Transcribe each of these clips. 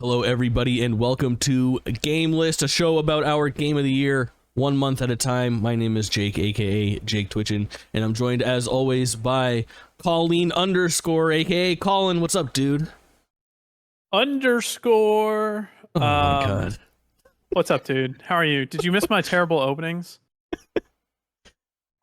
Hello, everybody, and welcome to GameList, a show about our game of the year, 1 month at a time. My name is Jake, aka Jake Twitchin, and I'm joined, as always, by Kaulin _ aka Kaulin. What's up, dude? Underscore. Oh my god. What's up, dude? How are you? Did you miss my terrible openings?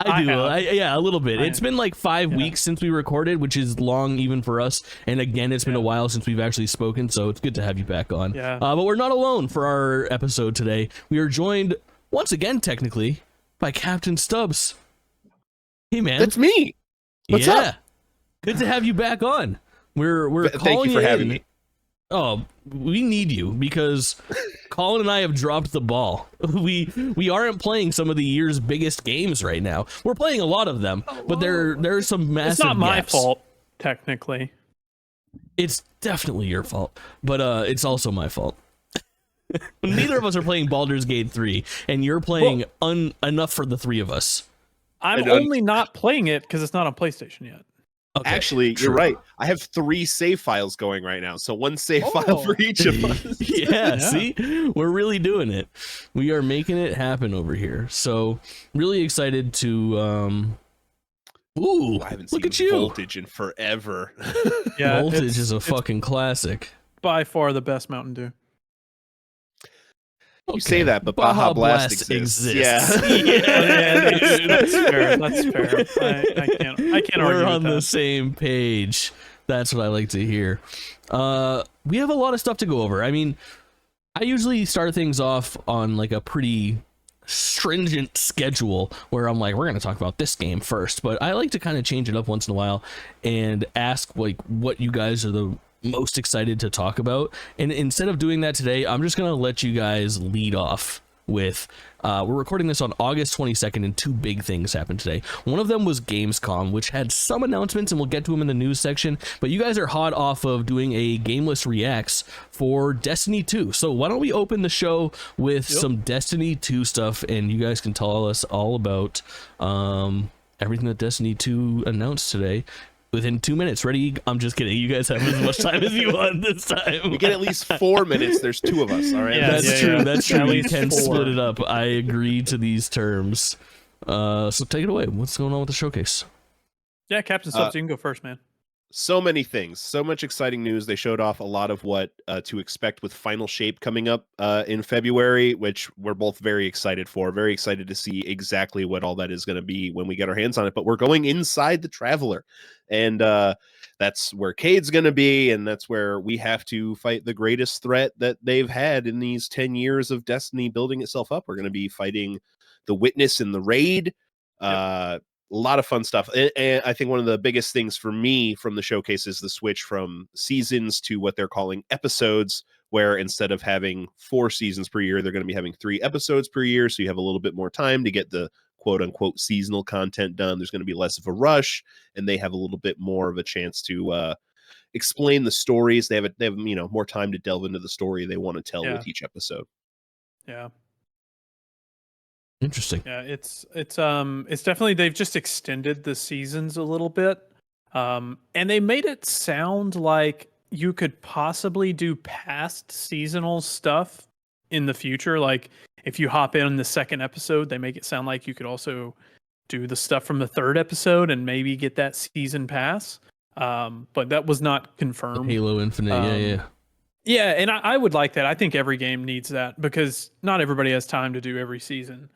I do. Yeah, a little bit. It's been like 5 Yeah. weeks since we recorded, which is long even for us. And again, it's been a while since we've actually spoken, so it's good to have you back on. Yeah. But we're not alone for our episode today. We are joined once again, technically, by CaptainStubs. Hey, man. That's me. What's up? Good to have you back on. We're Thank calling you for you having in. me. Oh, we need you because Colin and I have dropped the ball. We aren't playing some of the year's biggest games right now. We're playing a lot of them, but there are some massive It's not my gaps. fault, technically. It's definitely your fault, but it's also my fault. Neither of us are playing Baldur's Gate 3, and you're playing enough for the three of us. I'm only not playing it because it's not on PlayStation yet. Okay, Actually, true. you're right. I have 3 save files going right now, so 1 save file for each of us. Yeah, see? We're really doing it. We are making it happen over here. So, really excited to Ooh, I haven't look seen at you. Voltage in forever. Yeah, Voltage is a fucking classic. by far the best Mountain Dew. You say that, but Baja Blast exists. Yeah. That's fair. That's fair. I can't argue We're with on that. the same page. That's what I like to hear. We have a lot of stuff to go over. I mean, I usually start things off on like a pretty stringent schedule where I'm like, we're going to talk about this game first, but I like to kind of change it up once in a while and ask like what you guys are the most excited to talk about. And instead of doing that today, I'm just going to let you guys lead off with we're recording this on August 22nd, and 2 big things happened today. One of them was Gamescom, which had some announcements, and we'll get to them in the news section, but you guys are hot off of doing a Gameless Reacts for Destiny 2. So why don't we open the show with some Destiny 2 stuff, and you guys can tell us all about everything that Destiny 2 announced today within 2 minutes. Ready? I'm just kidding. You guys have as much time as you want this time. We get at least 4 minutes. There's 2 of us, all right? Yeah, That's true. That's true. At You least can 4. split it up. I agree to these terms. So take it away. What's going on with the showcase? Yeah, CaptainStubs, you can go first, man. So many things, so much exciting news. They showed off a lot of what to expect with Final Shape coming up in February, which we're both very excited for. Very excited to see exactly what all that is going to be when we get our hands on it. But we're going inside the Traveler, and that's where Cade's going to be, and that's where we have to fight the greatest threat that they've had in these 10 years of Destiny building itself up. We're going to be fighting the Witness in the raid. A lot of fun stuff. And I think one of the biggest things for me from the showcase is the switch from seasons to what they're calling episodes, where instead of having 4 seasons per year, they're going to be having 3 episodes per year. So you have a little bit more time to get the quote unquote seasonal content done. There's going to be less of a rush, and they have a little bit more of a chance to explain the stories. They have more time to delve into the story they want to tell with each episode. Yeah. Interesting. Yeah, it's definitely, they've just extended the seasons a little bit. And they made it sound like you could possibly do past seasonal stuff in the future. Like if you hop in the 2nd episode, they make it sound like you could also do the stuff from the 3rd episode and maybe get that season pass. But that was not confirmed. Halo Infinite, Yeah, and I would like that. I think every game needs that because not everybody has time to do every season.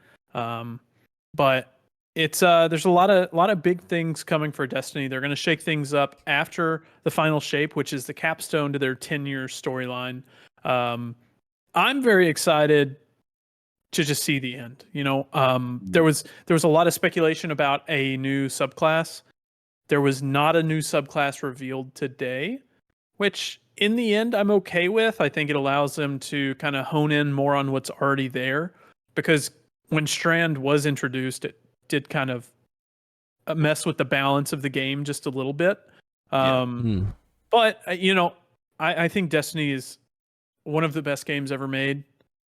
But it's there's a lot of big things coming for Destiny. They're going to shake things up after the Final Shape, which is the capstone to their 10-year storyline. I'm very excited to just see the end. There was a lot of speculation about a new subclass. There was not a new subclass revealed today, which in the end I'm okay with. I think it allows them to kind of hone in more on what's already there, because when Strand was introduced, it did kind of mess with the balance of the game just a little bit. But, I think Destiny is one of the best games ever made.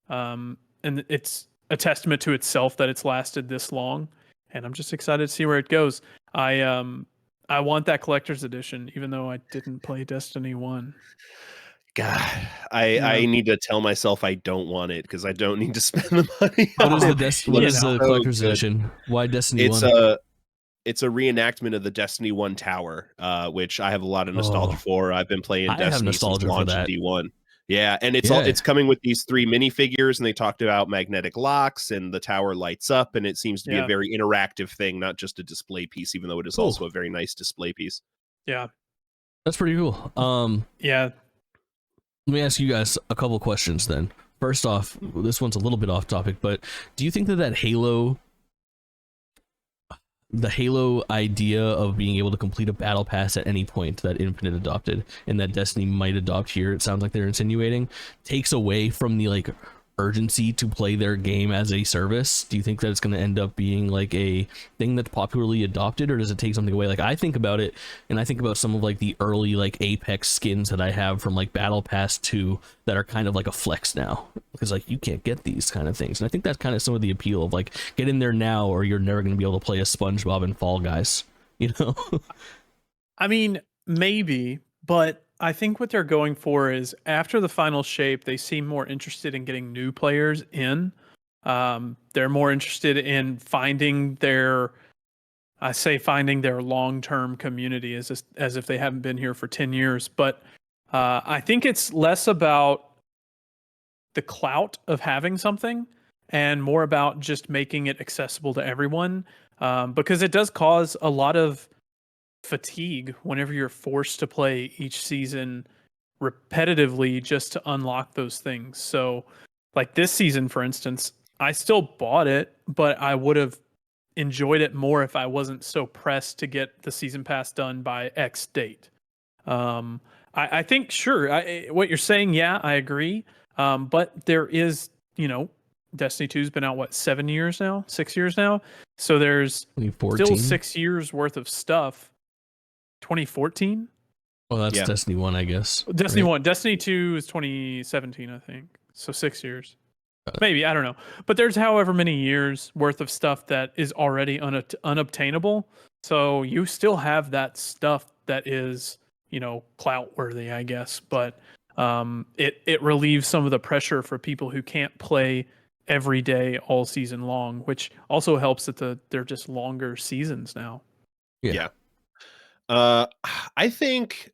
And it's a testament to itself that it's lasted this long. And I'm just excited to see where it goes. I want that collector's edition, even though I didn't play Destiny 1. God, I Yeah. need to tell myself I don't want it because I don't need to spend the money. What on is it. what You is know. the So collector's good. edition? Why Destiny It's 1? a reenactment of the Destiny 1 tower, which I have a lot of nostalgia Oh, for. I've been playing I have Destiny since nostalgia for launch in that. D1. Yeah, and Yeah. it's coming with these 3 minifigures, and they talked about magnetic locks, and the tower lights up, and it seems to be a Yeah. very interactive thing, not just a display piece, even though it is Cool. also a very nice display piece. Yeah. That's pretty cool. Yeah. Let me ask you guys a couple questions then. First off, this one's a little bit off topic, but do you think that the Halo idea of being able to complete a battle pass at any point that Infinite adopted and that Destiny might adopt here, it sounds like they're insinuating, takes away from the like urgency to play their game as a service? Do you think that it's going to end up being like a thing that's popularly adopted, or does it take something away? Like I think about it, and I think about some of like the early like Apex skins that I have from like Battle Pass 2 that are kind of like a flex now, because like you can't get these kind of things, and I think that's kind of some of the appeal of like get in there now or you're never going to be able to play as SpongeBob and Fall Guys, you know? I mean, maybe, but I think what they're going for is after the final shape, they seem more interested in getting new players in. They're more interested in finding their, I say finding their long-term community as if they haven't been here for 10 years. But I think it's less about the clout of having something and more about just making it accessible to everyone, because it does cause a lot of fatigue whenever you're forced to play each season repetitively just to unlock those things. So, like this season, for instance, I still bought it, but I would have enjoyed it more if I wasn't so pressed to get the season pass done by X date. I think, sure, what you're saying, yeah, I agree. But there is, Destiny 2's been out, what, 7 years now? 6 years now? So there's 2014. still 6 years worth of stuff. 2014? Well, that's Yeah. Destiny 1, I guess. Destiny right? 1. Destiny 2 is 2017, I think. So 6 years. Maybe, I don't know. But there's however many years worth of stuff that is already unobtainable. So you still have that stuff that is, clout worthy, I guess. But it relieves some of the pressure for people who can't play every day all season long, which also helps that they're just longer seasons now. Yeah. Uh, I think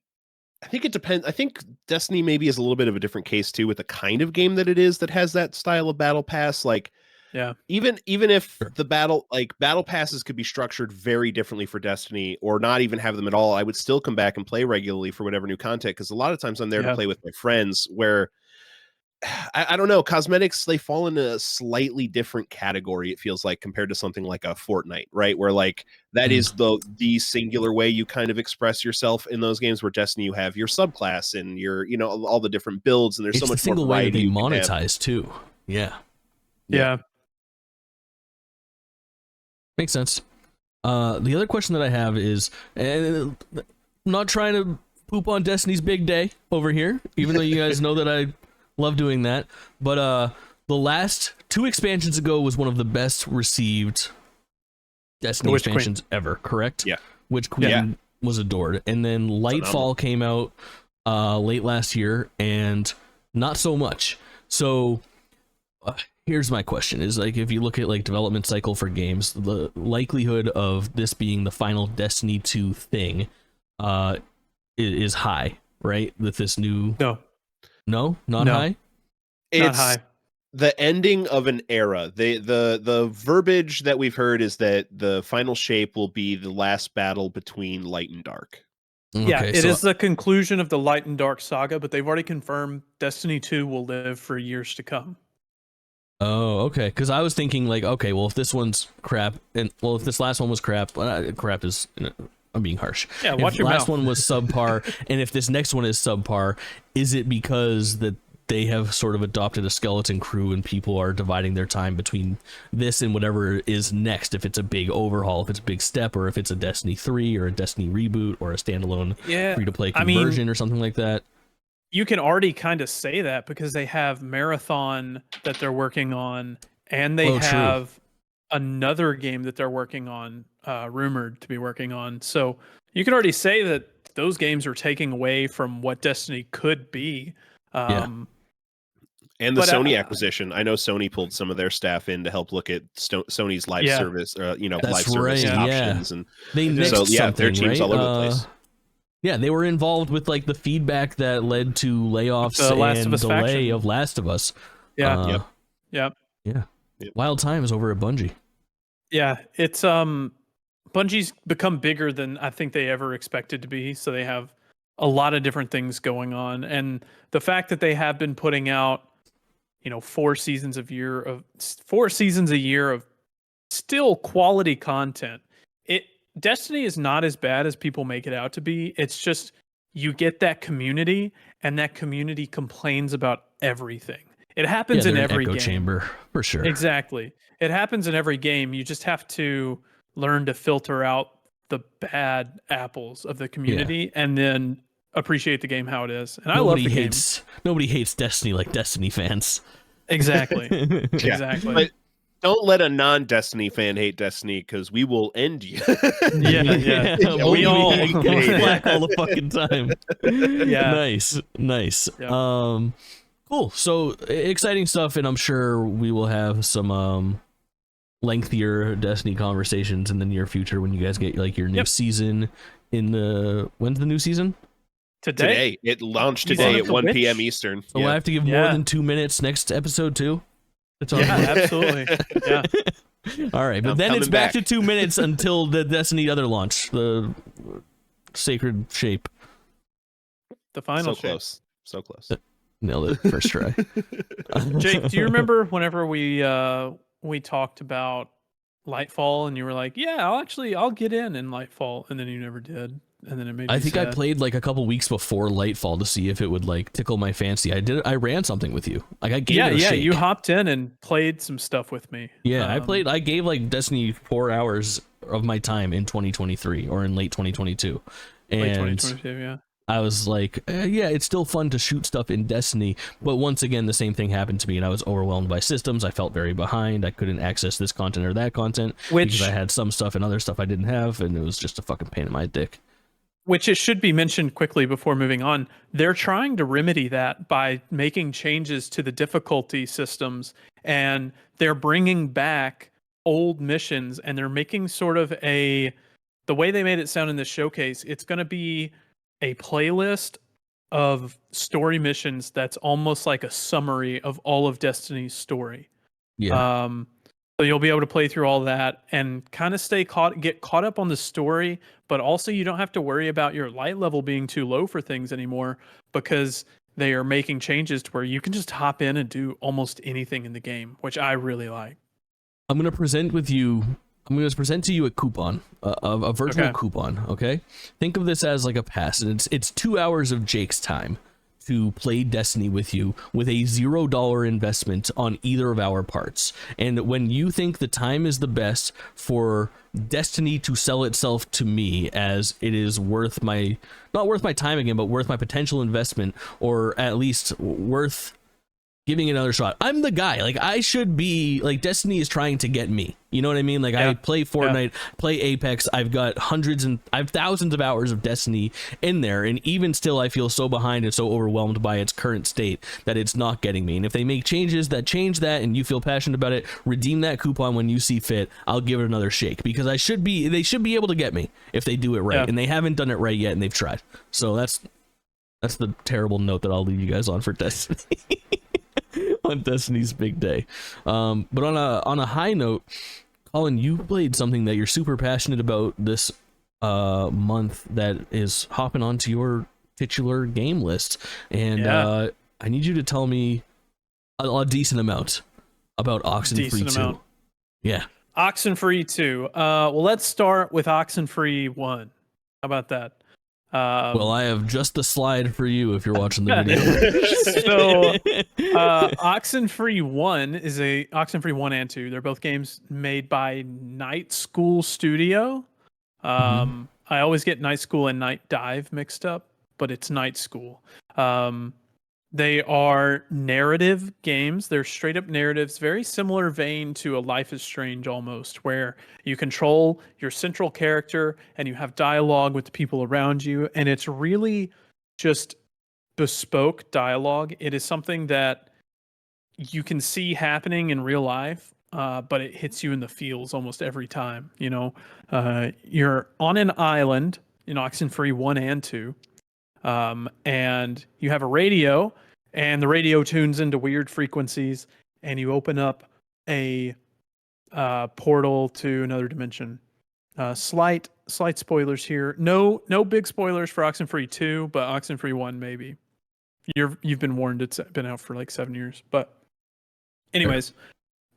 it depends. I think Destiny maybe is a little bit of a different case too with the kind of game that it is that has that style of battle pass. Like, Yeah. even if Sure. the battle passes could be structured very differently for Destiny or not even have them at all, I would still come back and play regularly for whatever new content, because a lot of times I'm there to Yeah. play with my friends where I don't know, cosmetics, they fall into a slightly different category, it feels like, compared to something like a Fortnite, right? Where like that is the singular way you kind of express yourself in those games, where Destiny you have your subclass and your, all the different builds, and there's It's so the much more single way that variety they you can have. monetize too. Yeah. Yeah. Makes sense. The other question that I have is, and I'm not trying to poop on Destiny's big day over here, even though you guys know that I love doing that, but the last 2 expansions ago was one of the best received Destiny Witch Queen. expansions ever, correct? Yeah. Witch Queen was adored. And then Lightfall came out late last year, and not so much. So here's my question, is like, if you look at like development cycle for games, the likelihood of this being the final Destiny 2 thing is high, right? With this new... No, not high? not high. The ending of an era. The verbiage that we've heard is that the final shape will be the last battle between light and dark. Yeah, Okay, it is the conclusion of the Light and Dark saga, but they've already confirmed Destiny 2 will live for years to come. Oh, okay. Because I was thinking like, okay, well, if this one's crap, and well, if this last one was crap, crap is, I'm being harsh. Yeah, If watch the your last mouth. one was subpar, and if this next one is subpar, is it because that they have sort of adopted a skeleton crew and people are dividing their time between this and whatever is next? If it's a big overhaul, if it's a big step, or if it's a Destiny 3 or a Destiny reboot or a standalone free-to-play conversion or something like that? You can already kind of say that because they have Marathon that they're working on, and they have another game that they're working on, rumored to be working on. So you can already say that those games are taking away from what Destiny could be. And the But, Sony acquisition. I know Sony pulled some of their staff in to help look at Sony's live Yeah. service, live That's service right, options, and They did. nixed so yeah, something, their team's right? all over the place. Yeah, they were involved with like the feedback that led to layoffs the Last of and Us delay faction. of Last of Us. Yeah. Yep. Yeah. Yep. Wild times over at Bungie. Yeah, it's Bungie's become bigger than I think they ever expected to be, so they have a lot of different things going on, and the fact that they have been putting out 4 seasons a year of still quality content. Destiny is not as bad as people make it out to be. It's just you get that community, and that community complains about everything. It happens Yeah, in they're every an echo game. chamber for sure. Exactly. It happens in every game. You just have to learn to filter out the bad apples of the community and then appreciate the game how it is. And I love the game. Nobody hates Destiny like Destiny fans. Exactly. Yeah. Exactly. But don't let a non-Destiny fan hate Destiny, because we will end you. Yeah. We all Yeah. get flack all the fucking time. Yeah. Nice. Yeah. Cool. So exciting stuff, and I'm sure we will have some lengthier Destiny conversations in the near future when you guys get like your new season when's the new season? Today. It launched He's today on at the 1 Witch. p.m. Eastern. So I have to give more Yeah. than 2 minutes next episode too. Yeah, absolutely. Yeah. All right, but I'm then it's coming back to back. 2 minutes until the Destiny other launch, the Sacred Shape. The final So shape. close. So close. Nailed it first try. Jake, do you remember whenever we talked about Lightfall and you were like, "Yeah, I'll get in Lightfall," and then you never did, and then it made me I think I sad. played like a couple weeks before Lightfall to see if it would like tickle my fancy. I ran something with you. Like I gave it a shake. You hopped in and played some stuff with me. Yeah, I gave like Destiny 4 hours of my time in 2023 or in late 2022. And late 2022. Yeah. I was like, yeah, it's still fun to shoot stuff in Destiny, but once again, the same thing happened to me, and I was overwhelmed by systems. I felt very behind. I couldn't access this content or that content because I had some stuff and other stuff I didn't have, and it was just a fucking pain in my dick. Which it should be mentioned quickly before moving on. They're trying to remedy that by making changes to the difficulty systems, and they're bringing back old missions, and they're making sort of the way they made it sound in this showcase, it's going to be a playlist of story missions that's almost like a summary of all of Destiny's story. Yeah. So you'll be able to play through all that and kind of get caught up on the story, but also you don't have to worry about your light level being too low for things anymore, because they are making changes to where you can just hop in and do almost anything in the game, which I really like. I'm going to present to you a coupon, a virtual coupon, okay? Think of this as like a pass, and it's 2 hours of Jake's time to play Destiny with you with a $0 investment on either of our parts. And when you think the time is the best for Destiny to sell itself to me as it is worth not worth my time again, but worth my potential investment, or at least worth giving it another shot. I'm the guy. Like, I should be like, Destiny is trying to get me. You know what I mean? Like, I play Fortnite, play Apex. I've got I have thousands of hours of Destiny in there, and even still, I feel so behind and so overwhelmed by its current state that it's not getting me. And if they make changes that change that, and you feel passionate about it, redeem that coupon when you see fit. I'll give it another shake, because they should be able to get me if they do it right, and they haven't done it right yet, and they've tried. So that's the terrible note that I'll leave you guys on for Destiny. On Destiny's big day. But on a high note, Kaulin, you played something that you're super passionate about this month that is hopping onto your titular game list, and I need you to tell me a decent amount about Oxenfree 2. Yeah, Oxenfree 2. Well, let's start with Oxenfree 1. How about that? Well, I have just the slide for you if you're watching the video. So, Oxenfree 1 is Oxenfree 1 and 2. They're both games made by Night School Studio. I always get Night School and Night Dive mixed up, but it's Night School. They are narrative games. They're straight up narratives, very similar vein to a Life is Strange almost, where you control your central character and you have dialogue with the people around you. And it's really just bespoke dialogue. It is something that you can see happening in real life, but it hits you in the feels almost every time. You're on an island in Oxenfree 1 and 2, and you have a radio, and the radio tunes into weird frequencies, and you open up a portal to another dimension. Slight spoilers here. No big spoilers for Oxenfree 2, but Oxenfree 1 maybe. You've been warned. It's been out for like 7 years. But anyways,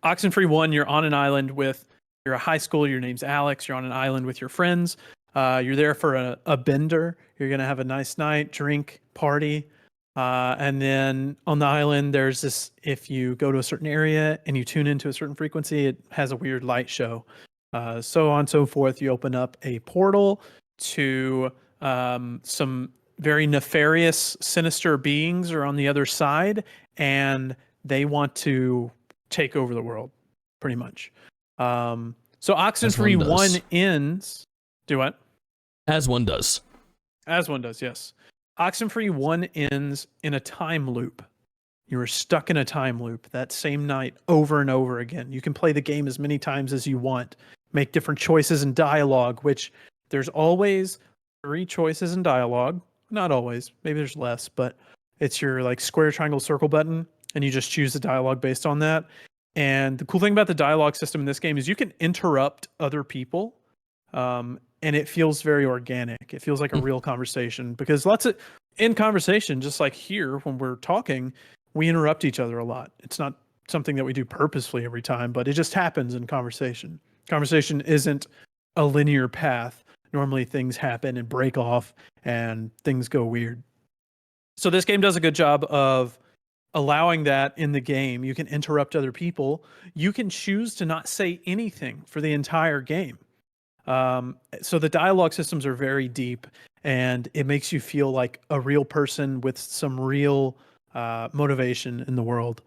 Oxenfree 1, you're on an island you're a high schooler. Your name's Alex. You're on an island with your friends. You're there for a bender. You're going to have a nice night, drink, party. And then on the island, there's this, if you go to a certain area and you tune into a certain frequency, it has a weird light show. So on and so forth. You open up a portal to some very nefarious, sinister beings are on the other side, and they want to take over the world, pretty much. So Oxenfree 1 ends. Do what? As one does. As one does, yes. Oxenfree 1 ends in a time loop. You are stuck in a time loop that same night over and over again. You can play the game as many times as you want, make different choices in dialogue, which there's always 3 choices in dialogue. Not always, maybe there's less, but it's your like square, triangle, circle button, and you just choose the dialogue based on that. And the cool thing about the dialogue system in this game is you can interrupt other people, and it feels very organic. It feels like a real conversation, because in conversation, just like here when we're talking, we interrupt each other a lot. It's not something that we do purposefully every time, but it just happens in conversation. Conversation isn't a linear path. Normally things happen and break off and things go weird. So this game does a good job of allowing that in the game. You can interrupt other people. You can choose to not say anything for the entire game. So the dialogue systems are very deep, and it makes you feel like a real person with some real motivation in the world.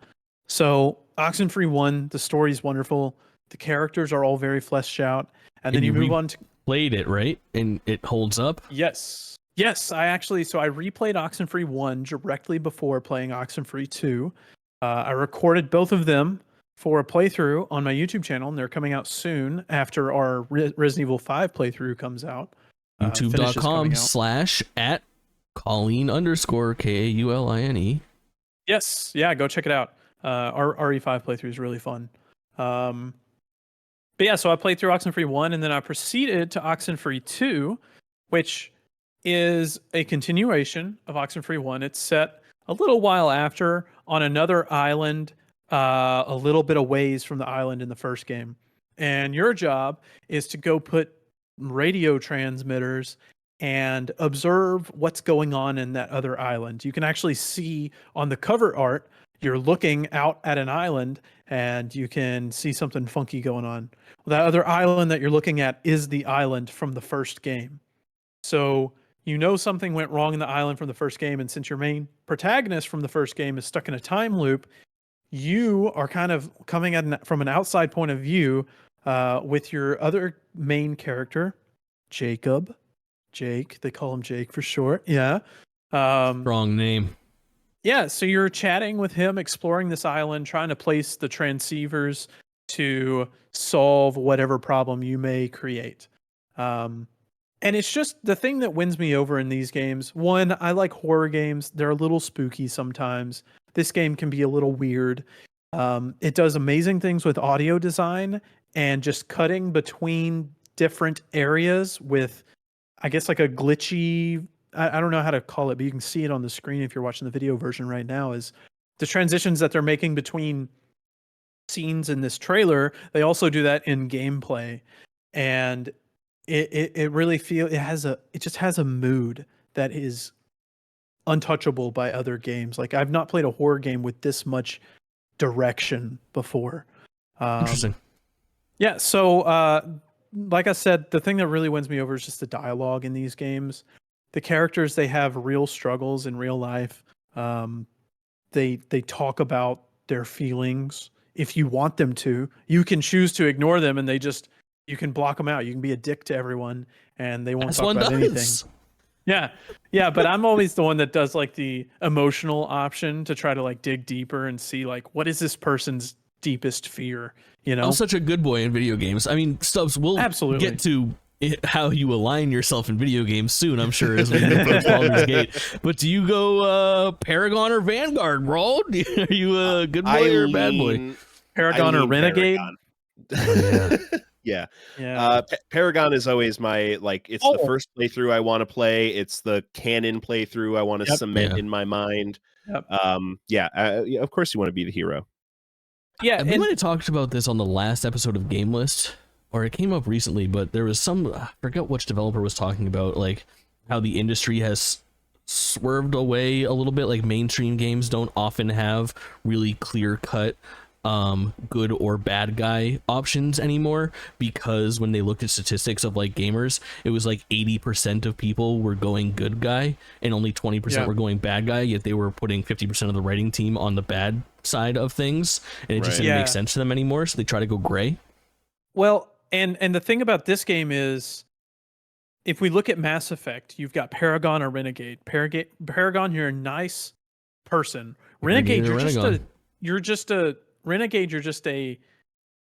So Oxenfree 1, the story's wonderful. The characters are all very fleshed out. And then you move on to... Played it, right? And it holds up? Yes. I replayed Oxenfree 1 directly before playing Oxenfree 2. I recorded both of them for a playthrough on my YouTube channel, and they're coming out soon after our Resident Evil 5 playthrough comes out. YouTube.com/@Kaulin_KAULINE. Yes, yeah, go check it out. Our RE5 playthrough is really fun. But yeah, so I played through Oxenfree 1, and then I proceeded to Oxenfree 2, which is a continuation of Oxenfree 1. It's set a little while after on another island, a little bit of ways from the island in the first game. And your job is to go put radio transmitters and observe what's going on in that other island. You can actually see on the cover art, you're looking out at an island and you can see something funky going on. Well, that other island that you're looking at is the island from the first game. So you know something went wrong in the island from the first game, and since your main protagonist from the first game is stuck in a time loop, you are kind of coming at from an outside point of view with your other main character, Jake. They call him Jake for short. Yeah. Wrong name. Yeah, so you're chatting with him, exploring this island, trying to place the transceivers to solve whatever problem you may create. And it's just the thing that wins me over in these games. One, I like horror games. They're a little spooky sometimes. This game can be a little weird. It does amazing things with audio design and just cutting between different areas with, I guess, like a glitchy... I don't know how to call it, but you can see it on the screen if you're watching the video version right now, is the transitions that they're making between scenes in this trailer. They also do that in gameplay. And it really it just has a mood that is untouchable by other games. Like, I've not played a horror game with this much direction before. Interesting. Yeah, so like I said, the thing that really wins me over is just the dialogue in these games. The characters, they have real struggles in real life. they talk about their feelings. If you want them to, you can choose to ignore them, and you can block them out. You can be a dick to everyone, and they won't As talk one about does. anything. Yeah, but I'm always the one that does like the emotional option to try to like dig deeper and see like what is this person's deepest fear, you know? I'm such a good boy in video games. I mean, Stubbs, we'll Absolutely. get to how you align yourself in video games soon, I'm sure, as we approach Baldur's Gate. But do you go Paragon or Vanguard, bro? Are you a good boy or a bad boy? Paragon or Renegade? Paragon. Yeah. Yeah. Paragon is always my, like, it's the Oh. first playthrough I want to play. It's the canon playthrough I want to cement in my mind. Yep. Yeah, of course you want to be the hero. Yeah, And we might have talked about this on the last episode of GameList, or it came up recently, but there was some, I forget which developer was talking about, like, how the industry has swerved away a little bit. Like, mainstream games don't often have really clear-cut good or bad guy options anymore, because when they looked at statistics of like gamers, it was like 80% of people were going good guy and only 20% were going bad guy, yet they were putting 50% of the writing team on the bad side of things, and it just didn't make sense to them anymore, so they try to go gray. Well, and the thing about this game is, if we look at Mass Effect, you've got Paragon or Renegade. Paragon, you're a nice person. Renegade, you're just a Renegade, you're just a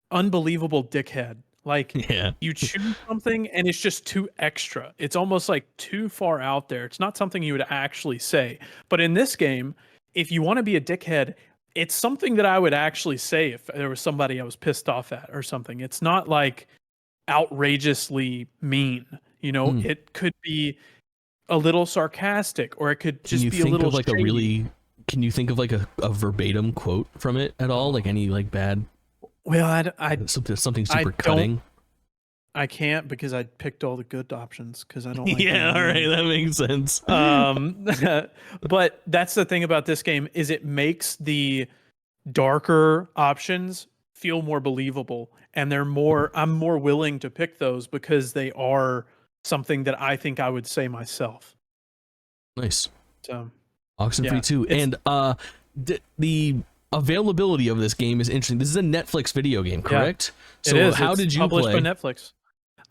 unbelievable dickhead. Like, you choose something and it's just too extra. It's almost like too far out there. It's not something you would actually say. But in this game, if you want to be a dickhead, it's something that I would actually say if there was somebody I was pissed off at or something. It's not like outrageously mean. You know, it could be a little sarcastic, or it could just be a little like shady. a really. Can you think of like a verbatim quote from it at all? Like any like bad? Well, something super cutting. I can't, because I picked all the good options because I don't like all right, that makes sense. But that's the thing about this game, is it makes the darker options feel more believable, and I'm more willing to pick those because they are something that I think I would say myself. Nice. So Oxenfree 2. And the availability of this game is interesting. This is a Netflix video game, correct? So it is. How did you published play? by Netflix.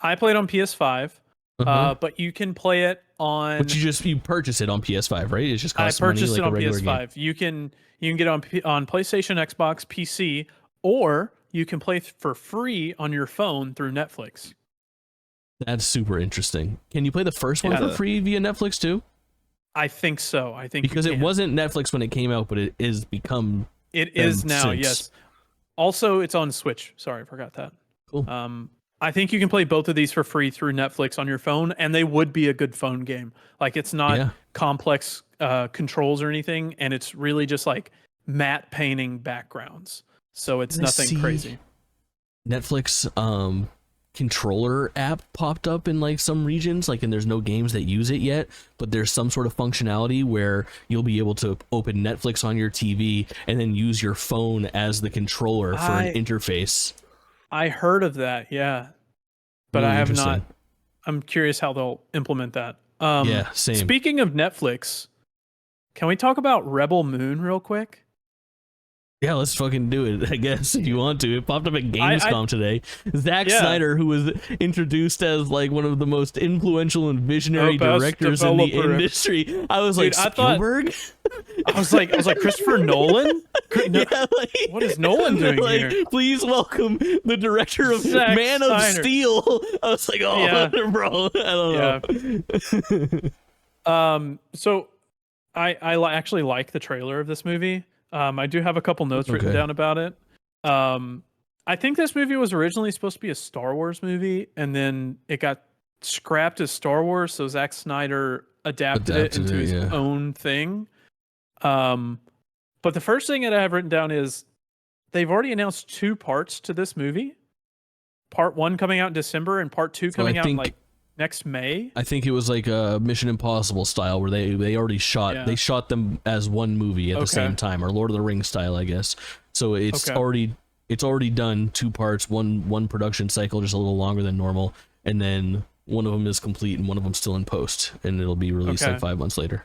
I played on PS5, but you can play it on. But you purchase it on PS5, right? It just costs money like a regular game. I purchased it on PS5. You can get it on PlayStation, Xbox, PC, or you can play for free on your phone through Netflix. That's super interesting. Can you play the first one for free via Netflix too? I think so. I think because it wasn't Netflix when it came out, but it is become. It is now. Since. Yes. Also, it's on Switch. Sorry, I forgot that. Cool. I think you can play both of these for free through Netflix on your phone, and they would be a good phone game. Like, it's not complex controls or anything, and it's really just like matte painting backgrounds. So it's nothing crazy. Netflix controller app popped up in like some regions, like, and there's no games that use it yet, but there's some sort of functionality where you'll be able to open Netflix on your TV and then use your phone as the controller for an interface. I heard of that, but I have not. I'm curious how they'll implement that. Same. Speaking of Netflix, can we talk about Rebel Moon real quick? Yeah, let's fucking do it, I guess, if you want to. It popped up at Gamescom today. Zack Snyder, who was introduced as like one of the most influential and visionary directors in the industry. I was like, Spielberg? I was like Christopher Nolan? What is Nolan doing here? Please welcome the director of Man of Steel. I was like, bro, I don't know. So I actually like the trailer of this movie. I do have a couple notes written down about it. I think this movie was originally supposed to be a Star Wars movie, and then it got scrapped as Star Wars, so Zack Snyder adapted it into his own thing. But the first thing that I have written down is they've already announced 2 parts to this movie. Part 1 coming out in December, and part 2 coming out in like next May. I think it was like a Mission Impossible style where they already shot they shot them as one movie at the same time, or Lord of the Rings style, I guess. So it's already done 2 parts, one production cycle, just a little longer than normal, and then one of them is complete and one of them still in post, and it'll be released like 5 months later.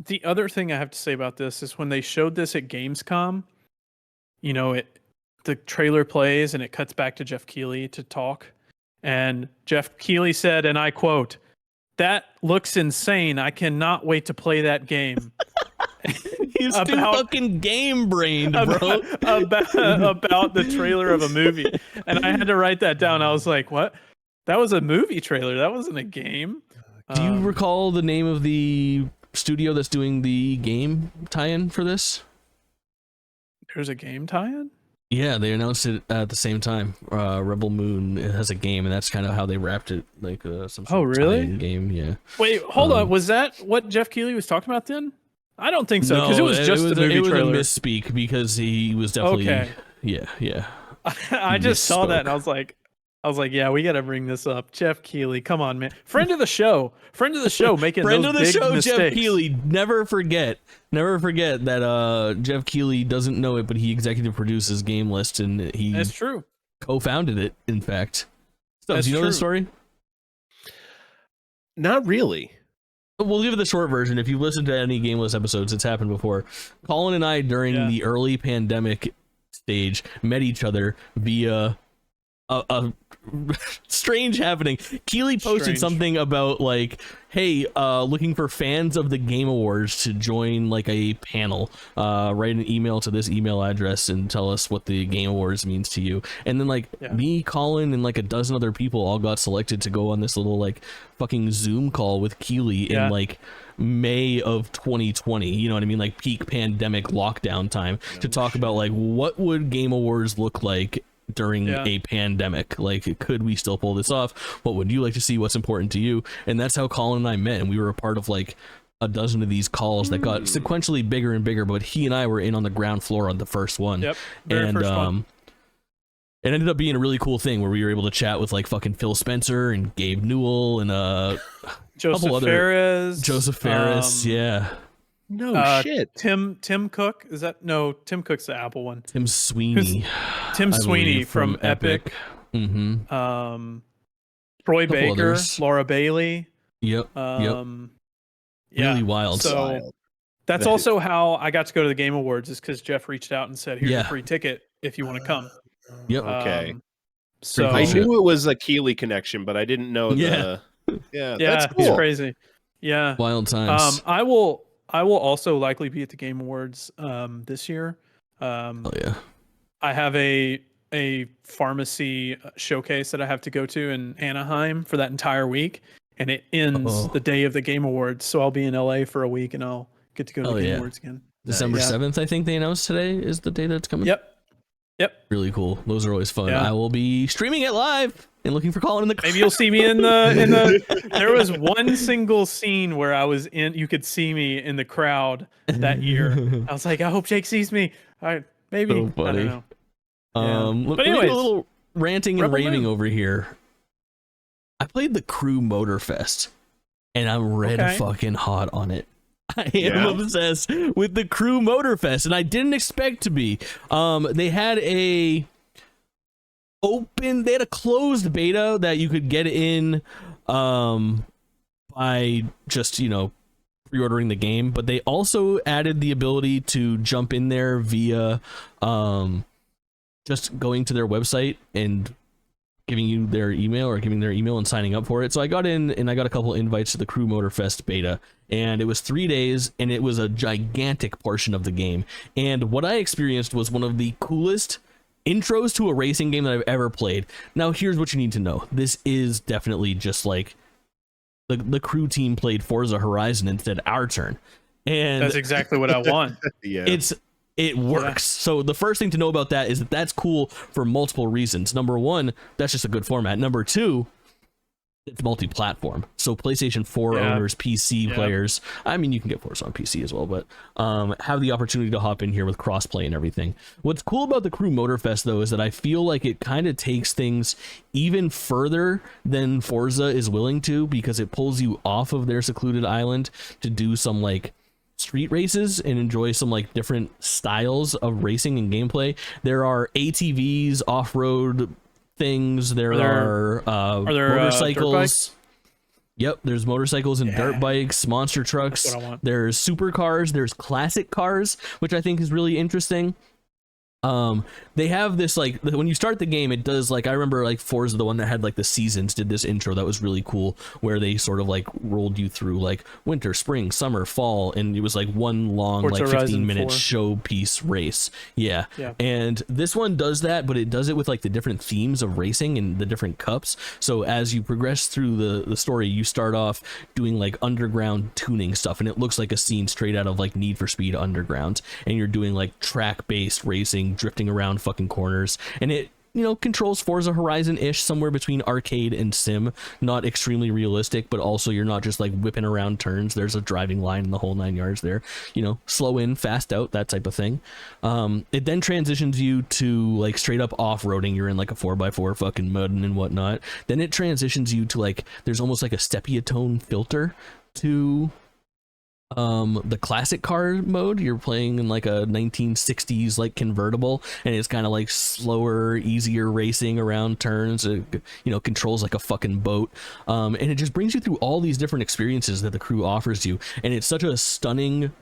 the other thing I have to say about this is when they showed this at Gamescom, you know, the trailer plays and it cuts back to Jeff Keighley to talk. And Jeff Keighley said, and I quote, "That looks insane. I cannot wait to play that game." He's too fucking game brained, bro. About the trailer of a movie. And I had to write that down. I was like, what? That was a movie trailer. That wasn't a game. Do you recall the name of the studio that's doing the game tie-in for this? There's a game tie-in? Yeah, they announced it at the same time. Rebel Moon has a game, and that's kind of how they wrapped it, like some sort of tie-in game. Yeah. Wait, hold on. Was that what Jeff Keighley was talking about then? I don't think so, because it was just a movie trailer. It was a misspeak because he was definitely yeah. I just saw that and I was like, yeah, we got to bring this up. Jeff Keighley, come on, man. Friend of the show, making friend those of the big show, mistakes. Jeff Keighley. Never forget that Jeff Keighley doesn't know it, but he executive produces GameList, and he That's true. Co-founded it, in fact. So, do you know the story? Not really. We'll give it the short version. If you've listened to any GameList episodes, it's happened before. Kaulin and I, during the early pandemic stage, met each other via a strange happening. Keighley posted something about like, hey, looking for fans of the Game Awards to join like a panel. Write an email to this email address and tell us what the Game Awards means to you. And then like me, Kaulin, and like a dozen other people all got selected to go on this little like fucking Zoom call with Keighley in like May of 2020. You know what I mean? Like peak pandemic lockdown time to talk about like what would Game Awards look like during a pandemic. Like, could we still pull this off? What would you like to see? What's important to you? And that's how Kaulin and I met, and we were a part of like a dozen of these calls that got sequentially bigger and bigger, but he and I were in on the ground floor on the first one. Very first one. It ended up being a really cool thing where we were able to chat with like fucking Phil Spencer and Gabe Newell and Joseph Ferris. No shit. Tim Cook, is that? No, Tim Cook's the Apple one. Tim Sweeney. Tim Sweeney from Epic. Mm-hmm. Troy Baker, Laura Bailey. Yep. Really wild. So that's also how I got to go to the Game Awards, is because Jeff reached out and said, "Here's a free ticket if you want to come." Yep. Okay. So I knew it was a Keighley connection, but I didn't know that's cool. He's crazy. Yeah. Wild times. I will also likely be at the Game Awards this year. Oh yeah. I have a pharmacy showcase that I have to go to in Anaheim for that entire week, and it ends the day of the Game Awards. So I'll be in LA for a week, and I'll get to go to the Game Awards again. December 7th, I think they announced today is the day that's coming. Yep. Really cool. Those are always fun. I will be streaming it live and looking for Kaulin in the crowd. Maybe you'll see me in the there was one single scene where I was in, you could see me in the crowd that year. I was like, I hope Jake sees me. Maybe. So funny. I don't know. But anyways, a little ranting and raving over here. I played the Crew Motorfest and I'm red fucking hot on it. I am obsessed with the Crew Motorfest, and I didn't expect to be. They had a closed beta that you could get in by just, pre-ordering the game, but they also added the ability to jump in there via just going to their website and giving you their email or giving their email and signing up for it. So I got in and I got a couple invites to the Crew Motorfest beta, and it was 3 days and it was a gigantic portion of the game. And what I experienced was one of the coolest intros to a racing game that I've ever played. Now, here's what you need to know. This is definitely just like the Crew team played Forza Horizon instead our turn. And that's exactly what I want. It works. So the first thing to know about that is that that's cool for multiple reasons. Number one, that's just a good format. Number two, it's multi-platform. So PlayStation 4 owners, PC players, I mean, you can get Forza on PC as well, but have the opportunity to hop in here with crossplay and everything. What's cool about the Crew Motorfest, though, is that I feel like it kind of takes things even further than Forza is willing to, because it pulls you off of their secluded island to do some like street races and enjoy some like different styles of racing and gameplay. There are ATVs, off-road things. There are motorcycles. Yep, there's motorcycles and dirt bikes, monster trucks. That's what I want. There's supercars, there's classic cars, which I think is really interesting. They have this, like, when you start the game, it does, like, I remember, like, Forza, the one that had, like, the seasons, did this intro that was really cool, where they sort of, like, rolled you through, like, winter, spring, summer, fall, and it was, like, one long, Forza like, 15-minute 4. showpiece race. Yeah. And this one does that, but it does it with, like, the different themes of racing and the different cups. So as you progress through the story, you start off doing, like, underground tuning stuff, and it looks like a scene straight out of, like, Need for Speed Underground, and you're doing, like, track-based racing, drifting around fucking corners, and it, you know, controls Forza Horizon-ish, somewhere between arcade and sim. Not extremely realistic, but also you're not just like whipping around turns. There's a driving line in the whole 9 yards there, you know, slow in, fast out, that type of thing. It then transitions you to like straight up off-roading. You're in like a 4x4 fucking mud and whatnot. Then it transitions you to like, there's almost like a sepia tone filter to the classic car mode. You're playing in like a 1960s like convertible, and it's kind of like slower, easier racing around turns. It, you know, controls like a fucking boat, and it just brings you through all these different experiences that the crew offers you, and it's such a stunning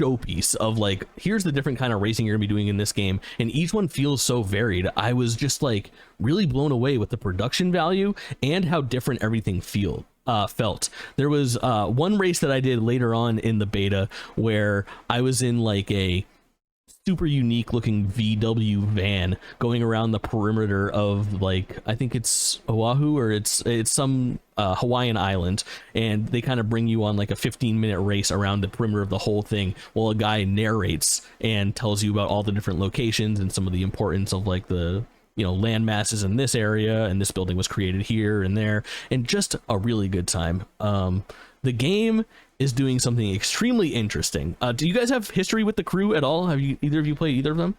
showpiece of like, here's the different kind of racing you're gonna be doing in this game, and each one feels so varied. I was just like really blown away with the production value and how different everything felt. There was one race that I did later on in the beta where I was in like a super unique looking VW van going around the perimeter of like, I think it's Oahu, or it's some Hawaiian island, and they kind of bring you on like a 15-minute race around the perimeter of the whole thing while a guy narrates and tells you about all the different locations and some of the importance of like the, you know, land masses in this area, and this building was created here and there, and just a really good time. The game is doing something extremely interesting. Do you guys have history with the crew at all? Have you, either of you played either of them?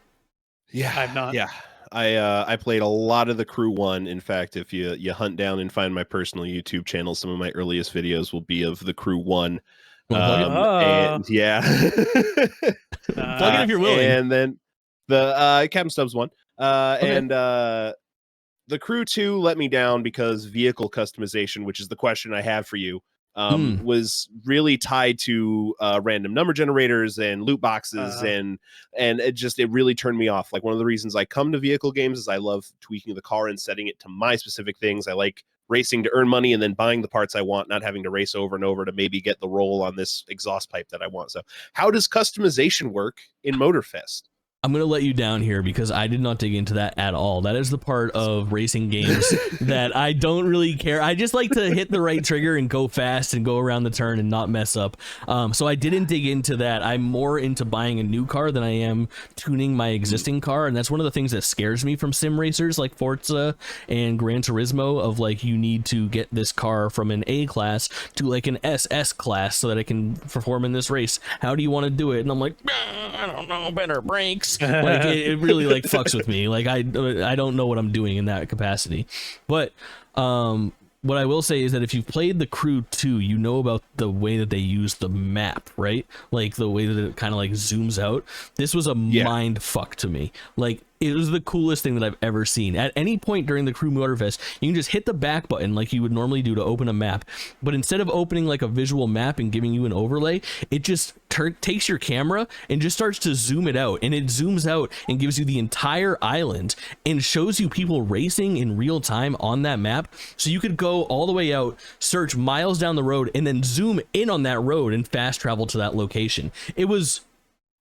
Yeah, I've not. Yeah, I played a lot of the crew one. In fact, if you hunt down and find my personal YouTube channel, some of my earliest videos will be of the crew one. And yeah, Plug it if you're willing. And then the CaptainStubs one. Okay. And the crew 2 let me down because vehicle customization, which is the question I have for you, was really tied to random number generators and loot boxes, and it really turned me off. Like, one of the reasons I come to vehicle games is I love tweaking the car and setting it to my specific things. I like racing to earn money and then buying the parts I want, not having to race over and over to maybe get the roll on this exhaust pipe that I want. So how does customization work in Motorfest? I'm going to let you down here because I did not dig into that at all. That is the part of racing games that I don't really care. I just like to hit the right trigger and go fast and go around the turn and not mess up. So I didn't dig into that. I'm more into buying a new car than I am tuning my existing car. And that's one of the things that scares me from sim racers like Forza and Gran Turismo, of like, you need to get this car from an A class to like an SS class so that it can perform in this race. How do you want to do it? And I'm like, I don't know, better brakes. Like it really like fucks with me. Like I don't know what I'm doing in that capacity. But what I will say is that if you've played the Crew 2, you know about the way that they use the map, right? Like the way that it kind of like zooms out. This was a mind fuck to me. Like, it was the coolest thing that I've ever seen. At any point during the Crew Motorfest, you can just hit the back button like you would normally do to open a map. But instead of opening like a visual map and giving you an overlay, it just takes your camera and just starts to zoom it out. And it zooms out and gives you the entire island and shows you people racing in real time on that map. So you could go all the way out, search miles down the road, and then zoom in on that road and fast travel to that location. It was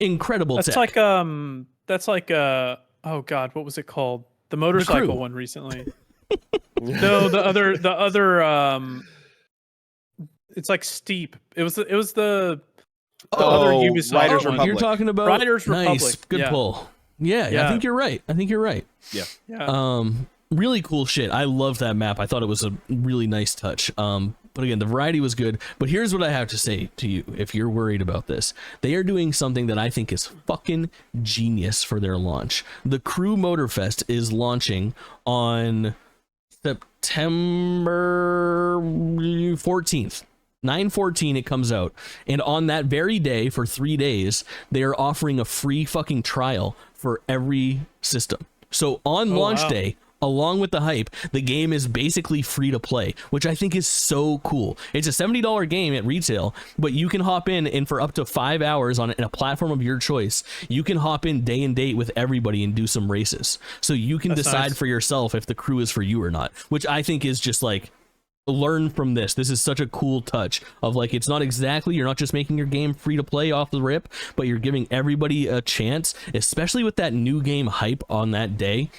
incredible. That's tech. like oh God, what was it called? The motorcycle one recently. No, the other it's like Steep. It was the other Ubisoft Riders one. Republic. You're talking about Riders Nice. Republic. Good pull. Yeah, I think you're right. Yeah. Really cool shit. I love that map. I thought it was a really nice touch. But again, the variety was good. But here's what I have to say to you if you're worried about this. They are doing something that I think is fucking genius for their launch. The Crew Motorfest is launching on September 14th. 9/14 it comes out, and on that very day, for 3 days, they are offering a free fucking trial for every system. So on launch day, along with the hype, the game is basically free to play, which I think is so cool. It's a $70 game at retail, but you can hop in, and for up to 5 hours on a platform of your choice, you can hop in day and date with everybody and do some races. So you can decide for yourself if the crew is for you or not, which I think is just like, learn from this. This is such a cool touch of like, it's not exactly, you're not just making your game free to play off the rip, but you're giving everybody a chance, especially with that new game hype on that day.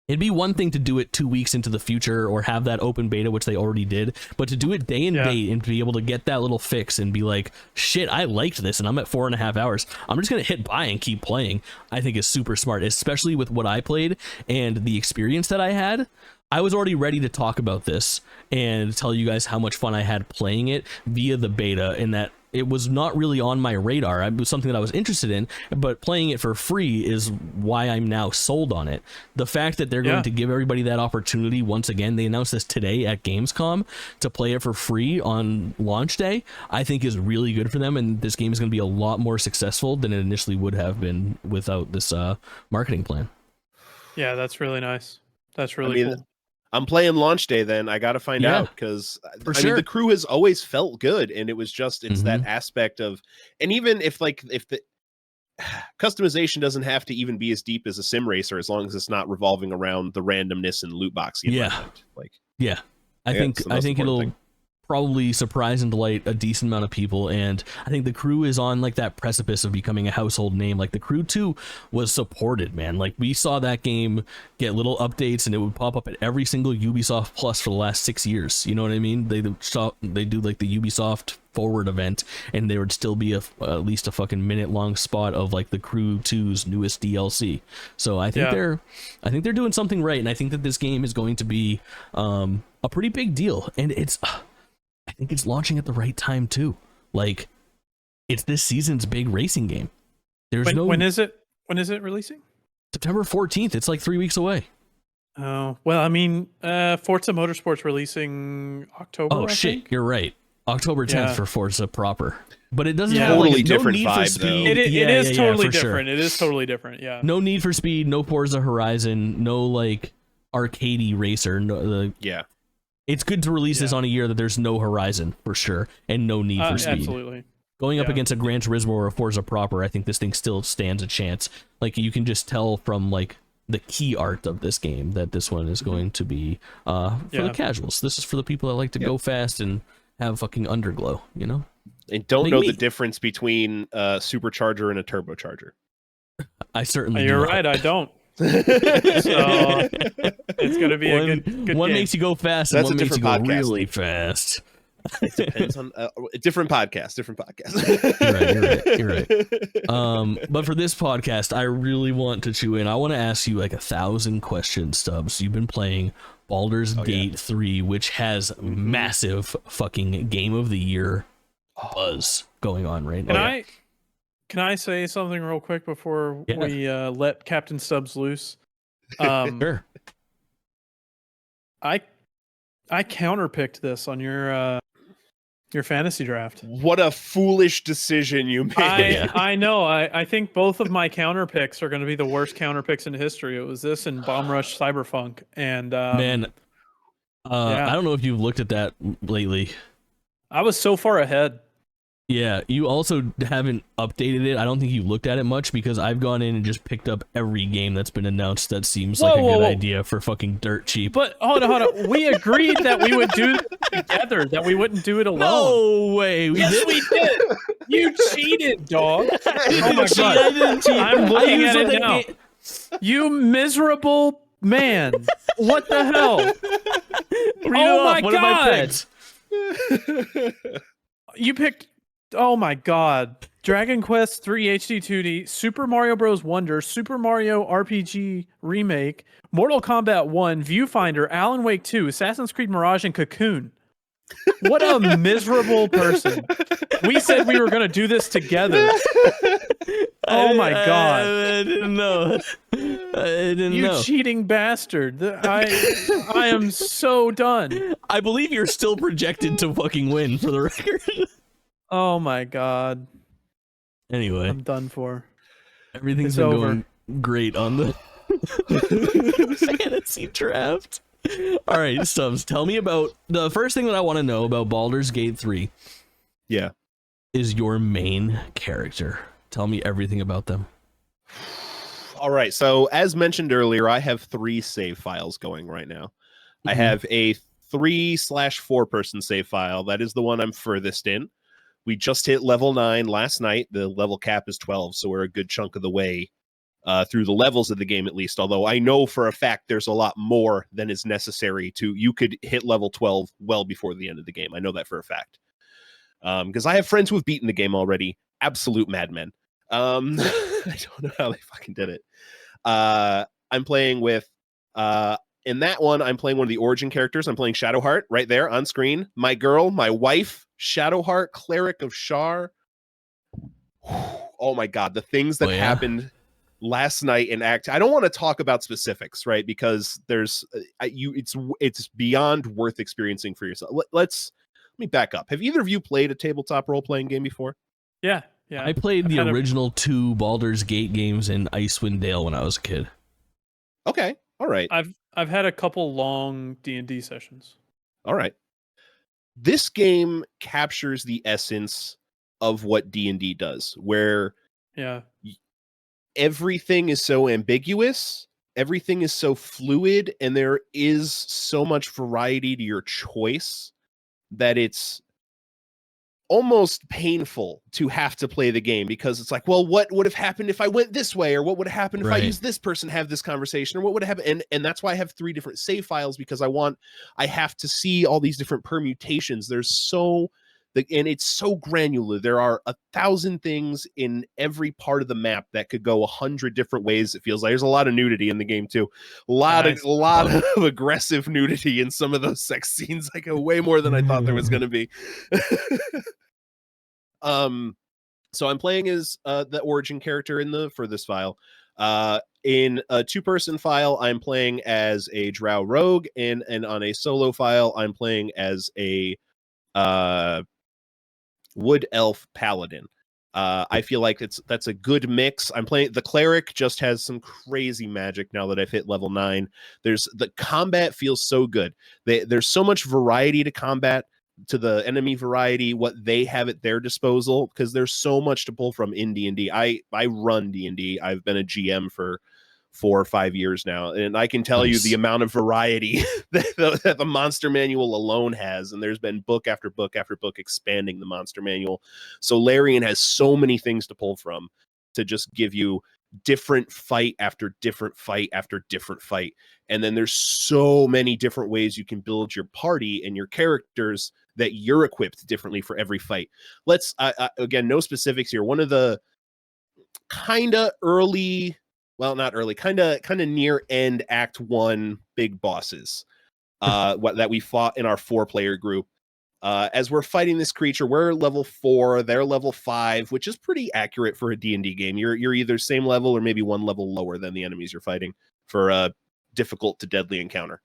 It'd be one thing to do it 2 weeks into the future or have that open beta, which they already did, but to do it day and date and to be able to get that little fix and be like, shit, I liked this and I'm at 4.5 hours, I'm just going to hit buy and keep playing, I think is super smart, especially with what I played and the experience that I had. I was already ready to talk about this and tell you guys how much fun I had playing it via the beta, and that it was not really on my radar. It was something that I was interested in, but playing it for free is why I'm now sold on it. The fact that they're going to give everybody that opportunity once again, they announced this today at Gamescom, to play it for free on launch day, I think is really good for them, and this game is going to be a lot more successful than it initially would have been without this marketing plan. Yeah, that's really nice. That's really cool. I'm playing launch day then. I got to find out, because I mean, the crew has always felt good, and it was just, it's that aspect of, and even if the customization doesn't have to even be as deep as a sim racer, as long as it's not revolving around the randomness and loot boxing. I think it'll probably surprise and delight a decent amount of people, and I think the crew is on like that precipice of becoming a household name. Like the crew 2 was supported, man. Like we saw that game get little updates and it would pop up at every single Ubisoft Plus for the last 6 years. You know what I mean? They do like the Ubisoft Forward event, and there would still be at least a fucking minute-long spot of like the Crew 2's newest DLC. So I think they're doing something right, and I think that this game is going to be a pretty big deal, and I think it's launching at the right time too. Like, it's this season's big racing game. When is it releasing? September 14th. It's like 3 weeks away. Oh, well, I mean, Forza Motorsport's releasing October. Oh shit, you're right. October 10th for Forza proper. But it doesn't have totally like, different no need vibe, for speed. It is totally different. Sure. It is totally different. Yeah. No need for speed. No Forza Horizon. No like arcadey racer. It's good to release this on a year that there's no Horizon for sure, and no need for speed. Absolutely. Going up against a Gran Turismo or a Forza proper, I think this thing still stands a chance. Like you can just tell from like the key art of this game that this one is going to be for the casuals. This is for the people that like to go fast and have fucking underglow, you know? And don't know the difference between a supercharger and a turbocharger. I certainly You're right, I don't. So it's gonna be a good one game. Makes you go fast, and one makes you go really fast. It depends on different podcast. You're right. But for this podcast, I really want to chew in. I want to ask you like 1,000 questions, Stubbs. You've been playing Baldur's Gate 3, which has massive fucking Game of the Year buzz going on right now. Can I say something real quick before we let CaptainStubs loose? Sure. I counterpicked this on your fantasy draft. What a foolish decision you made. I know. I think both of my counter picks are going to be the worst counter picks in history. It was this and Bomb Rush Cyberpunk. And man, I don't know if you've looked at that lately. I was so far ahead. Yeah, you also haven't updated it. I don't think you looked at it much, because I've gone in and just picked up every game that's been announced that seems like a good idea for fucking dirt cheap. But hold on. We agreed that we would do it together, that we wouldn't do it alone. No way. We did. You cheated, dog. Oh my God. I didn't cheat. I'm looking at it now. You miserable man. What the hell? Oh my God. You picked... Oh my God. Dragon Quest 3 HD 2D, Super Mario Bros. Wonder, Super Mario RPG Remake, Mortal Kombat 1, Viewfinder, Alan Wake 2, Assassin's Creed Mirage, and Cocoon. What a miserable person. We said we were going to do this together. Oh my God. I didn't know. You cheating bastard. I am so done. I believe you're still projected to fucking win, for the record. Oh my God. Anyway, I'm done for. Everything's been going great on the Fantasy draft. All right, Stubbs, tell me about the first thing that I want to know about Baldur's Gate 3 Yeah. is your main character. Tell me everything about them. All right. So as mentioned earlier, I have 3 save files going right now. I have a 3/4 person save file. That is the one I'm furthest in. We just hit level 9 last night. The level cap is 12, so we're a good chunk of the way through the levels of the game, at least. Although I know for a fact there's a lot more than is necessary to. You could hit level 12 well before the end of the game. I know that for a fact. Because I have friends who have beaten the game already. Absolute madmen. I don't know how they fucking did it. I'm playing with in that one, I'm playing one of the origin characters. I'm playing Shadowheart right there on screen. My girl, my wife, Shadowheart, Cleric of Shar. Oh my god, the things that happened last night in Act. I don't want to talk about specifics, right? Because there's it's beyond worth experiencing for yourself. Let me back up. Have either of you played a tabletop role-playing game before? Yeah. I played the original 2 Baldur's Gate games in Icewind Dale when I was a kid. Okay. All right. I've had a couple long D&D sessions. All right. This game captures the essence of what D&D does, where everything is so ambiguous, everything is so fluid, and there is so much variety to your choice that it's almost painful to have to play the game, because it's like, well, what would have happened if I went this way, or what would have happened if I used this person, have this conversation, or what would have happened? And that's why I have 3 different save files, because I have to see all these different permutations. And it's so granular. There are 1,000 things in every part of the map that could go 100 different ways. It feels like there's a lot of nudity in the game too. A lot of aggressive nudity in some of those sex scenes. Like way more than I thought there was going to be. So I'm playing as the origin character for this file. In a 2-person file, I'm playing as a drow rogue, and on a solo file, I'm playing as a wood elf paladin. I feel like that's a good mix. I'm playing the cleric, just has some crazy magic now that I've hit level 9. The combat feels so good. There's so much variety to combat, to the enemy variety, what they have at their disposal, because there's so much to pull from in D&D. I run D&D. I've been a GM for 4 or 5 years now, and I can tell you the amount of variety that the monster manual alone has, and there's been book after book after book expanding the monster manual. So Larian has so many things to pull from to just give you different fight after different fight after different fight. And then there's so many different ways you can build your party and your characters that you're equipped differently for every fight. Let's again, no specifics here. One of the kind of early, well, not early, kind of near end Act 1 big bosses that we fought in our 4-player group. As we're fighting this creature, we're level 4, they're level 5, which is pretty accurate for a D&D game. You're either same level or maybe 1 level lower than the enemies you're fighting for a difficult to deadly encounter.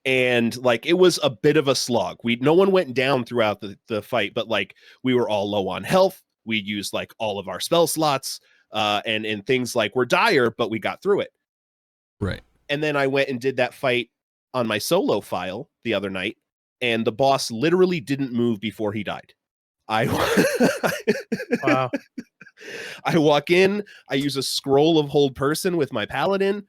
And like, it was a bit of a slog. No one went down throughout the fight, but like, we were all low on health. We used like all of our spell slots, and things like were dire, but we got through it. Right. And then I went and did that fight on my solo file the other night, and the boss literally didn't move before he died. Wow. I walk in, I use a scroll of hold person with my paladin.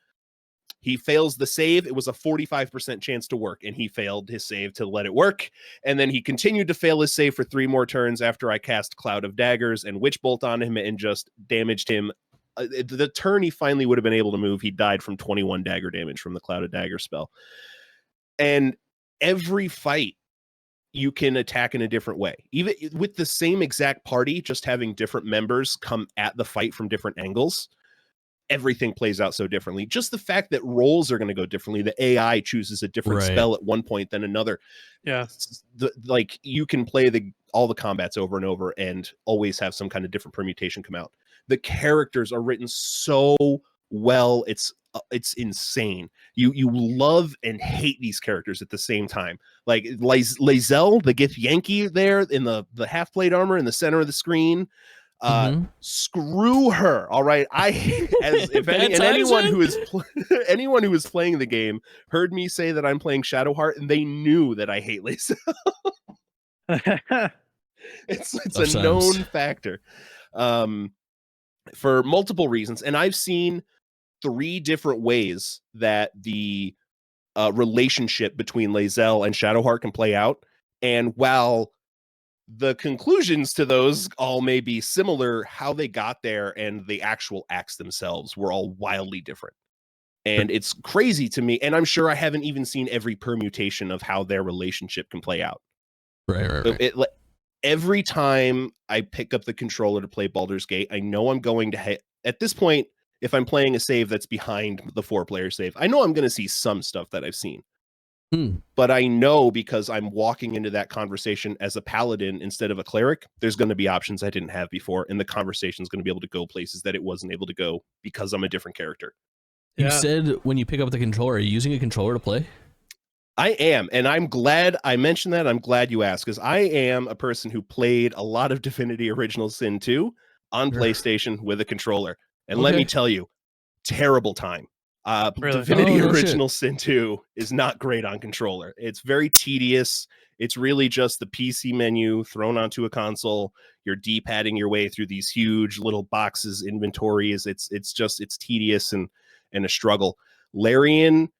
He fails the save. It was a 45% chance to work, and he failed his save to let it work. And then he continued to fail his save for 3 more turns after I cast Cloud of Daggers and Witch Bolt on him and just damaged him. The turn he finally would have been able to move, he died from 21 dagger damage from the Cloud of Dagger spell. And every fight, you can attack in a different way. Even with the same exact party, just having different members come at the fight from different angles, everything plays out so differently. Just the fact that rolls are going to go differently. The AI chooses a different spell at one point than another. Yeah. Like, you can play all the combats over and over and always have some kind of different permutation come out. The characters are written so well. It's insane. You love and hate these characters at the same time. Like Lae'zel, the Gith Yankee there in the half plate armor in the center of the screen. Screw her. All right. Anyone who is anyone who is playing the game heard me say that I'm playing Shadowheart, and they knew that I hate Lace. It's a known factor, for multiple reasons, and I've seen 3 different ways that the relationship between Lae'zel and Shadowheart can play out, and while the conclusions to those all may be similar, how they got there and the actual acts themselves were all wildly different. And it's crazy to me, and I'm sure I haven't even seen every permutation of how their relationship can play out. Right. Every time I pick up the controller to play Baldur's Gate, I know I'm going to at this point, if I'm playing a save that's behind the 4-player save, I know I'm going to see some stuff that I've seen. But I know, because I'm walking into that conversation as a paladin instead of a cleric, there's going to be options I didn't have before, and the conversation is going to be able to go places that it wasn't able to go because I'm a different character. You said when you pick up the controller, are you using a controller to play? I am, and I'm glad I mentioned that. I'm glad you asked, because I am a person who played a lot of Divinity Original Sin 2 on PlayStation with a controller. And let me tell you, terrible time. Really? Divinity Original Sin 2 is not great on controller. It's very tedious. It's really just the PC menu thrown onto a console. You're D-padding your way through these huge little boxes, inventories. It's tedious and a struggle. Larian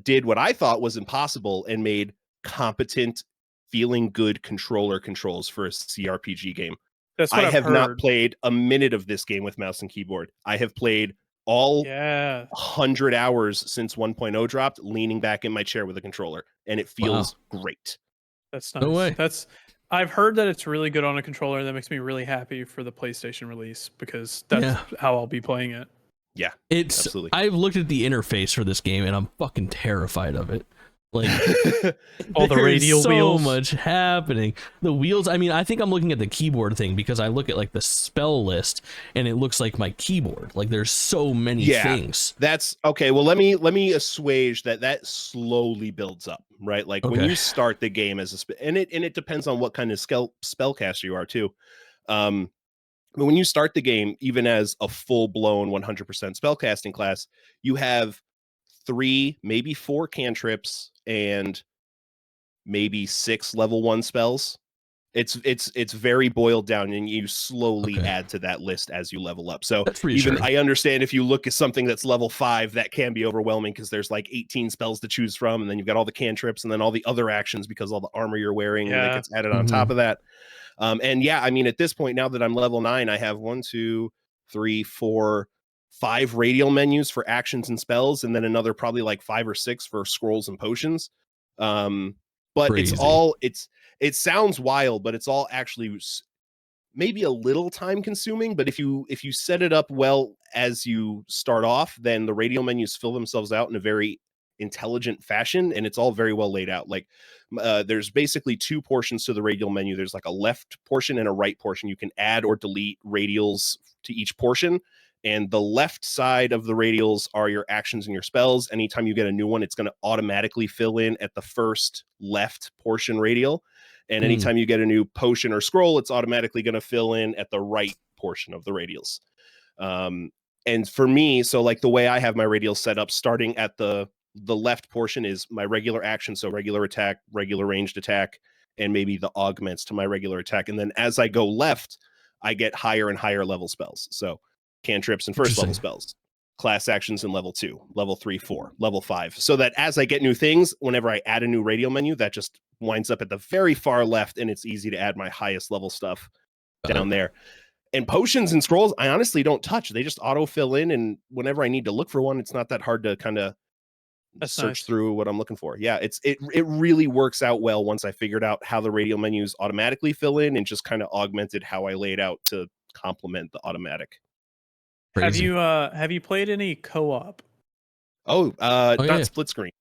did what I thought was impossible and made competent, feeling good controller controls for a CRPG game. That's what I have heard. not played a minute of this game with mouse and keyboard. I have played all 100 hours since 1.0 dropped, leaning back in my chair with a controller, and it feels great. That's nice. No way. I've heard that it's really good on a controller. That makes me really happy for the PlayStation release, because that's how I'll be playing it. Yeah, it's absolutely. I've looked at the interface for this game and I'm fucking terrified of it. Like all the radial wheels, so much happening. The wheels. I mean, I think I'm looking at the keyboard thing, because I look at like the spell list and it looks like my keyboard. Like there's so many things. That's okay. Well, let me assuage that slowly builds up, right? Like when you start the game as and it depends on what kind of spellcaster you are too. But when you start the game, even as a full-blown 100% spellcasting class, you have 3, maybe 4 cantrips and maybe 6 level 1 spells. It's very boiled down, and you slowly add to that list as you level up. So even I understand if you look at something that's level 5, that can be overwhelming, because there's like 18 spells to choose from, and then you've got all the cantrips and then all the other actions because all the armor you're wearing that gets added on top of that. And yeah, I mean, at this point, now that I'm level 9, I have 1, 2, 3, 4, 5 radial menus for actions and spells, and then another probably like 5 or 6 for scrolls and potions. But Crazy. it sounds wild, but it's all actually maybe a little time consuming. But if you set it up well as you start off, then the radial menus fill themselves out in a very intelligent fashion, and it's all very well laid out. Like there's basically 2 portions to the radial menu. There's like a left portion and a right portion. You can add or delete radials to each portion, and the left side of the radials are your actions and your spells. Anytime you get a new one, it's going to automatically fill in at the first left portion radial, and anytime you get a new potion or scroll, it's automatically going to fill in at the right portion of the radials. And for me, so like the way I have my radials set up, starting at the left portion is my regular action, so regular attack, regular ranged attack, and maybe the augments to my regular attack. And then as I go left, I get higher and higher level spells. So cantrips and first level spells, class actions in level 2, level 3, 4, level 5. So that as I get new things, whenever I add a new radial menu, that just winds up at the very far left, and it's easy to add my highest level stuff down there. And potions and scrolls, I honestly don't touch. They just auto fill in, and whenever I need to look for one, it's not that hard to kind of search through what I'm looking for. Yeah, it really works out well once I figured out how the radial menus automatically fill in, and just kind of augmented how I laid out to complement the automatic. Crazy. Have you played any co-op? Not split screen,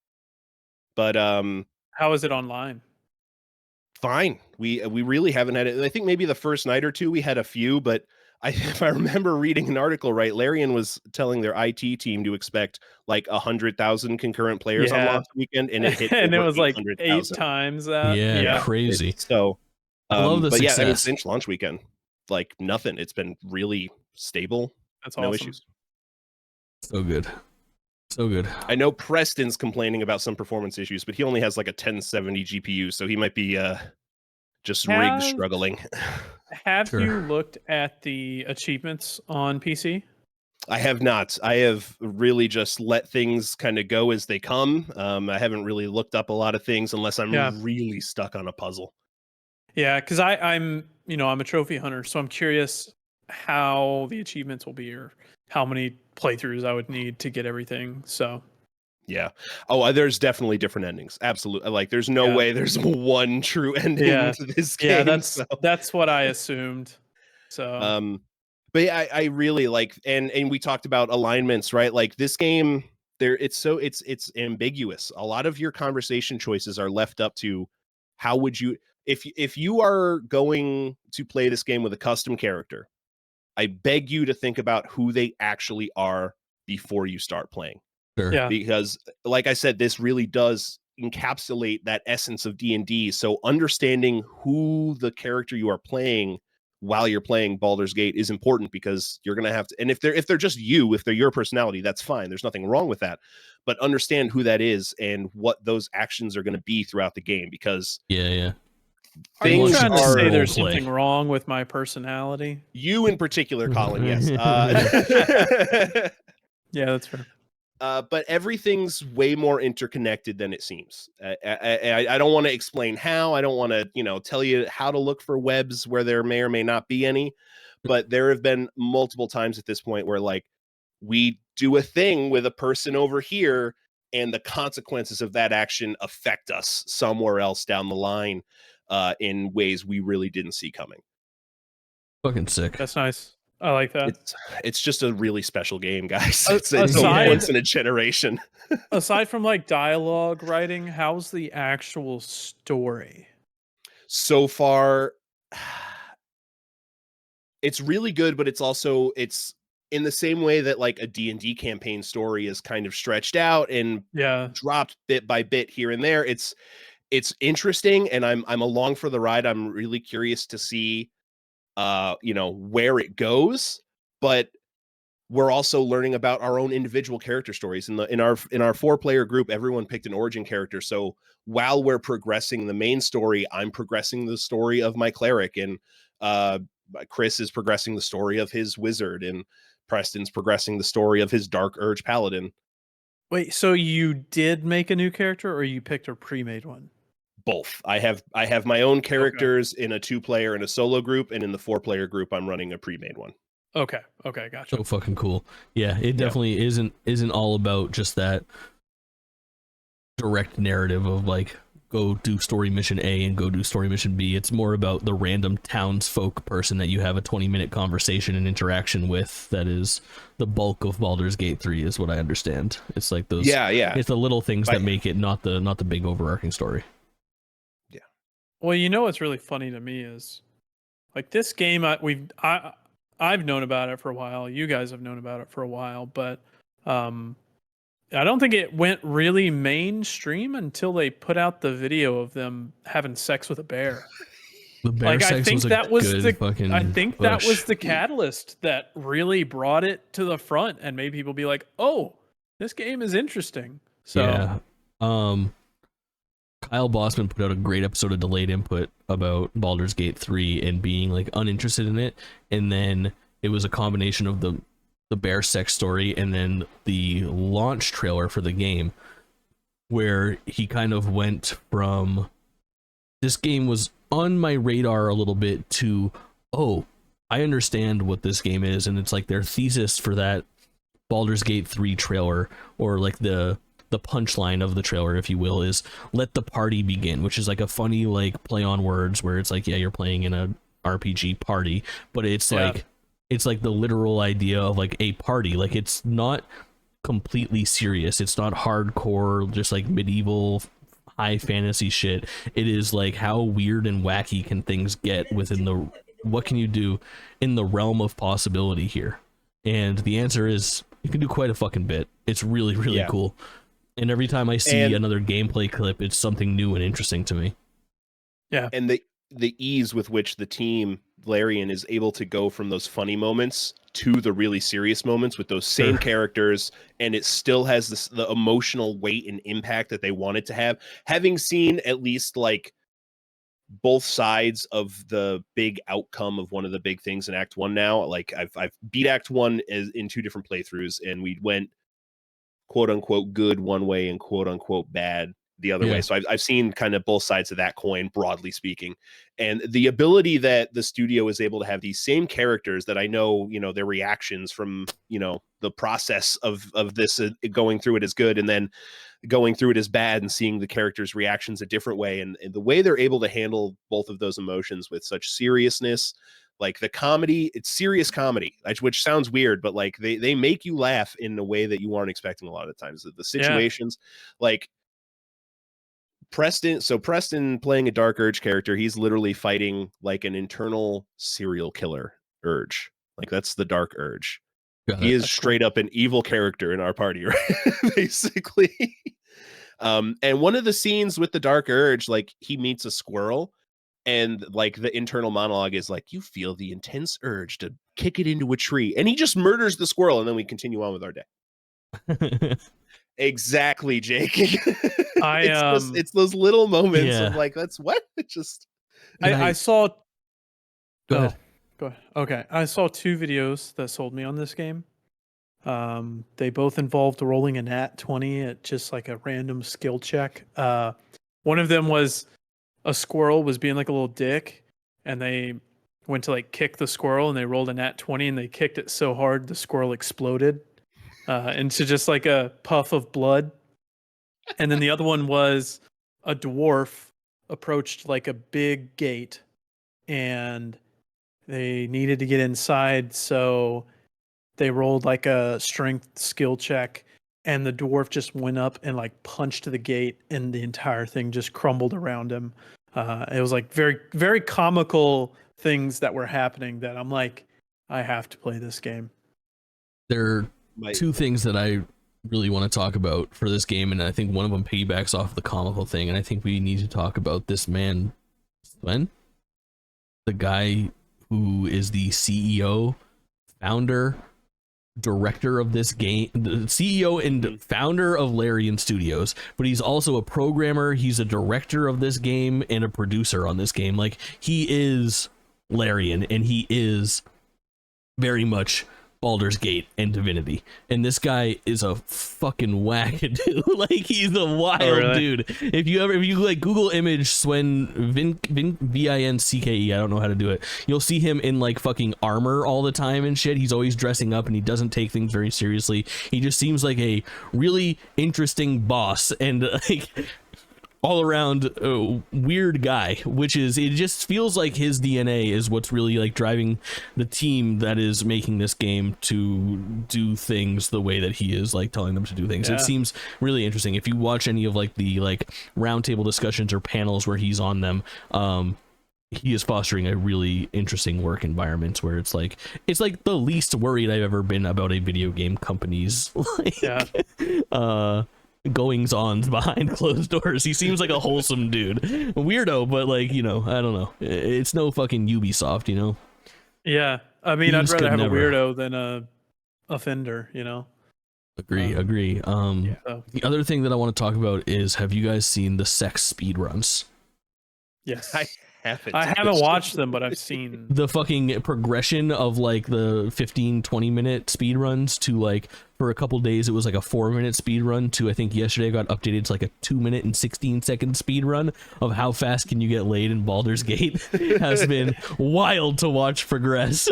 but how is it online? Fine. We really haven't had it. I think maybe the first night or 2 we had a few, but if I remember reading an article right, Larian was telling their IT team to expect like 100,000 concurrent players on launch weekend, and it hit and it was like 8 000. times that. Yeah, crazy. So I love the but success. yeah, I mean, Cinch launch weekend. like nothing. It's been really stable. That's No awesome. issues. So good. So good. I know Preston's complaining about some performance issues, but he only has like a 1070 GPU, so he might be just rig struggling. Have Sure. you looked at the achievements on PC? I have not. I have really just let things kind of go as they come. I haven't really looked up a lot of things unless I'm really stuck on a puzzle. Yeah, because I'm I'm a trophy hunter, so I'm curious how the achievements will be or how many playthroughs I would need to get everything. So yeah. Oh, there's definitely different endings. Absolutely. Like there's no way there's one true ending to this game. Yeah, so. that's what I assumed. So but yeah, I really like and we talked about alignments, right? Like this game, it's ambiguous. A lot of your conversation choices are left up to how would you if you are going to play this game with a custom character, I beg you to think about who they actually are before you start playing. Sure. yeah, Because like I said, this really does encapsulate that essence of D&D. So understanding who the character you are playing while you're playing Baldur's Gate is important because you're going to have to, and if they're just you, if they're your personality, that's fine. There's nothing wrong with that. But understand who that is and what those actions are going to be throughout the game because Yeah. are you things trying to say there's role play. something wrong with my personality? You in particular, Kaulin, yes. Yeah, that's fair. But everything's way more interconnected than it seems. I don't want to explain how. I don't want to, tell you how to look for webs where there may or may not be any. But there have been multiple times at this point where, like, we do a thing with a person over here, and the consequences of that action affect us somewhere else down the line in ways we really didn't see coming. Fucking sick. That's nice. I like that. It's just a really special game, guys. It's Aside- a once in a generation. Aside from like dialogue writing, how's the actual story? So far, it's really good, but it's in the same way that like a D&D campaign story is kind of stretched out and dropped bit by bit here and there. It's interesting, and I'm along for the ride. I'm really curious to see where it goes, but we're also learning about our own individual character stories. In our 4-player group, everyone picked an origin character. So while we're progressing the main story, I'm progressing the story of my cleric, and Chris is progressing the story of his wizard, and Preston's progressing the story of his dark urge paladin. Wait, so you did make a new character, or you picked a pre-made one? Both. I have my own characters in a 2-player and a solo group, and in the 4-player group, I'm running a pre-made one. Okay, gotcha. So fucking cool. Yeah, it definitely isn't all about just that direct narrative of like go do story mission A and go do story mission B. It's more about the random townsfolk person that you have a 20-minute conversation and interaction with. That is the bulk of Baldur's Gate 3, is what I understand. It's like those. Yeah. It's the little things that make it not the big overarching story. Yeah. Well, what's really funny to me is like this game. I've known about it for a while. You guys have known about it for a while, but I don't think it went really mainstream until they put out the video of them having sex with a bear. The bear sex was that was the catalyst that really brought it to the front and made people be like, "Oh, this game is interesting." So yeah. Kyle Bossman put out a great episode of Delayed Input about Baldur's Gate 3 and being like uninterested in it, and then it was a combination of the bear sex story and then the launch trailer for the game, where he kind of went from this game was on my radar a little bit to, oh, I understand what this game is, and it's like their thesis for that Baldur's Gate 3 trailer, or like the punchline of the trailer, if you will, is let the party begin, which is like a funny like play on words where it's like, yeah, you're playing in a RPG party, but it's like the literal idea of like a party. Like it's not completely serious. It's not hardcore, just like medieval high fantasy shit. It is like how weird and wacky can things get within what can you do in the realm of possibility here? And the answer is you can do quite a fucking bit. It's really, really cool. And every time I see another gameplay clip, it's something new and interesting to me. Yeah. And the ease with which the team Larian is able to go from those funny moments to the really serious moments with those same characters, and it still has the emotional weight and impact that they want it to have. Having seen at least like both sides of the big outcome of one of the big things in Act 1 now, like I've beat Act 1 in 2 different playthroughs, and we went quote unquote good one way and quote unquote bad the other way. So I've seen kind of both sides of that coin, broadly speaking. And the ability that the studio is able to have these same characters that I know, you know, their reactions from, you know, the process of this going through it is good, and then going through it is bad, and seeing the characters' reactions a different way. And the way they're able to handle both of those emotions with such seriousness, like the comedy, it's serious comedy, which sounds weird, but like they make you laugh in a way that you aren't expecting a lot of times. The situations, like Preston playing a Dark Urge character, he's literally fighting like an internal serial killer urge. Like that's the Dark Urge. He is straight up an evil character in our party, right? Basically. And one of the scenes with the Dark Urge, like he meets a squirrel, and like the internal monologue is like, you feel the intense urge to kick it into a tree, and he just murders the squirrel, and then we continue on with our day. Exactly, Jake. It's those little moments of like, that's what it just. I saw. Go ahead. Go ahead. Okay, I saw 2 videos that sold me on this game. They both involved rolling a nat 20 at just like a random skill check. One of them was a squirrel was being like a little dick, and they went to like kick the squirrel, and they rolled a nat 20, and they kicked it so hard the squirrel exploded into just like a puff of blood. And then the other one was a dwarf approached like a big gate, and they needed to get inside, so they rolled like a strength skill check, and the dwarf just went up and like punched the gate, and the entire thing just crumbled around him. It was like very, very comical things that were happening that I'm like, I have to play this game. There are 2 things that I really want to talk about for this game, and I think one of them piggybacks off the comical thing, and I think we need to talk about this man, Sven, the guy who is the CEO, founder, director of this game, the CEO and founder of Larian Studios, but he's also a programmer, he's a director of this game, and a producer on this game. Like, he is Larian, and he is very much Baldur's Gate and Divinity, and this guy is a fucking wackadoo. Like, he's a wild dude. If you like Google image Sven Vincke, I don't know how to do it, you'll see him in like fucking armor all the time and shit. He's always dressing up, and he doesn't take things very seriously. He just seems like a really interesting boss, and like all around weird guy, which is, it just feels like his DNA is what's really like driving the team that is making this game to do things the way that he is like telling them to do things. It seems really interesting. If you watch any of like the like roundtable discussions or panels where he's on them, he is fostering a really interesting work environment where it's like the least worried I've ever been about a video game company's like goings on behind closed doors. He seems like a wholesome dude, weirdo, but like, you know, I don't know, it's no fucking Ubisoft, you know. Yeah, I mean, I'd rather have a weirdo than a offender, you know. Agree. The other thing that I want to talk about is, have you guys seen the sex speedruns? Yes, I haven't watched them, but I've seen the fucking progression of like the 15-20 minute speed runs to like, for a couple days it was like a 4-minute speed run, to I think yesterday got updated to like a 2-minute and 16-second speed run of how fast can you get laid in Baldur's Gate. Has been wild to watch progress.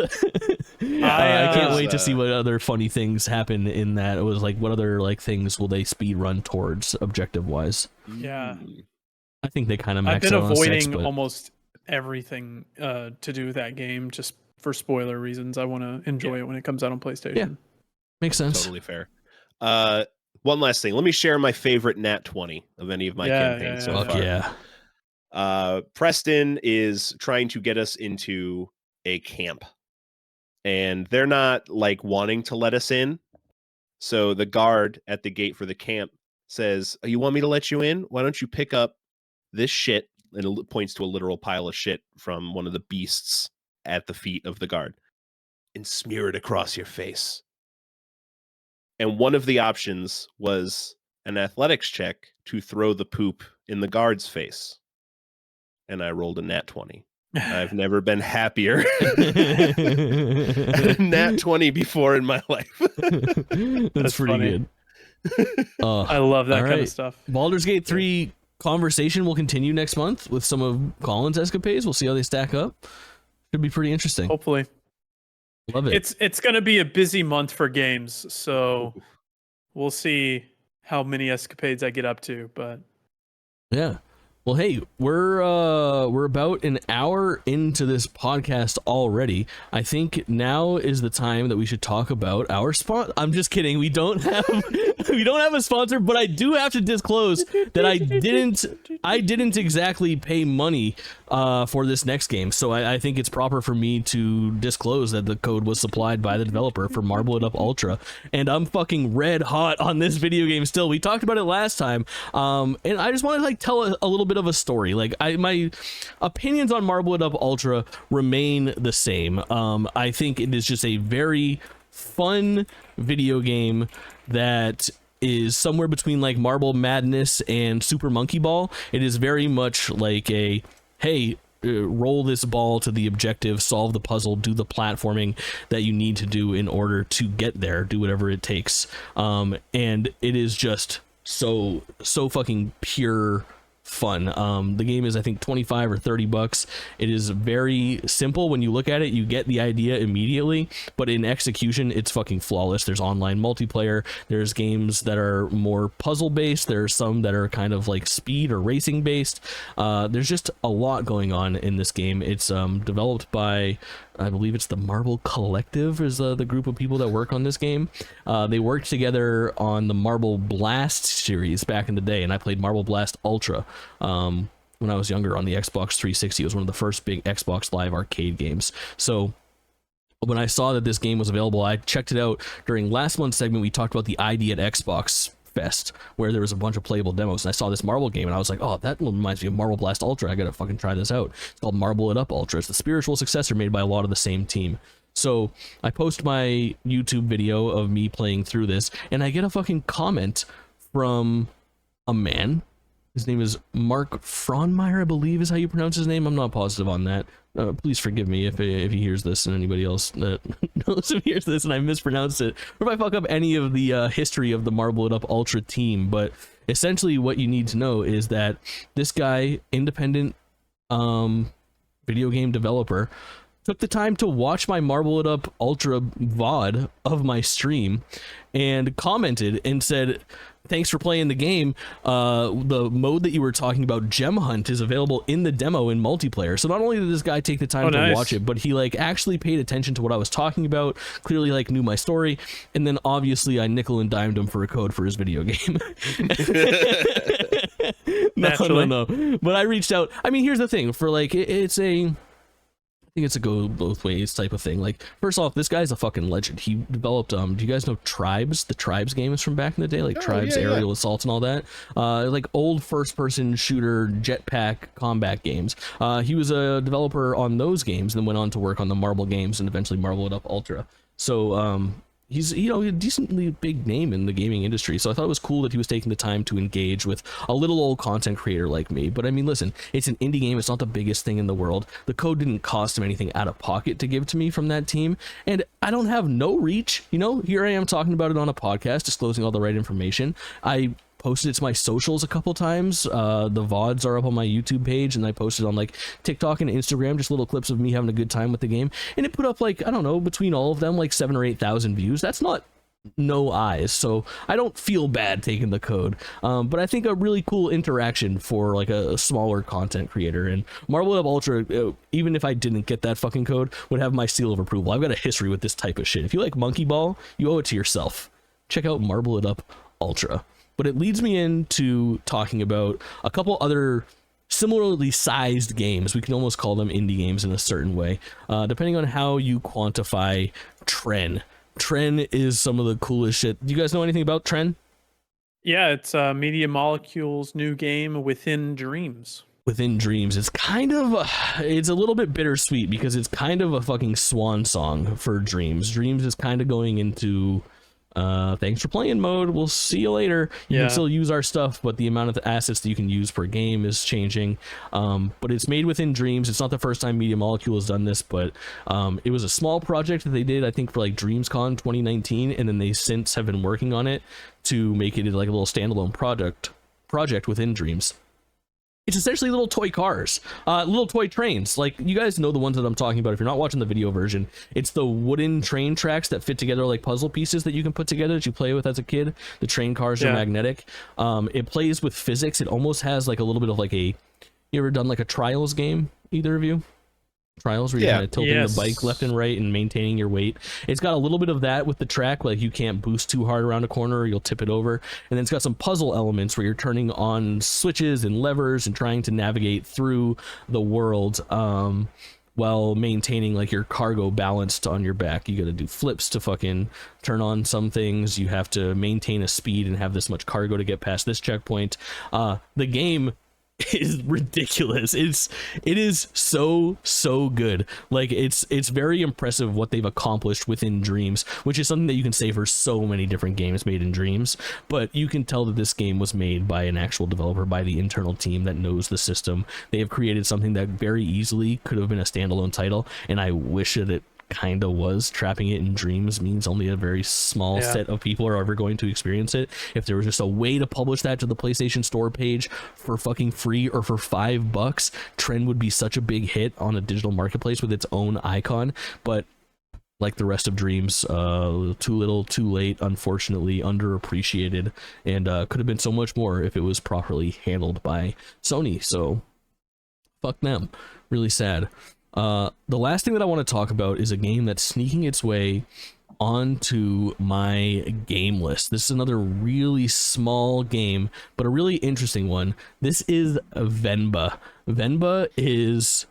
I can't wait to see what other funny things happen in that. It was like, what other like things will they speed run towards objective wise? Yeah, I think they kind of I've been avoiding almost everything to do with that game just for spoiler reasons. I want to enjoy it when it comes out on PlayStation. Yeah, makes sense. Totally fair. One last thing, let me share my favorite nat 20 of any of my campaigns so far. Preston is trying to get us into a camp, and they're not like wanting to let us in, so the guard at the gate for the camp says, you want me to let you in? Why don't you pick up this shit, and it points to a literal pile of shit from one of the beasts at the feet of the guard and smear it across your face. And one of the options was an athletics check to throw the poop in the guard's face. And I rolled a nat 20. I've never been happier. Nat 20 before in my life. That's pretty funny. good. I love that kind right. of stuff. Baldur's Gate 3 conversation will continue next month with some of Colin's escapades. We'll see how they stack up. Should be pretty interesting. Hopefully. Love it. It's going to be a busy month for games, so we'll see how many escapades I get up to, but yeah. Well, hey, we're about an hour into this podcast already. I think now is the time that we should talk about our sponsor. I'm just kidding. We don't have a sponsor, but I do have to disclose that I didn't exactly pay money for this next game. So I think it's proper for me to disclose that the code was supplied by the developer for Marble It Up Ultra, and I'm fucking red hot on this video game still. We talked about it last time, and I just want to tell a little bit of a story. My opinions on Marble It Up Ultra remain the same. I think it is just a very fun video game that is somewhere between Marble Madness and Super Monkey Ball. It is very much like a, hey, roll this ball to the objective, solve the puzzle, do the platforming that you need to do in order to get there, do whatever it takes. And it is just so fucking pure fun. The game is, I think, $25 or $30. It is very simple. When you look at it, you get the idea immediately, but in execution, it's fucking flawless. There's online multiplayer. There's games that are more puzzle based. There's some that are kind of speed or racing based. There's just a lot going on in this game. It's developed by, I believe it's the Marble Collective is the group of people that work on this game. They worked together on the Marble Blast series back in the day, and I played Marble Blast Ultra when I was younger on the Xbox 360. It was one of the first big Xbox Live arcade games. So when I saw that this game was available, I checked it out. During last month's segment, we talked about the ID at Xbox Fest, where there was a bunch of playable demos, and I saw this Marble game, and I was like, oh, that reminds me of Marble Blast Ultra. I gotta fucking try this out. It's called Marble It Up Ultra. It's the spiritual successor made by a lot of the same team. So I post my YouTube video of me playing through this, and I get a fucking comment from a man. His name is Mark Fronmeyer, I believe is how you pronounce his name. I'm not positive on that. Please forgive me if he hears this, and anybody else that knows if he hears this and I mispronounced it, or if I fuck up any of the history of the Marble It Up Ultra team. But essentially what you need to know is that this guy, independent video game developer, took the time to watch my Marble It Up Ultra VOD of my stream and commented and said, thanks for playing the game. The mode that you were talking about, Gem Hunt, is available in the demo in multiplayer. So not only did this guy take the time to watch it, but he actually paid attention to what I was talking about, clearly knew my story, and then obviously I nickel and dimed him for a code for his video game. No. But I reached out. I mean, here's the thing. For I think it's a go both ways type of thing. First off, this guy's a fucking legend. He developed, do you guys know Tribes? The Tribes games from back in the day, Tribes, Aerial Assault and all that. Old first-person shooter jetpack combat games. He was a developer on those games, and then went on to work on the Marble games and eventually Marble It Up Ultra. So, he's a decently big name in the gaming industry, so I thought it was cool that he was taking the time to engage with a little old content creator like me. But I mean, listen, it's an indie game. It's not the biggest thing in the world. The code didn't cost him anything out of pocket to give to me from that team, and I don't have no reach. Here I am talking about it on a podcast, disclosing all the right information. I posted it to my socials a couple times. The VODs are up on my YouTube page, and I posted on TikTok and Instagram, just little clips of me having a good time with the game, and it put up I don't know, between all of them 7,000 or 8,000 views. That's not no eyes, so I don't feel bad taking the code, but I think a really cool interaction for a smaller content creator. And Marble It Up Ultra, even if I didn't get that fucking code, would have my seal of approval. I've got a history with this type of shit. If you like Monkey Ball, you owe it to yourself. Check out Marble It Up Ultra. But it leads me into talking about a couple other similarly sized games. We can almost call them indie games in a certain way, depending on how you quantify Tren. Tren is some of the coolest shit. Do you guys know anything about Tren? Yeah, it's Media Molecule's new game Within Dreams. Within Dreams, it's kind of it's a little bit bittersweet because it's kind of a fucking swan song for Dreams. Dreams is kind of going into thanks for playing mode, we'll see you later. You can still use our stuff, but the amount of assets that you can use per game is changing. But it's made within Dreams. It's not the first time Media Molecule has done this, but it was a small project that they did, I think, for like DreamsCon 2019, and then they since have been working on it to make it like a little standalone project within Dreams. It's essentially little toy cars, little toy trains. Like, you guys know the ones that I'm talking about. If you're not watching the video version, it's the wooden train tracks that fit together like puzzle pieces that you can put together that you play with as a kid. The train cars are magnetic. It plays with physics. It almost has like a little bit of like you ever done like a Trials game, either of you? Trials where you're kind of tilting the bike left and right and maintaining your weight. It's got a little bit of that with the track, like you can't boost too hard around a corner or you'll tip it over. And then it's got some puzzle elements where you're turning on switches and levers and trying to navigate through the world while maintaining like your cargo balanced on your back. You got to do flips to fucking turn on some things. You have to maintain a speed and have this much cargo to get past this checkpoint. The game is ridiculous. It is so good. Like, it's very impressive what they've accomplished within Dreams, which is something that you can say for so many different games made in Dreams. But you can tell that this game was made by an actual developer, by the internal team that knows the system. They have created something that very easily could have been a standalone title, and I wish that it kind of was. Trapping it in Dreams means only a very small set of people are ever going to experience it. If there was just a way to publish that to the PlayStation Store page for fucking free or for $5, Trend would be such a big hit on a digital marketplace with its own icon. But like the rest of Dreams, too little, too late, unfortunately, underappreciated, and could have been so much more if it was properly handled by Sony. So fuck them. Really sad. The last thing that I want to talk about is a game that's sneaking its way onto my game list. This is another really small game, but a really interesting one. This is Venba. Venba is...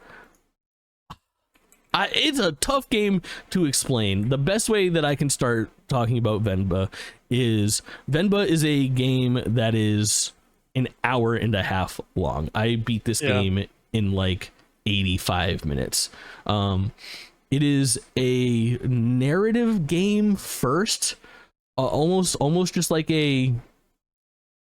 it's a tough game to explain. The best way that I can start talking about Venba is a game that is an hour and a half long. I beat this game in like 85 minutes. It is a narrative game first, almost just like a,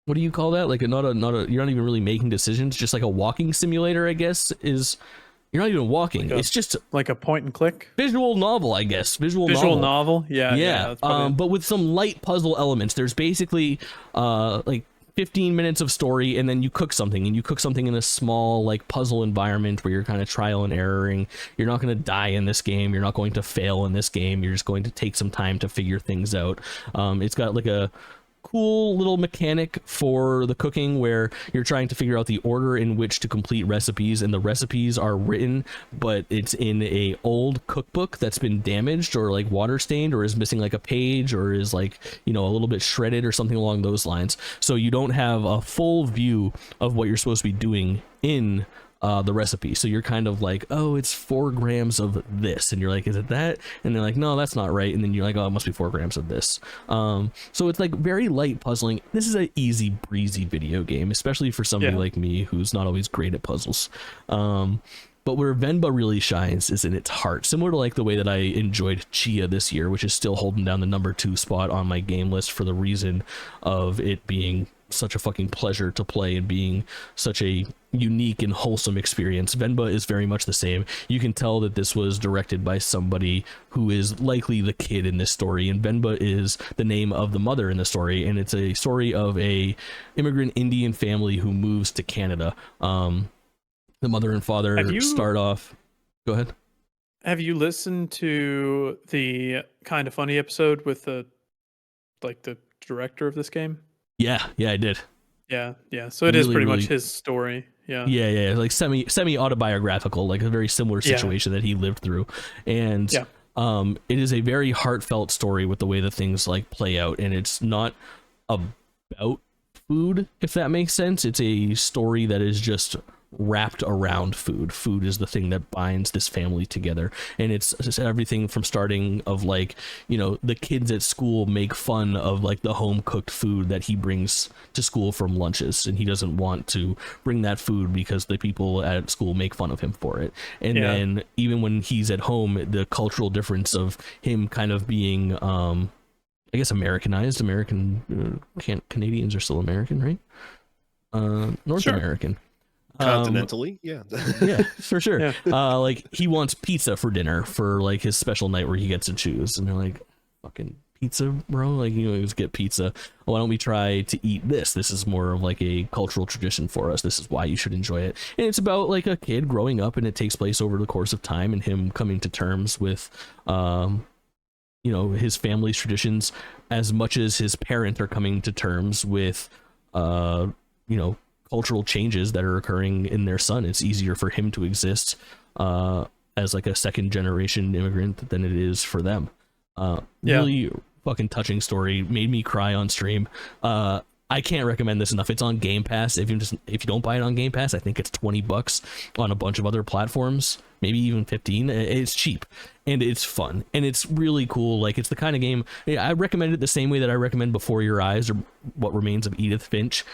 what do you call that? Like you're not even really making decisions, just like a walking simulator, I guess. You're not even walking. It's just like a point and click visual novel, I guess. Visual novel. Yeah. But with some light puzzle elements. There's basically like 15 minutes of story, and then you cook something, and you cook something in a small like puzzle environment where you're kind of trial and erroring. You're not going to die in this game. You're not going to fail in this game. You're just going to take some time to figure things out. It's got like a cool little mechanic for the cooking where you're trying to figure out the order in which to complete recipes, and the recipes are written, but it's in a old cookbook that's been damaged or like water stained or is missing like a page or is like, you know, a little bit shredded or something along those lines. So you don't have a full view of what you're supposed to be doing in the recipe. So you're kind of like, oh, it's 4 grams of this, and you're like, is it that? And they're like, no, that's not right. And then you're like, oh, it must be 4 grams of this. So it's like very light puzzling. This is an easy breezy video game, especially for somebody like me who's not always great at puzzles. But where Venba really shines is in its heart, similar to like the way that I enjoyed Chia this year, which is still holding down the number 2 spot on my game list for the reason of it being such a fucking pleasure to play and being such a unique and wholesome experience. Venba is very much the same. You can tell that this was directed by somebody who is likely the kid in this story, and Venba is the name of the mother in the story, and it's a story of a immigrant Indian family who moves to Canada. The mother and father start off... Go ahead. Have you listened to the Kind of Funny episode with the director of this game? Yeah, I did. Yeah. So it is pretty much his story. Yeah. Like semi autobiographical, like a very similar situation that he lived through, and it is a very heartfelt story with the way that things like play out, and it's not about food, if that makes sense. It's a story that is just wrapped around food. Food is the thing that binds this family together, and it's everything from starting of like, you know, the kids at school make fun of like the home cooked food that he brings to school from lunches, and he doesn't want to bring that food because the people at school make fun of him for it. And then even when he's at home, the cultural difference of him kind of being I guess Americanized. Canadians are still American, right? North American. Continentally, yeah. Yeah, for sure. Yeah. Like he wants pizza for dinner for like his special night where he gets to choose, and they're like, fucking pizza, bro, like you always get pizza. Why don't we try to eat this? This is more of like a cultural tradition for us. This is why you should enjoy it. And it's about like a kid growing up, and it takes place over the course of time, and him coming to terms with you know, his family's traditions as much as his parents are coming to terms with you know, cultural changes that are occurring in their son. It's easier for him to exist as like a second generation immigrant than it is for them. Really fucking touching story. Made me cry on stream. I can't recommend this enough. It's on Game Pass. If you don't buy it on Game Pass, I think it's $20 on a bunch of other platforms, maybe even 15. It's cheap and it's fun and it's really cool. Like it's the kind of game I recommend it the same way that I recommend Before Your Eyes or What Remains of Edith Finch.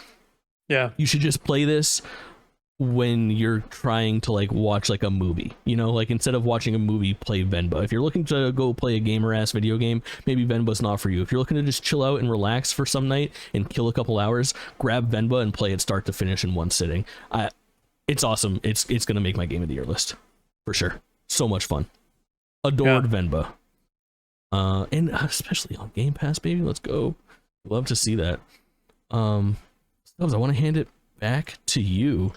Yeah, you should just play this when you're trying to like watch like a movie, you know, like instead of watching a movie, play Venba. If you're looking to go play a gamer ass video game, maybe Venba's not for you. If you're looking to just chill out and relax for some night and kill a couple hours, grab Venba and play it start to finish in one sitting. It's awesome. It's gonna make my game of the year list for sure. So much fun. Adored Venba. And especially on Game Pass, baby. Let's go. Love to see that. Stubbs, I want to hand it back to you.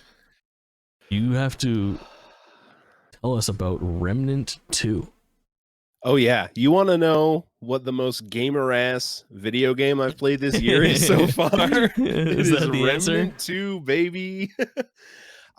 You have to tell us about Remnant 2. Oh yeah, you want to know what the most gamer ass video game I've played this year is so far? Is that the answer? Remnant 2, baby.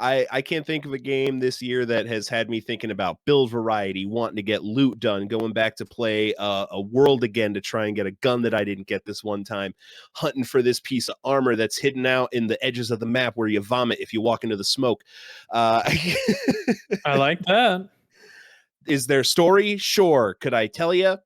I can't think of a game this year that has had me thinking about build variety, wanting to get loot done, going back to play a world again to try and get a gun that I didn't get this one time, hunting for this piece of armor that's hidden out in the edges of the map where you vomit if you walk into the smoke. I like that. Is there story? Sure. Could I tell you?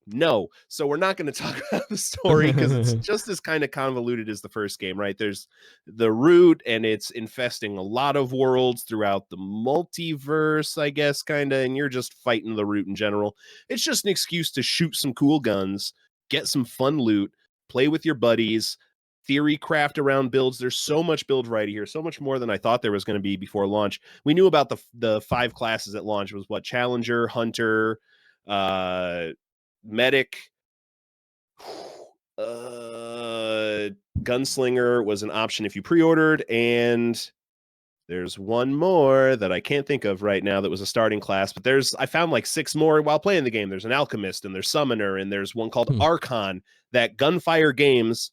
No. So we're not going to talk about the story because it's just as kind of convoluted as the first game, right? There's the root and it's infesting a lot of worlds throughout the multiverse, I guess, kind of, and you're just fighting the root in general. It's just an excuse to shoot some cool guns, get some fun loot, play with your buddies, theory craft around builds. There's so much build variety here, so much more than I thought there was going to be before launch. We knew about the 5 classes at launch. It was what? Challenger, Hunter, Medic, Gunslinger was an option if you pre-ordered, and there's one more that I can't think of right now that was a starting class, but I found like 6 more while playing the game. There's an Alchemist, and there's Summoner, and there's one called Archon that Gunfire Games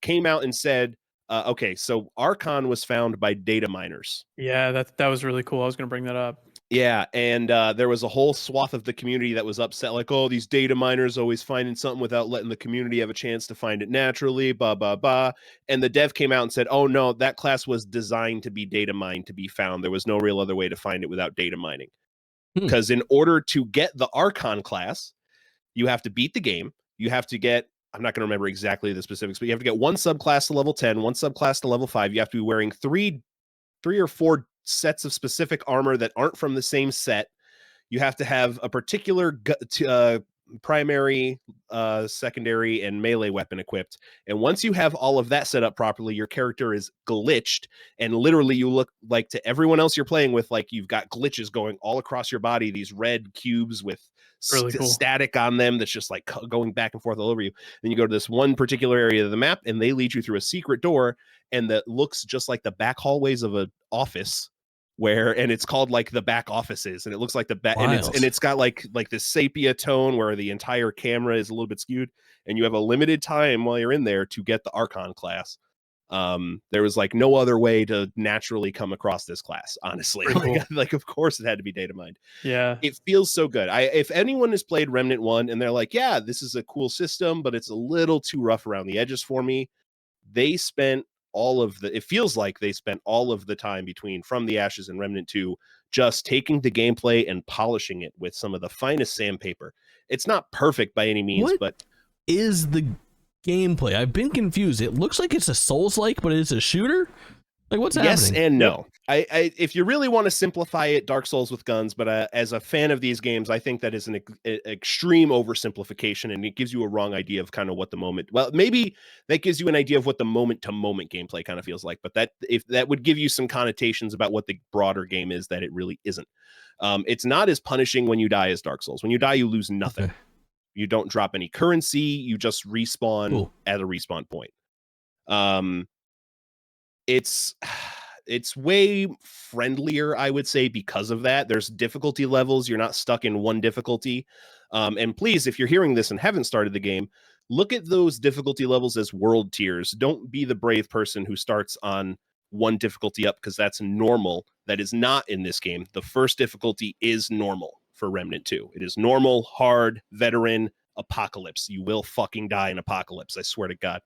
came out and said, okay, so Archon was found by data miners. Yeah, that was really cool. I was going to bring that up. Yeah, and there was a whole swath of the community that was upset, like, oh, these data miners always finding something without letting the community have a chance to find it naturally, blah, blah, blah. And the dev came out and said, oh, no, that class was designed to be data mined to be found. There was no real other way to find it without data mining. Because in order to get the Archon class, you have to beat the game. You have to get, I'm not going to remember exactly the specifics, but you have to get 1 subclass to level 10, 1 subclass to level 5. You have to be wearing 3 or 4 sets of specific armor that aren't from the same set. You have to have a particular primary, secondary, and melee weapon equipped. And once you have all of that set up properly, your character is glitched, and literally you look like to everyone else you're playing with like you've got glitches going all across your body, these red cubes with really cool static on them that's just like going back and forth all over you. Then you go to this one particular area of the map, and they lead you through a secret door, and that looks just like the back hallways of an office, and it's called like the back offices, and it looks like the back, and it's got like this sepia tone where the entire camera is a little bit skewed, and you have a limited time while you're in there to get the Archon class. There was like no other way to naturally come across this class, honestly. Like of course it had to be data mined. Yeah, it feels so good. If anyone has played Remnant 1 and they're like, yeah, this is a cool system, but it's a little too rough around the edges for me, they spent it feels like they spent all of the time between From the Ashes and Remnant 2 just taking the gameplay and polishing it with some of the finest sandpaper. It's not perfect by any means, What but is the gameplay? I've been confused. It looks like it's a Souls-like, but it's a shooter. Like, what's yes happening? and no. I if you really want to simplify it, Dark Souls with guns, but as a fan of these games, I think that is an extreme oversimplification, and it gives you a wrong idea of kind of what the moment. Well, maybe that gives you an idea of what the moment-to-moment gameplay kind of feels like, but that would give you some connotations about what the broader game is that it really isn't. It's not as punishing when you die as Dark Souls. When you die, you lose nothing. Okay. You don't drop any currency. You just respawn at a respawn point. It's way friendlier, I would say, because of that. There's difficulty levels. You're not stuck in one difficulty. And please, if you're hearing this and haven't started the game, look at those difficulty levels as world tiers. Don't be the brave person who starts on one difficulty up, because that's normal. That is not in this game. The first difficulty is normal for Remnant 2. It is normal, hard, veteran, apocalypse. You will fucking die in apocalypse, I swear to God.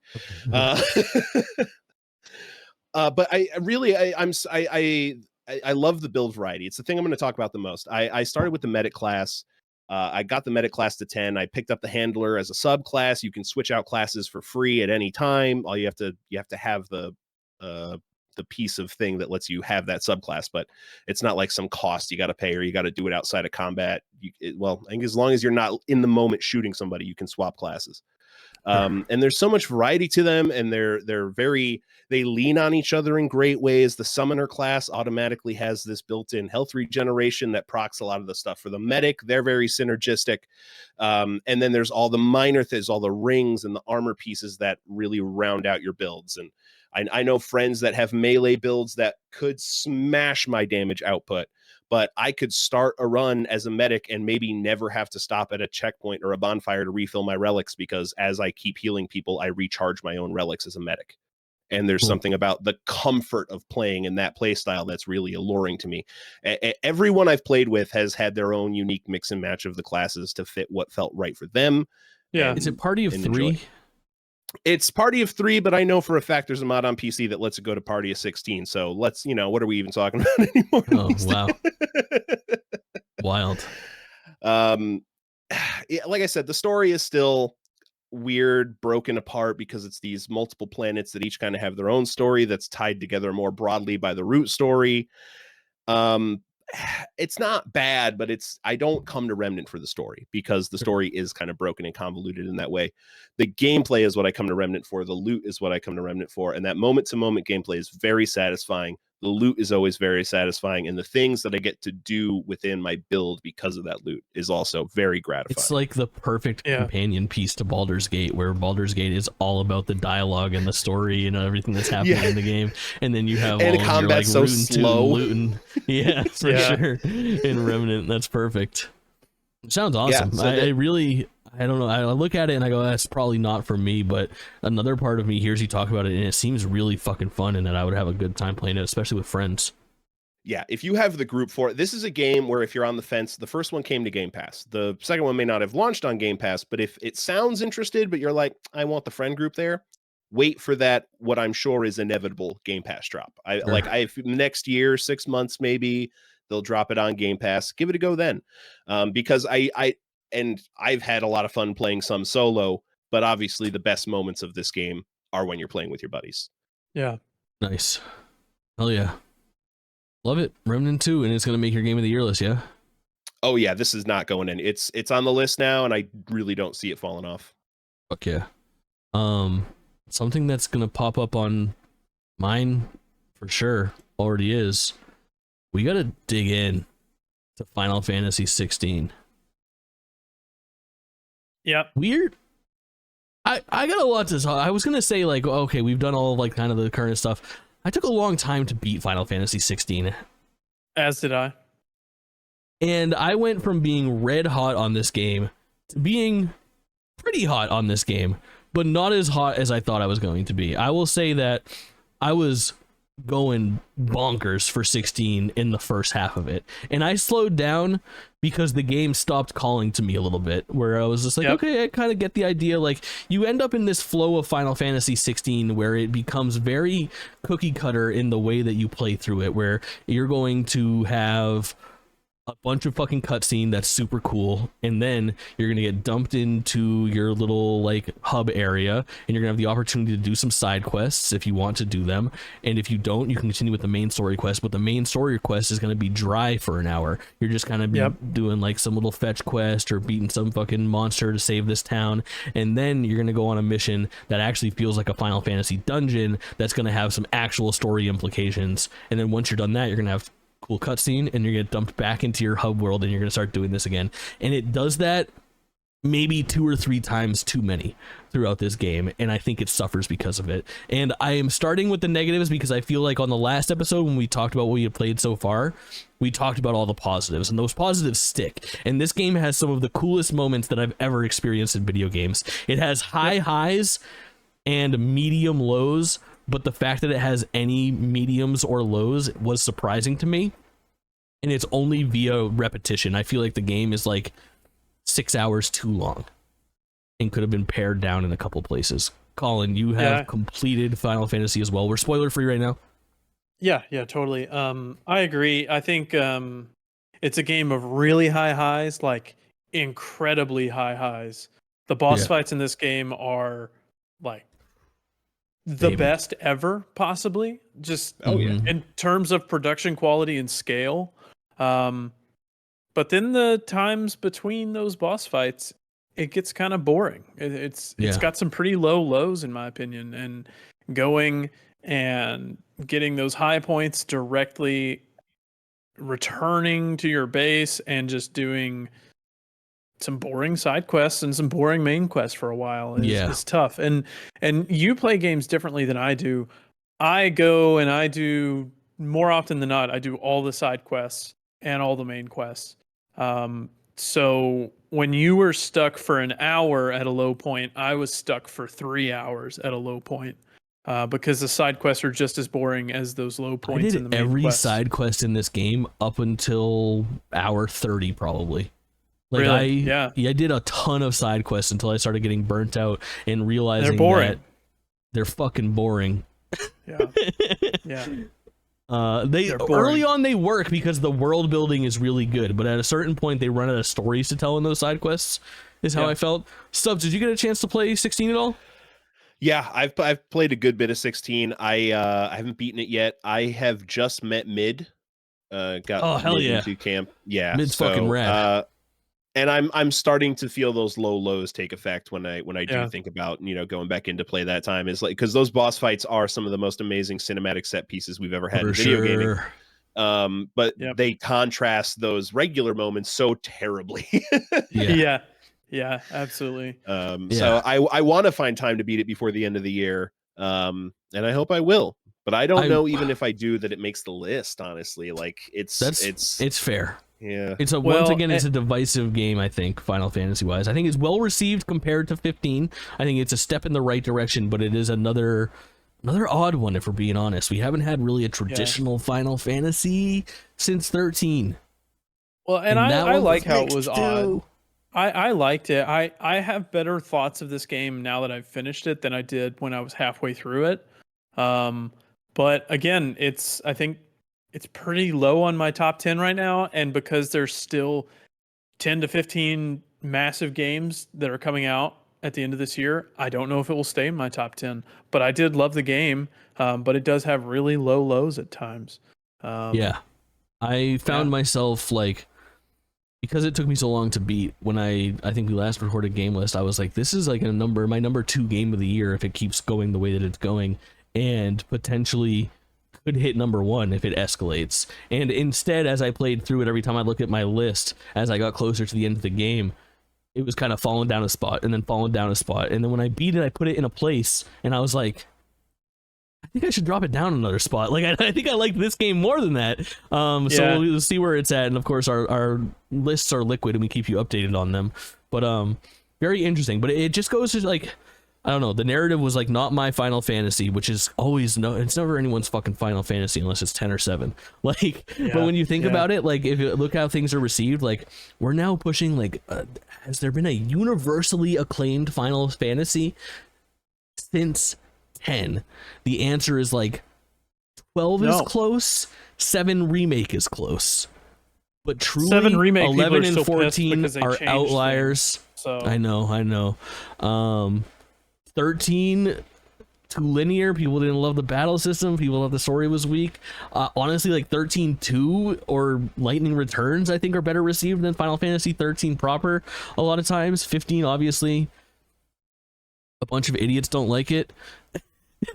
But I love the build variety. It's the thing I'm going to talk about the most. I started with the medic class. I got the medic class to 10. I picked up the handler as a subclass. You can switch out classes for free at any time. All you have to have the piece of thing that lets you have that subclass, but it's not like some cost you got to pay or you got to do it outside of combat. I think as long as you're not in the moment shooting somebody, you can swap classes. And there's so much variety to them, and they lean on each other in great ways. The summoner class automatically has this built-in health regeneration that procs a lot of the stuff for the medic. They're very synergistic. And then there's all the minor things, all the rings and the armor pieces that really round out your builds. And I know friends that have melee builds that could smash my damage output, but I could start a run as a medic and maybe never have to stop at a checkpoint or a bonfire to refill my relics, because as I keep healing people, I recharge my own relics as a medic. And there's something about the comfort of playing in that play style that's really alluring to me. Everyone I've played with has had their own unique mix and match of the classes to fit what felt right for them. Yeah. Is it party of 3? It's party of 3, but I know for a fact there's a mod on PC that lets it go to party of 16. So let's, what are we even talking about anymore? Oh, wow. Wild. Like I said, the story is still weird, broken apart, because it's these multiple planets that each kind of have their own story that's tied together more broadly by the root story. It's not bad, but I don't come to Remnant for the story, because the story is kind of broken and convoluted in that way. The gameplay is what I come to Remnant for. The loot is what I come to Remnant for. And that moment-to-moment gameplay is very satisfying. The loot is always very satisfying. And the things that I get to do within my build because of that loot is also very gratifying. It's like the perfect companion piece to Baldur's Gate, where Baldur's Gate is all about the dialogue and the story and everything that's happening in the game. And then you have and all combat's of your, so slow. Looting. Yeah, for sure. In Remnant, that's perfect. Sounds awesome. Yeah, so I don't know. I look at it and I go, that's probably not for me, but another part of me hears you talk about it and it seems really fucking fun, and that I would have a good time playing it, especially with friends. Yeah, if you have the group for it, this is a game where if you're on the fence, the first one came to Game Pass. The second one may not have launched on Game Pass, but if it sounds interested, but you're like, I want the friend group there, wait for that, what I'm sure is inevitable Game Pass drop. Next year, 6 months maybe, they'll drop it on Game Pass. Give it a go then. Because I've had a lot of fun playing some solo, but obviously the best moments of this game are when you're playing with your buddies. Yeah. Nice. Hell yeah. Love it. Remnant 2, and it's going to make your game of the year list, yeah? Oh yeah, this is not going in. It's on the list now, and I really don't see it falling off. Fuck yeah. Something that's going to pop up on mine for sure already is, we got to dig in to Final Fantasy 16. Yep. Weird. I got a lot to talk. I was gonna say, like, okay, we've done all of, like, kind of the current stuff. I took a long time to beat Final Fantasy 16. As did I. And I went from being red hot on this game to being pretty hot on this game, but not as hot as I thought I was going to be. I will say that I was going bonkers for 16 in the first half of it, and I slowed down because the game stopped calling to me a little bit, where I was just like, okay, I kind of get the idea. Like, you end up in this flow of Final Fantasy 16 where it becomes very cookie cutter in the way that you play through it, where you're going to have a bunch of fucking cutscene that's super cool, and then you're gonna get dumped into your little like hub area, and you're gonna have the opportunity to do some side quests if you want to do them, and if you don't, you can continue with the main story quest. But the main story quest is gonna be dry for an hour. You're just kind of doing like some little fetch quest or beating some fucking monster to save this town, and then you're gonna go on a mission that actually feels like a Final Fantasy dungeon that's gonna have some actual story implications. And then once you're done that, you're gonna have cool cutscene, and you're gonna get dumped back into your hub world, and you're gonna start doing this again. And it does that maybe 2 or 3 times too many throughout this game, and I think it suffers because of it. And I am starting with the negatives because I feel like on the last episode when we talked about what we had played so far, we talked about all the positives, and those positives stick. And this game has some of the coolest moments that I've ever experienced in video games. It has high highs and medium lows, but the fact that it has any mediums or lows was surprising to me, and it's only via repetition. I feel like the game is like 6 hours too long and could have been pared down in a couple places. Kaulin, you have completed Final Fantasy as well. We're spoiler free right now. Yeah, totally. I agree. I think it's a game of really high highs, like incredibly high highs. The boss fights in this game are like the best ever, possibly, just in terms of production quality and scale. But then the times between those boss fights, it gets kind of boring. It's got some pretty low lows, in my opinion, and going and getting those high points directly, returning to your base and just doing some boring side quests and some boring main quests for a while is tough. And you play games differently than I do. I go and I do, more often than not, I do all the side quests and all the main quests. So when you were stuck for an hour at a low point, I was stuck for 3 hours at a low point. Because the side quests are just as boring as those low points in the main every quests. side quest in this game up until hour 30 probably. Like really? I did a ton of side quests until I started getting burnt out and realizing that they're fucking boring. Yeah. They early on they work because the world building is really good, but at a certain point they run out of stories to tell in those side quests. Is how I felt. Stubbs, did you get a chance to play 16 at all? Yeah, I've played a good bit of 16. I haven't beaten it yet. I have just met Mid. Got Mid into camp. Yeah, Mid's fucking rad. And I'm starting to feel those low lows take effect when I do think about going back into play that time, is like, because those boss fights are some of the most amazing cinematic set pieces we've ever had in video gaming. But they contrast those regular moments so terribly. Yeah, absolutely. So I want to find time to beat it before the end of the year, and I hope I will. But I don't know, even if I do, that it makes the list. Honestly, like it's fair. Yeah, it's once again it's a divisive game. I think Final Fantasy wise, I think it's well received compared to 15. I think it's a step in the right direction, but it is another odd one, if we're being honest. We haven't had really a traditional Final Fantasy since 13. Well, and I like how it was odd. I liked it. I have better thoughts of this game now that I've finished it than I did when I was halfway through it. But again, I think it's pretty low on my top 10 right now, and because there's still 10 to 15 massive games that are coming out at the end of this year, I don't know if it will stay in my top 10. But I did love the game, but it does have really low lows at times. I found myself like, because it took me so long to beat, when I think we last recorded GameList, I was like, this is like my number 2 game of the year if it keeps going the way that it's going, and potentially could hit number 1 if it escalates. And instead, as I played through it, every time I look at my list, as I got closer to the end of the game, it was kind of falling down a spot and then falling down a spot. And then when I beat it, I put it in a place, and I was like, I think I should drop it down another spot. Like, I think I like this game more than that. So we'll see where it's at. And of course, our lists are liquid and we keep you updated on them. But very interesting. But it just goes to like, I don't know. The narrative was like not my Final Fantasy, which is always it's never anyone's fucking Final Fantasy unless it's 10 or 7. Like, but when you think about it, like if you look how things are received, like we're now pushing like, has there been a universally acclaimed Final Fantasy since 10? The answer is like 12 is close, 7 remake is close. But truly, 7 remake 11 and and 14 are outliers. Things, so I know. 13 too linear. People didn't love the battle system. People thought the story was weak. Honestly, like 13-2 or Lightning Returns, I think, are better received than Final Fantasy 13 proper. A lot of times, 15, obviously, a bunch of idiots don't like it.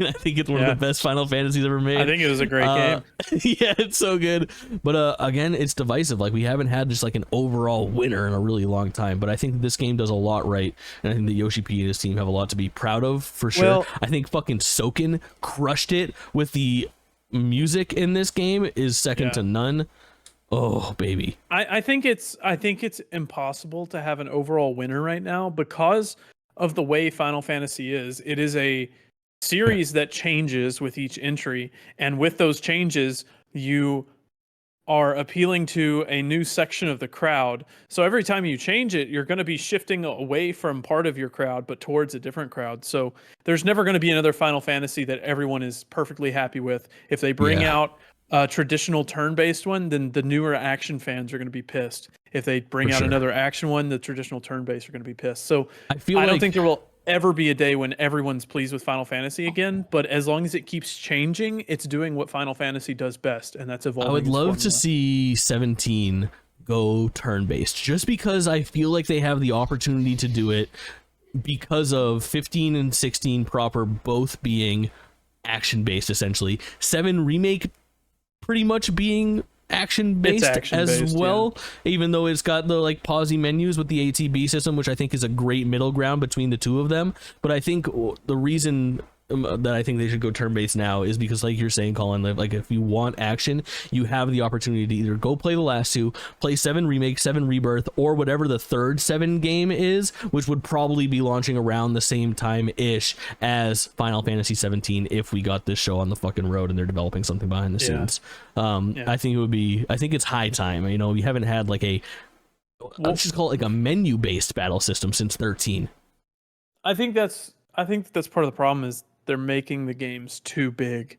I think it's one of the best Final Fantasies ever made. I think it was a great game. Yeah, it's so good. But again, it's divisive. Like we haven't had just like an overall winner in a really long time. But I think this game does a lot right, and I think that Yoshi P and his team have a lot to be proud of for sure. Well, I think fucking Soken crushed it with the music in this game is second to none. Oh baby. I think it's impossible to have an overall winner right now because of the way Final Fantasy is. It is a series that changes with each entry, and with those changes you are appealing to a new section of the crowd. So every time you change it, you're going to be shifting away from part of your crowd but towards a different crowd. So there's never going to be another Final Fantasy that everyone is perfectly happy with. If they bring out a traditional turn-based one, then the newer action fans are going to be pissed. If they bring out another action one, the traditional turn-based are going to be pissed. So I don't think there will ever be a day when everyone's pleased with Final Fantasy again, but as long as it keeps changing, it's doing what Final Fantasy does best, and that's evolving. I would love to see 17 go turn-based, just because I feel like they have the opportunity to do it because of 15 and 16 proper both being action-based, essentially. 7 remake pretty much being action-based as well, even though it's got the like pausey menus with the ATB system, which I think is a great middle ground between the two of them. But I think the reason that I think they should go turn-based now is because, like you're saying, Colin, like if you want action, you have the opportunity to either go play the last 2, play 7 remake, 7 rebirth, or whatever the third 7 game is, which would probably be launching around the same time ish as Final Fantasy 17 if we got this show on the fucking road and they're developing something behind the scenes. I think it's high time. You know, we haven't had like let's just call it like a menu-based battle system since 13. I think that's part of the problem is they're making the games too big.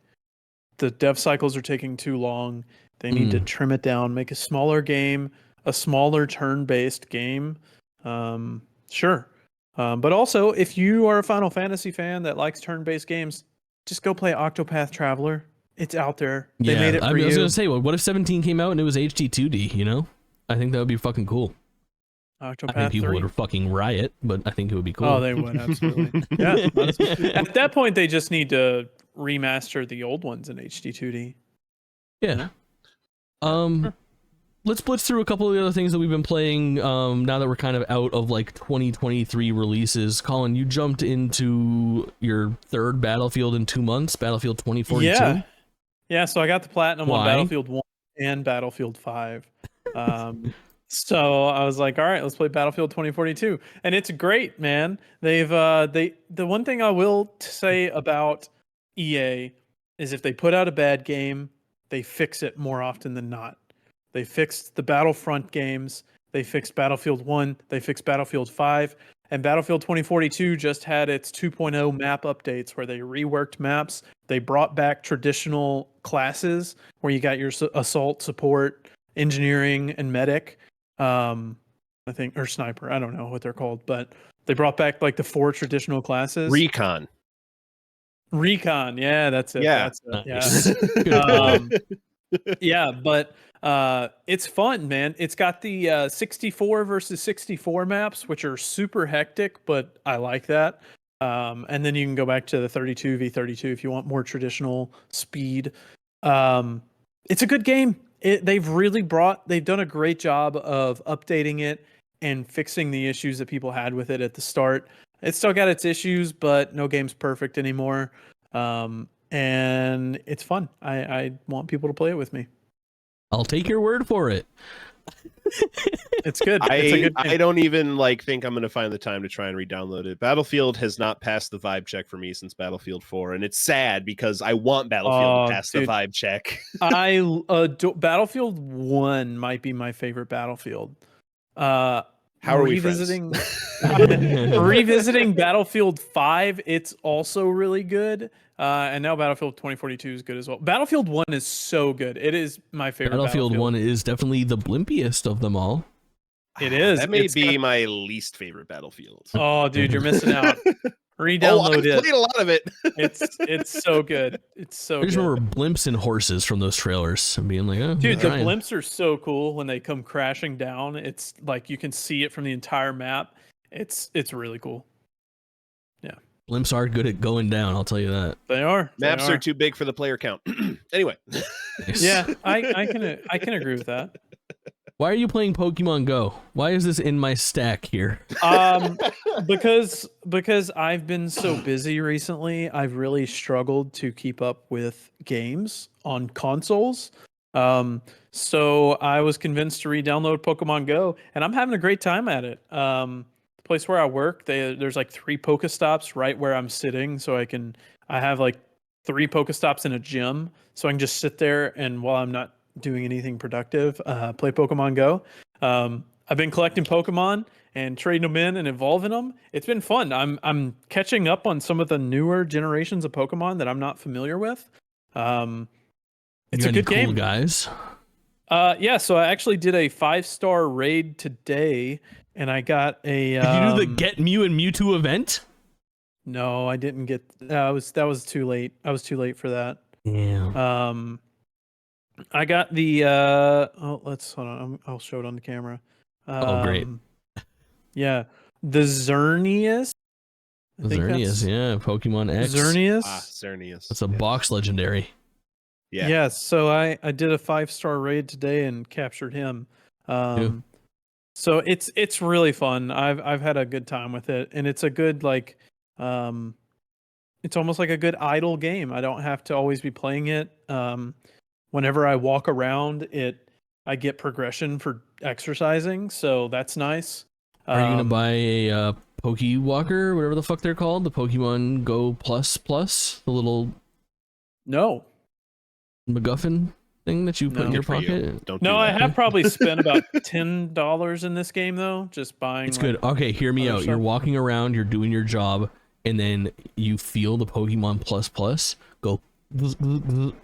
The dev cycles are taking too long. They need to trim it down, make a smaller game, a smaller turn-based game. Sure. But also, if you are a Final Fantasy fan that likes turn-based games, just go play Octopath Traveler. It's out there. They made it for you. I was going to say, what if 17 came out and it was HD 2D, you know? I think that would be fucking cool. Octopath I think people 3. would fucking riot, but I think it would be cool. Oh, they would, absolutely. Yeah. At that point, they just need to remaster the old ones in HD 2D. Yeah. Let's blitz through a couple of the other things that we've been playing now that we're kind of out of like 2023 releases. Colin, you jumped into your third Battlefield in 2 months, Battlefield 2042. Yeah, so I got the platinum on Battlefield 1 and Battlefield 5. So I was like, all right, let's play Battlefield 2042. And it's great, man. The one thing I will say about EA is if they put out a bad game, they fix it more often than not. They fixed the Battlefront games. They fixed Battlefield 1. They fixed Battlefield 5. And Battlefield 2042 just had its 2.0 map updates where they reworked maps. They brought back traditional classes where you got your assault, support, engineering, and medic. I think, or sniper. I don't know what they're called, but they brought back like the 4 traditional classes. Recon. Yeah, that's it. Yeah. That's it. Yeah. But it's fun, man. It's got the 64 versus 64 maps, which are super hectic, but I like that. And then you can go back to the 32v32 if you want more traditional speed. It's a good game. They've done a great job of updating it and fixing the issues that people had with it at the start. It's still got its issues, but no game's perfect anymore. And it's fun. I want people to play it with me. I'll take your word for it. It's good. It's a good I don't even think I'm going to find the time to try and re-download it. Battlefield has not passed the vibe check for me since Battlefield 4, and it's sad because I want Battlefield to pass the vibe check. Battlefield 1 might be my favorite Battlefield. How are we revisiting Battlefield 5? It's also really good. And now Battlefield 2042 is good as well. Battlefield 1 is so good. It is my favorite. Battlefield 1 is definitely the blimpiest of them all. It is. That may be my least favorite Battlefield. Oh, dude, you're missing out. Re-download it. I've played a lot of it. It's so good. It's so good. I just remember blimps and horses from those trailers and being like, oh, dude, the blimps are so cool when they come crashing down. It's like you can see it from the entire map. It's really cool. Yeah. Blimps are good at going down, I'll tell you that. They are. Maps are too big for the player count. Anyway. Yeah, I can agree with that. Why are you playing Pokemon Go? Why is this in my stack here? Because I've been so busy recently, I've really struggled to keep up with games on consoles. So I was convinced to re-download Pokemon Go, and I'm having a great time at it. The place where I work, there's like 3 Pokestops right where I'm sitting, so I have like 3 Pokestops in a gym, so I can just sit there and while I'm not doing anything productive, play Pokemon Go. I've been collecting Pokemon and trading them in and evolving them. It's been fun. I'm catching up on some of the newer generations of Pokemon that I'm not familiar with. It's a good game, cool guys. Yeah. So I actually did a 5-star raid today, and I got a. Did you do the Get Mew and Mewtwo event? No, I didn't get. That was too late. I was too late for that. Yeah. I got the let's hold on. I'll show it on the camera. Oh, great. Yeah, the Xerneas. Xerneas, yeah, Pokemon X. Xerneas. Xerneas. That's a box legendary. Yeah. Yeah. So I did a 5-star raid today and captured him. So it's really fun. I've had a good time with it, and it's a good it's almost like a good idle game. I don't have to always be playing it. Whenever I walk around, I get progression for exercising, so that's nice. Are you gonna buy a Pokewalker, whatever the fuck they're called, the Pokemon Go Plus, the little no MacGuffin thing that you put in your pocket? Don't do I that. have probably spent about $10 in this game though, just buying. It's good. Okay, hear me out. stuff. You're walking around, you're doing your job, and then you feel the Pokemon Plus go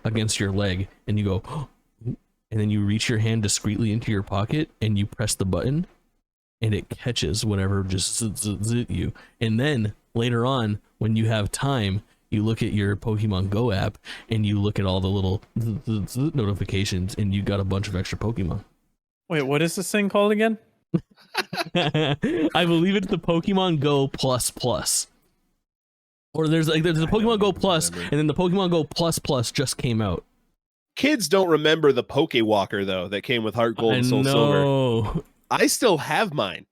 against your leg, and you go, and then you reach your hand discreetly into your pocket, and you press the button, and it catches whatever just you. And then later on, when you have time, you look at your Pokemon Go app, and you look at all the little notifications, and you got a bunch of extra Pokemon. Wait, what is this thing called again? I believe it's the Pokemon Go Plus. Or there's the Pokemon Go Plus, and then the Pokemon Go Plus just came out. Kids don't remember the Pokewalker though that came with Heart Gold and Soul Silver. I still have mine.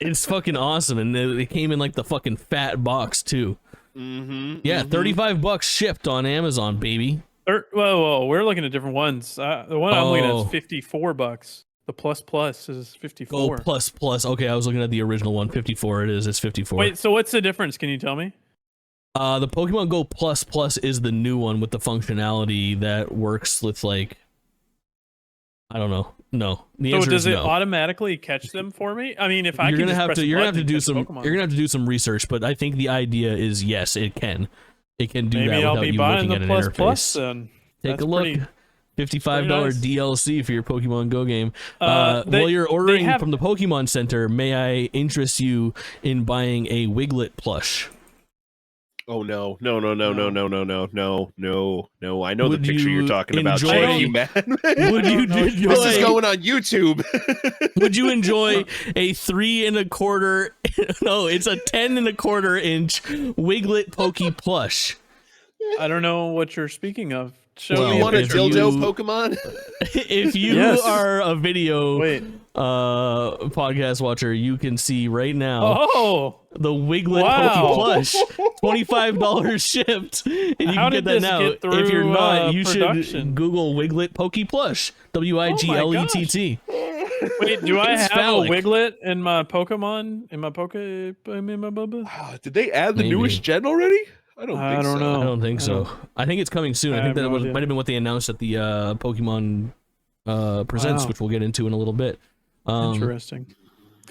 It's fucking awesome, and it came in like the fucking fat box too. Yeah, $35 shipped on Amazon, baby. Whoa, we're looking at different ones. The one I'm looking at is $54. The plus is 54. Oh, plus. Okay, I was looking at the original one. 54 it is. It's 54. Wait, so what's the difference? Can you tell me? The Pokemon Go Plus is the new one with the functionality that works with I don't know. No. The answer does is it no. automatically catch them for me? I mean, if I you're can gonna have to do some research, but I think the idea is yes, it can. It can do that without you looking at an interface. Plus, then. Take a look. $55 nice. DLC for your Pokemon Go game. While you're ordering from the Pokemon Center, may I interest you in buying a Wiglet plush? Oh no. I know the picture you're talking about. Enjoy- Thank you, man. Would you enjoy, This is going on YouTube. Would you enjoy a 3 1/4? No, it's a 10 1/4 inch Wiglet Poke plush. I don't know what you're speaking of. Show Well, me You want a if dildo you- Pokemon? If you Yes. are a video Wait. podcast watcher, you can see right now Oh, the Wiglet Wow. Poke Plush, $25 shipped, and you How can did get that this now. get If you're through, not, you production? should Google Wiglet Poke Plush, WIGLETT. wait. Do I It's have phallic. a Wiglet in my Pokemon? In my Did they add the Maybe. newest gen already? I don't I think don't so. know. I don't think so. I think it's coming soon. I I think have that no idea. might have been what they announced at the Pokemon Presents, Wow. which we'll get into in a little bit. Interesting.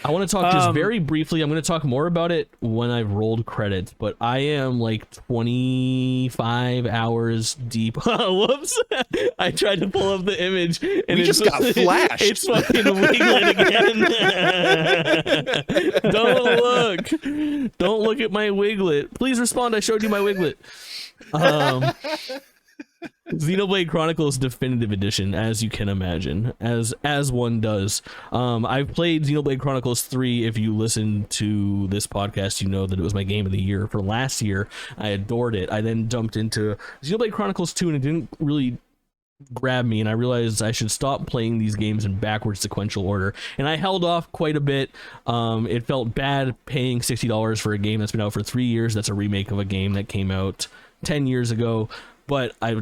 I want to talk just very briefly. I'm going to talk more about it when I've rolled credits, but I am like 25 hours deep. Whoops. I tried to pull up the image and We just got flashed. It's fucking Wiglet again. Don't look at my Wiglet. Please respond. I showed you my Wiglet. Xenoblade Chronicles Definitive Edition, as you can imagine, as one does. I've played Xenoblade Chronicles 3. If you listen to this podcast, you know that it was my game of the year for last year. I adored it. I then jumped into Xenoblade Chronicles 2, and it didn't really grab me, and I realized I should stop playing these games in backwards sequential order, and I held off quite a bit. It felt bad paying $60 for a game that's been out for 3 years. That's a remake of a game that came out 10 years ago. But I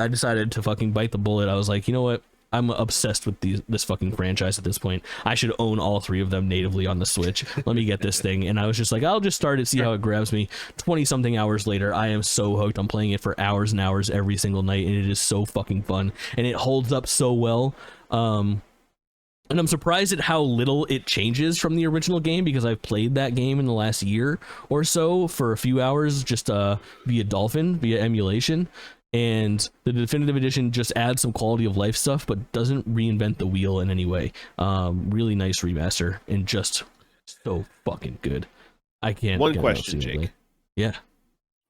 decided to fucking bite the bullet. I was like, you know what? I'm obsessed with this fucking franchise at this point. I should own all 3 of them natively on the Switch. Let me get this thing. And I was just like, I'll just start it, see how it grabs me. 20-something hours later, I am so hooked. I'm playing it for hours and hours every single night, and it is so fucking fun. And it holds up so well. And I'm surprised at how little it changes from the original game, because I've played that game in the last year or so for a few hours just via Dolphin, via emulation. And the Definitive Edition just adds some quality of life stuff, but doesn't reinvent the wheel in any way. Really nice remaster and just so fucking good. I can't. One get question, enough Xenoblade. Jake. Yeah.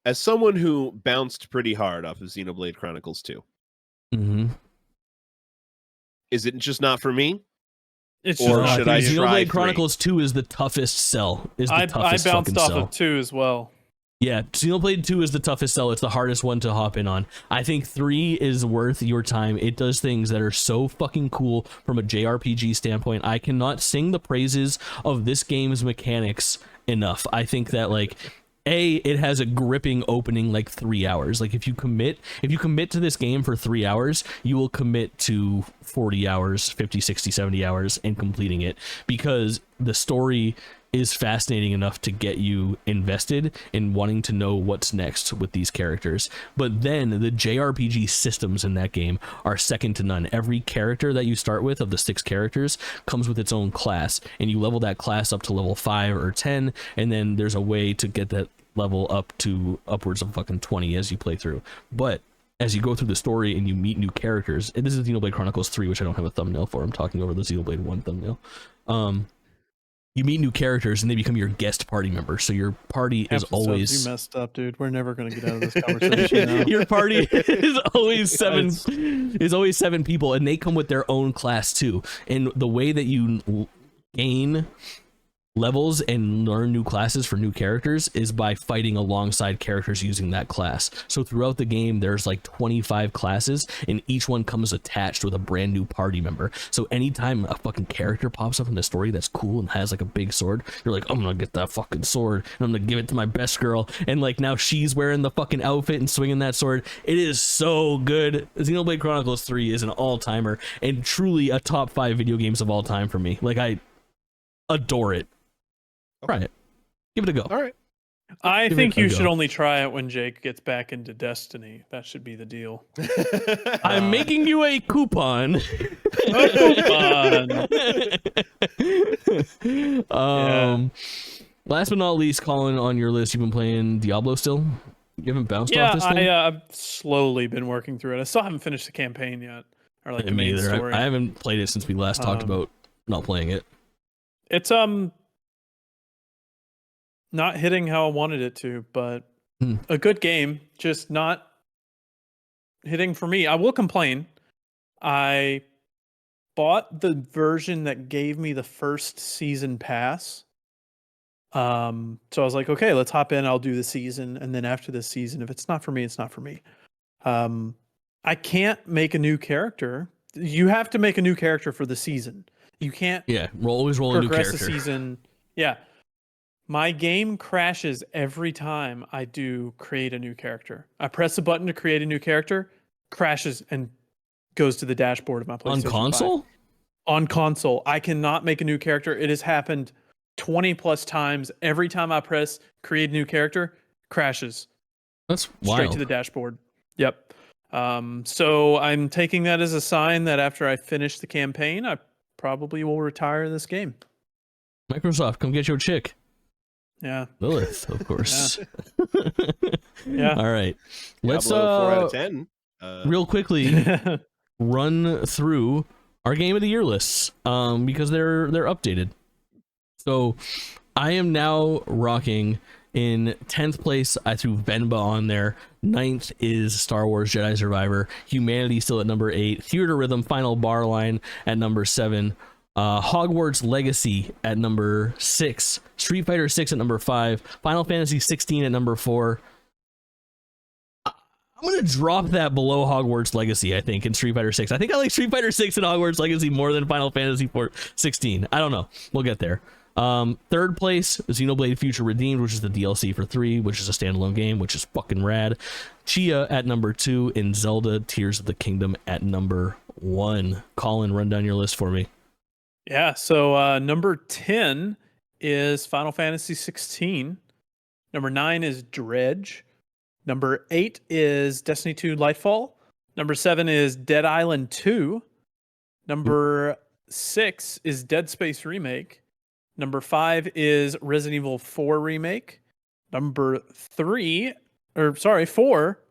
As someone who bounced pretty hard off of Xenoblade Chronicles 2, Mm-hmm. is it just not for me? It's Or just should not I easy. try Xenoblade Chronicles 2 is the toughest sell. I Toughest bounced fucking off sell. of 2 as well. Yeah, Xenoblade 2 is the toughest sell. It's the hardest one to hop in on. I think 3 is worth your time. It does things that are so fucking cool from a JRPG standpoint. I cannot sing the praises of this game's mechanics enough. I think that, like, it has a gripping opening, like 3 hours. Like, if you commit to this game for 3 hours, you will commit to 40 hours, 50, 60, 70 hours and completing it, because the story is fascinating enough to get you invested in wanting to know what's next with these characters. But then the JRPG systems in that game are second to none. Every character that you start with, of the 6 characters, comes with its own class, and you level that class up to level 5 or 10, and then there's a way to get that level up to upwards of fucking 20 as you play through. But as you go through the story and you meet new characters, and this is Xenoblade Chronicles 3, which I don't have a thumbnail for, I'm talking over the Xenoblade 1 thumbnail. You meet new characters and they become your guest party member. So your party is always... You messed up, dude. We're never gonna get out of this conversation now. Your party is always seven people, and they come with their own class too. And the way that you gain levels and learn new classes for new characters is by fighting alongside characters using that class. So throughout the game, there's like 25 classes, and each one comes attached with a brand new party member. So anytime a fucking character pops up in the story that's cool and has like a big sword, you're like, I'm gonna get that fucking sword and I'm gonna give it to my best girl. And like, now she's wearing the fucking outfit and swinging that sword. It is so good. Xenoblade Chronicles 3 is an all-timer and truly a top 5 video games of all time for me. Like, I adore it. Try it. Give it a go. All right. I Give think it a you go. should only try it when Jake gets back into Destiny. That should be the deal. I'm making you a coupon. Last but not least, Colin, on your list, you've been playing Diablo still? You haven't bounced off this thing? I've slowly been working through it. I still haven't finished the campaign yet, or like the Me main either. story. I haven't played it since we last talked about not playing it. It's not hitting how I wanted it to, but a good game, just not hitting for me. I will complain. I bought the version that gave me the first season pass. So I was like, okay, let's hop in. I'll do the season, and then after this season, if it's not for me, it's not for me. I can't make a new character. You have to make a new character for the season. You can't always roll a new progress character. the season. Yeah. My game crashes every time I do create a new character. I press a button to create a new character, crashes and goes to the dashboard of my PlayStation On 5. console? On console, I cannot make a new character. It has happened 20 plus times. Every time I press create a new character, crashes. That's straight wild. to the dashboard. Yep. So I'm taking that as a sign that after I finish the campaign, I probably will retire this game. Microsoft, come get your chick. Yeah. Lilith, of course. Yeah. All right. Let's Diablo 4 out of 10. real quickly run through our game of the year lists because they're updated. So I am now rocking in 10th place. I threw Venba on there. 9th is Star Wars Jedi Survivor. Humanity still at number 8. Theater Rhythm Final Bar Line at number 7. Hogwarts Legacy at number 6. Street Fighter 6 at number 5. Final Fantasy 16 at number 4. I'm gonna drop that below Hogwarts Legacy, I think, in Street Fighter 6. I think I like Street Fighter 6 and Hogwarts Legacy more than Final Fantasy 16. I don't know. We'll get there. 3rd place, Xenoblade Future Redeemed, which is the DLC for 3, which is a standalone game, which is fucking rad. Chia at number 2, and Zelda Tears of the Kingdom at number 1. Kaulin, run down your list for me. Yeah. So number 10 is Final Fantasy 16. Number 9 is Dredge. Number 8 is Destiny 2 Lightfall. Number 7 is Dead Island 2. Number 6 is Dead Space Remake. Number 5 is Resident Evil 4 Remake. Number 4.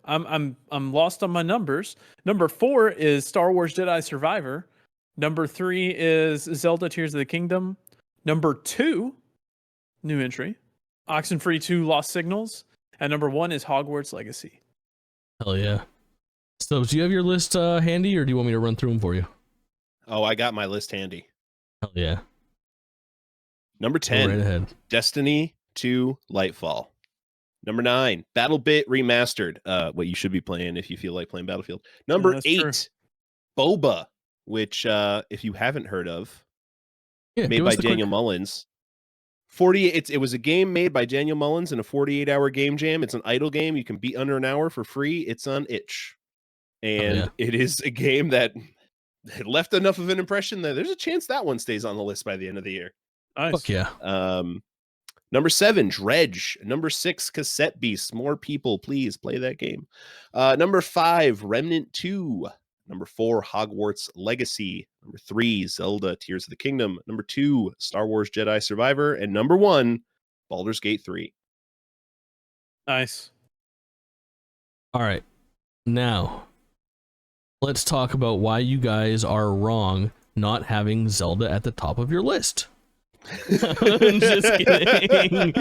I'm lost on my numbers. Number 4 is Star Wars Jedi Survivor. Number 3 is Zelda Tears of the Kingdom. Number 2, new entry, Oxenfree 2 Lost Signals. And number 1 is Hogwarts Legacy. Hell yeah. So, do you have your list handy, or do you want me to run through them for you? Oh, I got my list handy. Hell yeah. Number 10, Go right ahead. Destiny 2 Lightfall. Number 9, BattleBit Remastered. What you should be playing if you feel like playing Battlefield. Number 8, true. Boba, which if you haven't heard of, Yeah, made give by us the Daniel quick- Mullins. It was a game made by Daniel Mullins in a 48-hour game jam. It's an idle game. You can beat under an hour for free. It's on itch. And it is a game that left enough of an impression that there's a chance that one stays on the list by the end of the year. Nice. Fuck yeah. Number 7, Dredge. Number 6, Cassette Beasts. More people, please play that game. Number 5, Remnant 2. Number 4, Hogwarts Legacy. Number 3, Zelda Tears of the Kingdom. Number 2, Star Wars Jedi Survivor. And number 1, Baldur's Gate 3. Nice. All right. Now, let's talk about why you guys are wrong not having Zelda at the top of your list. I'm just kidding.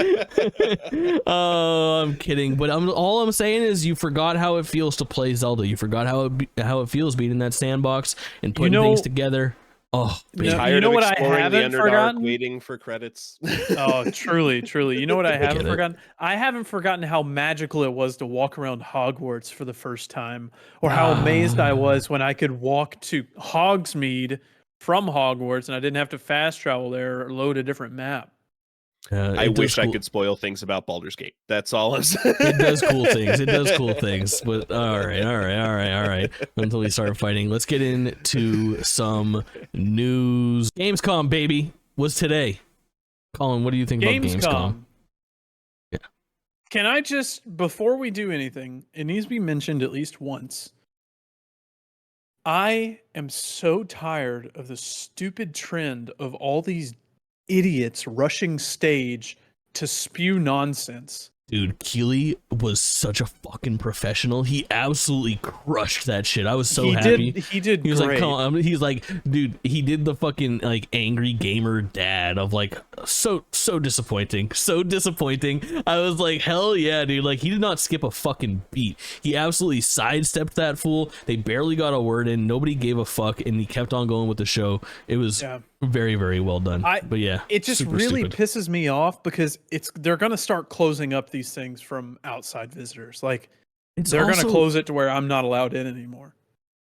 Oh, I'm kidding. But all I'm saying is you forgot how it feels to play Zelda. You forgot how it feels being in that sandbox and putting things together. Oh, baby. Tired know of what I exploring the haven't Underdark, forgotten? waiting for credits. Oh, truly. You know what I haven't get it. forgotten? I haven't forgotten how magical it was to walk around Hogwarts for the first time, or how amazed I was when I could walk to Hogsmeade from Hogwarts and I didn't have to fast travel there or load a different map. I wish I could spoil things about Baldur's Gate. That's all I'm saying. It does cool things. It does cool things. But all right. Until we start fighting, let's get into some news. Gamescom, baby, was today. Colin, what do you think about Gamescom? Yeah. Can I just, before we do anything, it needs to be mentioned at least once. I am so tired of the stupid trend of all these idiots rushing stage to spew nonsense. Dude, Keeley was such a fucking professional. He absolutely crushed that shit. I was so happy. He did He was great. like, he's like, dude, he did the fucking like angry gamer dad of like, so disappointing. So disappointing. I was like, hell yeah, dude. Like, he did not skip a fucking beat. He absolutely sidestepped that fool. They barely got a word in. Nobody gave a fuck. And he kept on going with the show. It was very, very well done. But yeah, it just really pisses me off because they're going to start closing up these things from outside visitors. Like, they're going to close it to where I'm not allowed in anymore.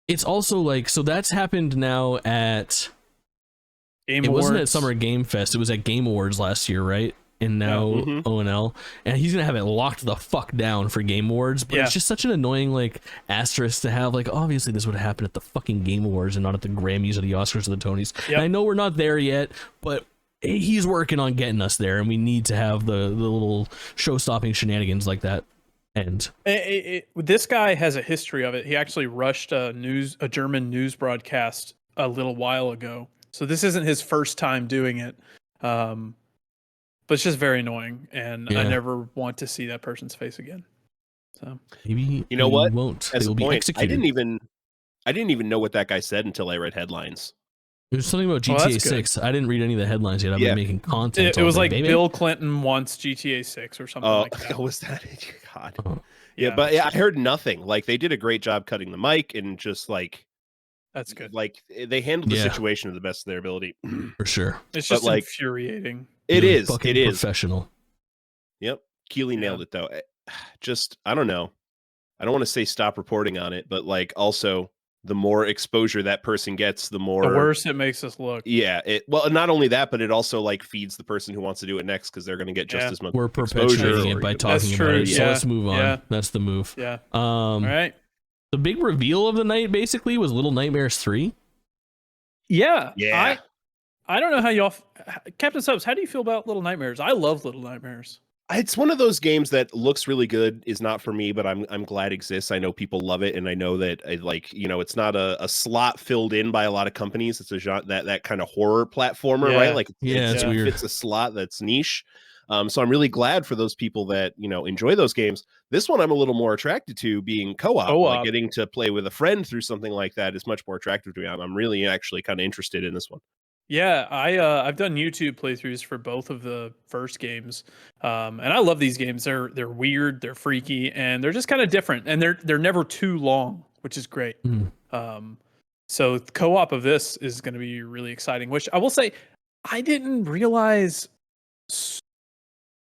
it's also like, so that's happened now at, Game it wasn't at Awards. Summer Game Fest, it was at Game Awards last year, right? And now ONL, and he's gonna have it locked the fuck down for Game Awards, but it's just such an annoying like asterisk to have, like obviously this would happen at the fucking Game Awards and not at the Grammys or the Oscars or the Tonys. And I know we're not there yet, but he's working on getting us there, and we need to have the little show-stopping shenanigans like that. And this guy has a history of it. He actually rushed a German news broadcast a little while ago, so this isn't his first time doing it. But it's just very annoying, and I never want to see that person's face again. So maybe you know what? Won't. As they will a be point, executed. I didn't even know what that guy said until I read headlines. There's something about GTA 6. I didn't read any of the headlines yet. I've been making content. It was like baby. Bill Clinton wants GTA 6 or something like that. Oh, was that it? God. But I heard nothing. Like they did a great job cutting the mic and just like that's good. Like they handled the situation to the best of their ability. For sure. It's just like infuriating. It is professional. Yep. Keely nailed it though. Just I don't know. I don't want to say stop reporting on it, but like also the more exposure that person gets, the worse it makes us look. Yeah. Well, not only that, but it also like feeds the person who wants to do it next because they're going to get just as much. We're perpetuating it by talking about it. So let's move on. Yeah. That's the move. Yeah. All right. The big reveal of the night basically was Little Nightmares 3. Yeah. Yeah. I don't know how y'all, CaptainStubs, how do you feel about Little Nightmares? I love Little Nightmares. It's one of those games that looks really good, is not for me, but I'm glad it exists. I know people love it, and I know that it's not a slot filled in by a lot of companies. It's a genre that kind of horror platformer, right? Like it's weird. It's a slot that's niche. So I'm really glad for those people that enjoy those games. This one I'm a little more attracted to, being co-op. Like getting to play with a friend through something like that is much more attractive to me. I'm really actually kind of interested in this one. Yeah, I've done YouTube playthroughs for both of the first games, and I love these games. They're weird, they're freaky, and they're just kind of different, and they're never too long, which is great. So the co-op of this is going to be really exciting. Which I will say, I didn't realize.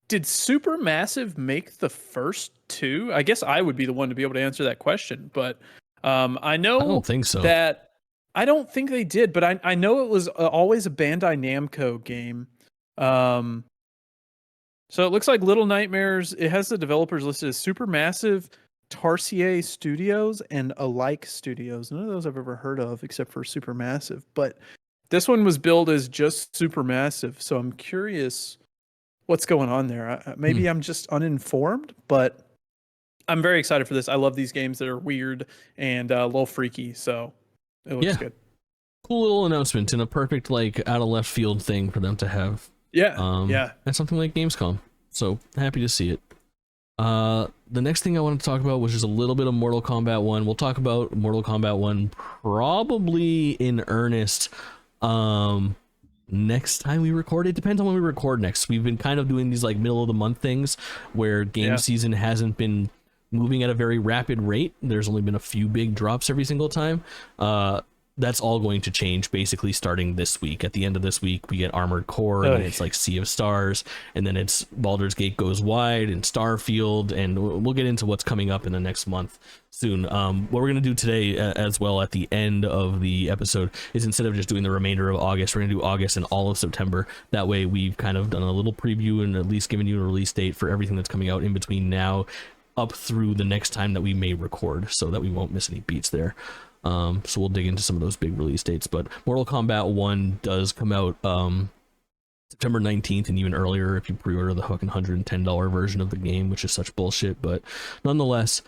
Did Supermassive make the first two? I guess I would be the one to be able to answer that question, but I know I don't think so. that. I don't think they did, but I know it was always a Bandai Namco game. So it looks like Little Nightmares, it has the developers listed as Supermassive, Tarsier Studios, and Alike Studios. None of those I've ever heard of except for Supermassive. But this one was billed as just Supermassive, so I'm curious what's going on there. Maybe I'm just uninformed, but I'm very excited for this. I love these games that are weird and a little freaky, so... it looks good. Cool little announcement and a perfect like out of left field thing for them to have. At something like Gamescom. So happy to see it. The next thing I wanted to talk about was just a little bit of Mortal Kombat 1. We'll talk about Mortal Kombat 1 probably in earnest next time we record. It depends on when we record next. We've been kind of doing these like middle of the month things where game season hasn't been moving at a very rapid rate. There's only been a few big drops every single time. That's all going to change basically starting this week. At the end of this week, we get Armored Core, and it's like Sea of Stars, and then it's Baldur's Gate Goes Wide and Starfield, and we'll get into what's coming up in the next month soon. What we're going to do today as well at the end of the episode is, instead of just doing the remainder of August, we're going to do August and all of September. That way we've kind of done a little preview and at least given you a release date for everything that's coming out in between now up through the next time that we may record, so that we won't miss any beats there. So we'll dig into some of those big release dates, but Mortal Kombat 1 does come out September 19th, and even earlier if you pre-order the fucking $110 version of the game, which is such bullshit. But nonetheless,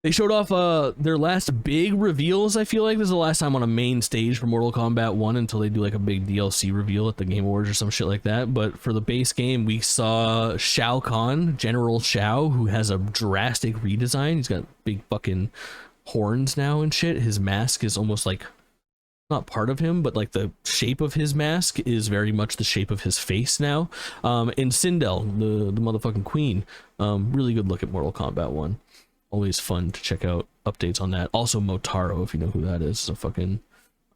they showed off their last big reveals. I feel like this is the last time on a main stage for Mortal Kombat 1 until they do like a big DLC reveal at the Game Awards or some shit like that. But for the base game, we saw Shao Kahn, General Shao, who has a drastic redesign. He's got big fucking horns now and shit. His mask is almost like not part of him, but like the shape of his mask is very much the shape of his face now. And Sindel, the motherfucking queen. Really good look at Mortal Kombat 1. Always fun to check out updates on that. Also Motaro, if you know who that is, a fucking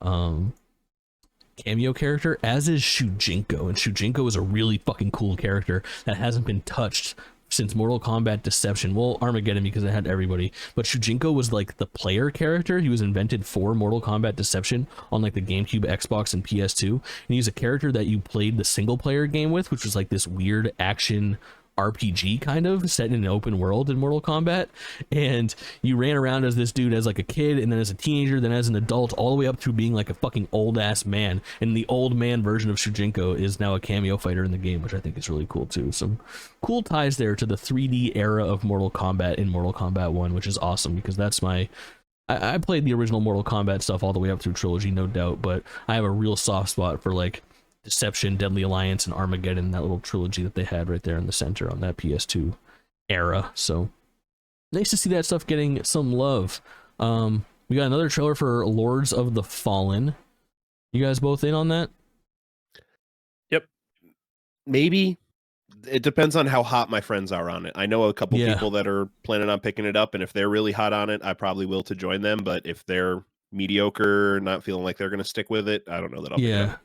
cameo character, as is Shujinko. And Shujinko is a really fucking cool character that hasn't been touched since Mortal Kombat Deception. Well, Armageddon because it had everybody, but Shujinko was like the player character. He was invented for Mortal Kombat Deception on like the GameCube, Xbox, and PS2. And he's a character that you played the single player game with, which was like this weird action RPG kind of set in an open world in Mortal Kombat, and you ran around as this dude as like a kid, and then as a teenager, then as an adult, all the way up to being like a fucking old ass man. And the old man version of Shujinko is now a cameo fighter in the game, which I think is really cool too. Some cool ties there to the 3D era of Mortal Kombat in Mortal Kombat 1, which is awesome because that's my I played the original Mortal Kombat stuff all the way up through Trilogy, no doubt, but I have a real soft spot for like Deception, Deadly Alliance, and Armageddon, that little trilogy that they had right there in the center on that PS2 era. So nice to see that stuff getting some love. We got another trailer for Lords of the Fallen. You guys both in on that? Yep. Maybe. It depends on how hot my friends are on it. I know a couple people that are planning on picking it up, and if they're really hot on it, I probably will to join them. But if they're mediocre, not feeling like they're going to stick with it, I don't know that I'll pick it up.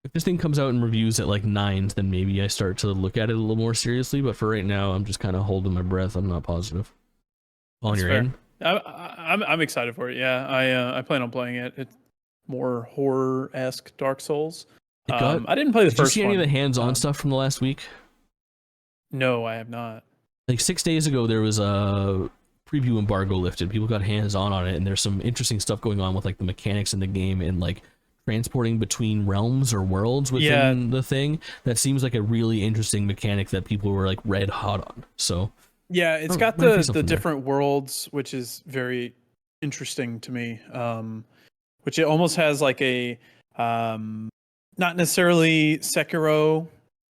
If this thing comes out in reviews at like 9s, then maybe I start to look at it a little more seriously. But for right now, I'm just kind of holding my breath. I'm not positive. On your end, I'm excited for it. Yeah, I plan on playing it. It's more horror-esque Dark Souls. I didn't play the first one. Did you see any of the hands-on stuff from the last week? No, I have not. Like 6 days ago, there was a preview embargo lifted. People got hands-on it, and there's some interesting stuff going on with like the mechanics in the game and like transporting between realms or worlds within the thing. That seems like a really interesting mechanic that people were like red hot on. So yeah, it's got the different worlds, which is very interesting to me. Which it almost has like a not necessarily Sekiro,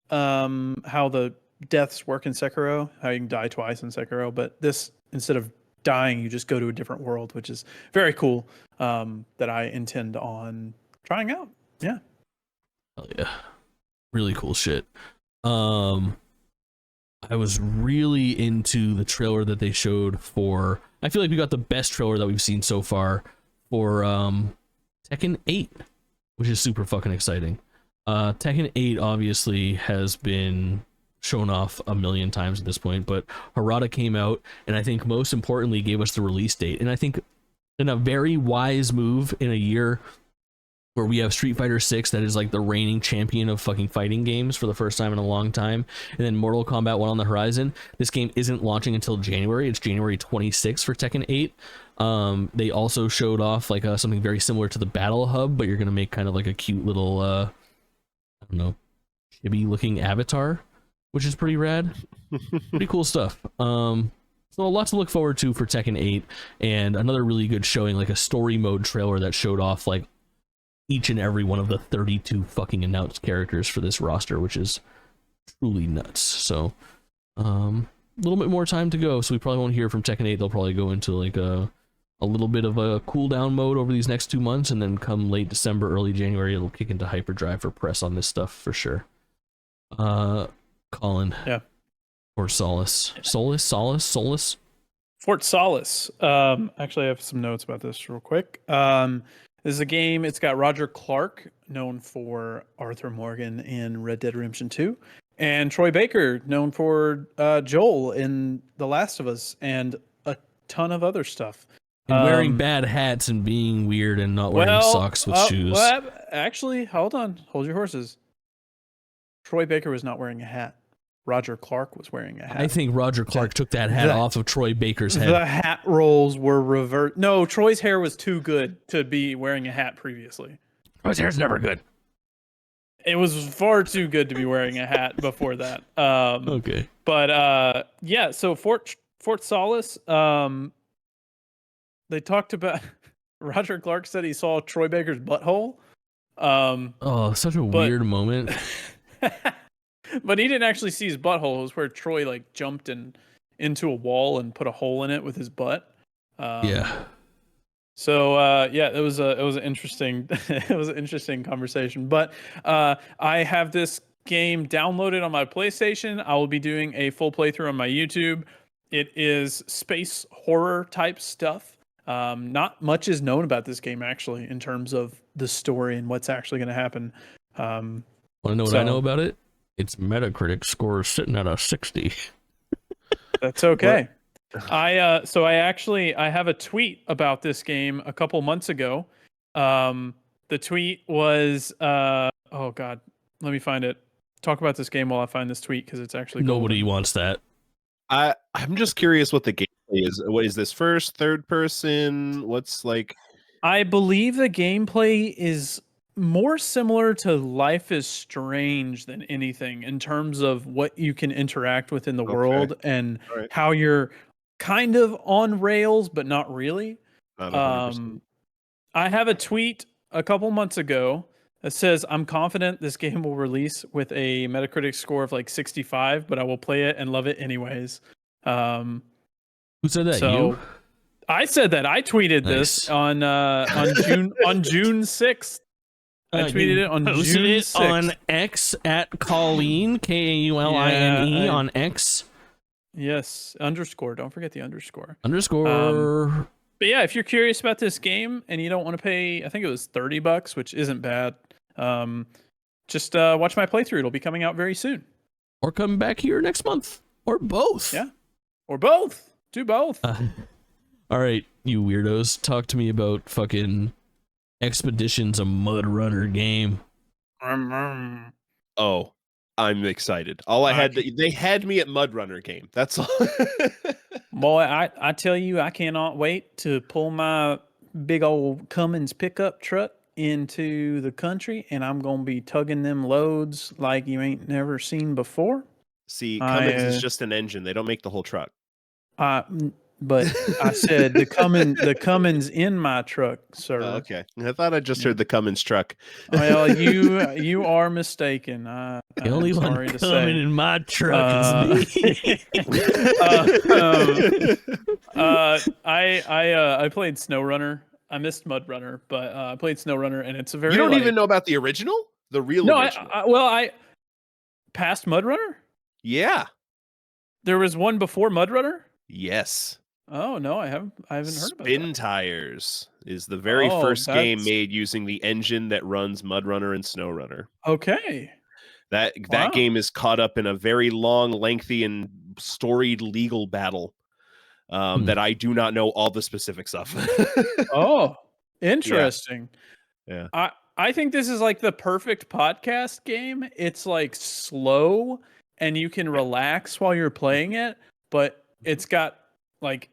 how the deaths work in Sekiro, how you can die twice in Sekiro, but this, instead of dying, you just go to a different world, which is very cool. That I intend on trying out. Yeah. Oh yeah. Really cool shit. I was really into the trailer that they showed for, I feel like we got the best trailer that we've seen so far for Tekken 8, which is super fucking exciting. Tekken 8 obviously has been shown off a million times at this point, but Harada came out and I think most importantly gave us the release date. And I think in a very wise move in a year where we have Street Fighter 6 that is like the reigning champion of fucking fighting games for the first time in a long time, and then Mortal Kombat 1 on the horizon. This game isn't launching until January. It's January 26th for Tekken 8. They also showed off like something very similar to the Battle Hub, but you're gonna make kind of like a cute little I don't know, chibi looking avatar, which is pretty rad. Pretty cool stuff. So a lot to look forward to for Tekken 8, and another really good showing, like a story mode trailer that showed off like each and every one of the 32 fucking announced characters for this roster, which is truly nuts. So a little bit more time to go, so we probably won't hear from Tekken 8. They'll probably go into like a little bit of a cooldown mode over these next 2 months, and then come late December, early January, it'll kick into hyperdrive for press on this stuff for sure. Kaulin. Yeah. Or Solace. Solace? Fort Solace. Actually, I have some notes about this real quick. This is a game. It's got Roger Clark, known for Arthur Morgan in Red Dead Redemption 2, and Troy Baker, known for Joel in The Last of Us, and a ton of other stuff. And wearing bad hats and being weird and not wearing socks with shoes. Well, actually, hold on. Hold your horses. Troy Baker was not wearing a hat. Roger Clark was wearing a hat. I think Roger Clark took that hat off of Troy Baker's head. The hat rolls were reversed. No, Troy's hair was too good to be wearing a hat previously. Troy's hair's never good. It was far too good to be wearing a hat before that. Okay. But yeah, so Fort Solace, they talked about Roger Clark said he saw Troy Baker's butthole. Such a weird moment. But he didn't actually see his butthole. It was where Troy like jumped into a wall and put a hole in it with his butt. Yeah. So yeah, it was an interesting it was an interesting conversation. But I have this game downloaded on my PlayStation. I will be doing a full playthrough on my YouTube. It is space horror type stuff. Not much is known about this game actually in terms of the story and what's actually going to happen. Want to know what I know about it? Its Metacritic score is sitting at a 60. That's okay. I have a tweet about this game a couple months ago. The tweet was oh god, let me find it. Talk about this game while I find this tweet because it's actually Nobody golden. wants that. I'm just curious what the gameplay is. What is this, first, third person? What's like? I believe the gameplay is more similar to Life is Strange than anything in terms of what you can interact with in the Okay. world and All right. how you're kind of on rails, but not really. Not 100%. I have a tweet a couple months ago that says, I'm confident this game will release with a Metacritic score of like 65, but I will play it and love it anyways. Who said that? So You? I said that. I tweeted this Nice. on June 6th. I tweeted You it on posted June it 6th. on X at Kaulin, Kauline, Yeah, on X. Yes, underscore. Don't forget the underscore. _ But yeah, if you're curious about this game and you don't want to pay, I think it was $30, which isn't bad. Just watch my playthrough. It'll be coming out very soon. or come back here next month, or both. Yeah, or both. Do both. All right, you weirdos, talk to me about fucking Expeditions, a Mud Runner game. Oh, I'm excited. All I had, they had me at Mud Runner game. That's all. Boy, I tell you, I cannot wait to pull my big old Cummins pickup truck into the country, and I'm gonna be tugging them loads like you ain't never seen before. See, Cummins is just an engine. They don't make the whole truck. But I said the Cummins in my truck, sir. Oh, okay. I thought I just heard the Cummins truck. Well, you are mistaken. The only one sorry to coming say. in my truck is me. I played SnowRunner. I missed Mud Runner, but I played SnowRunner, and it's a very. You don't even know about the original, the real original. I passed Mud Runner. Yeah. There was one before Mud Runner. Yes. Oh no, I haven't heard about that. Spin Tires is the very first game made using the engine that runs Mud Runner and Snow Runner. Okay. That game is caught up in a very long, lengthy, and storied legal battle that I do not know all the specifics of. Oh, interesting. Yeah. I think this is like the perfect podcast game. It's like slow and you can relax while you're playing it, but it's got like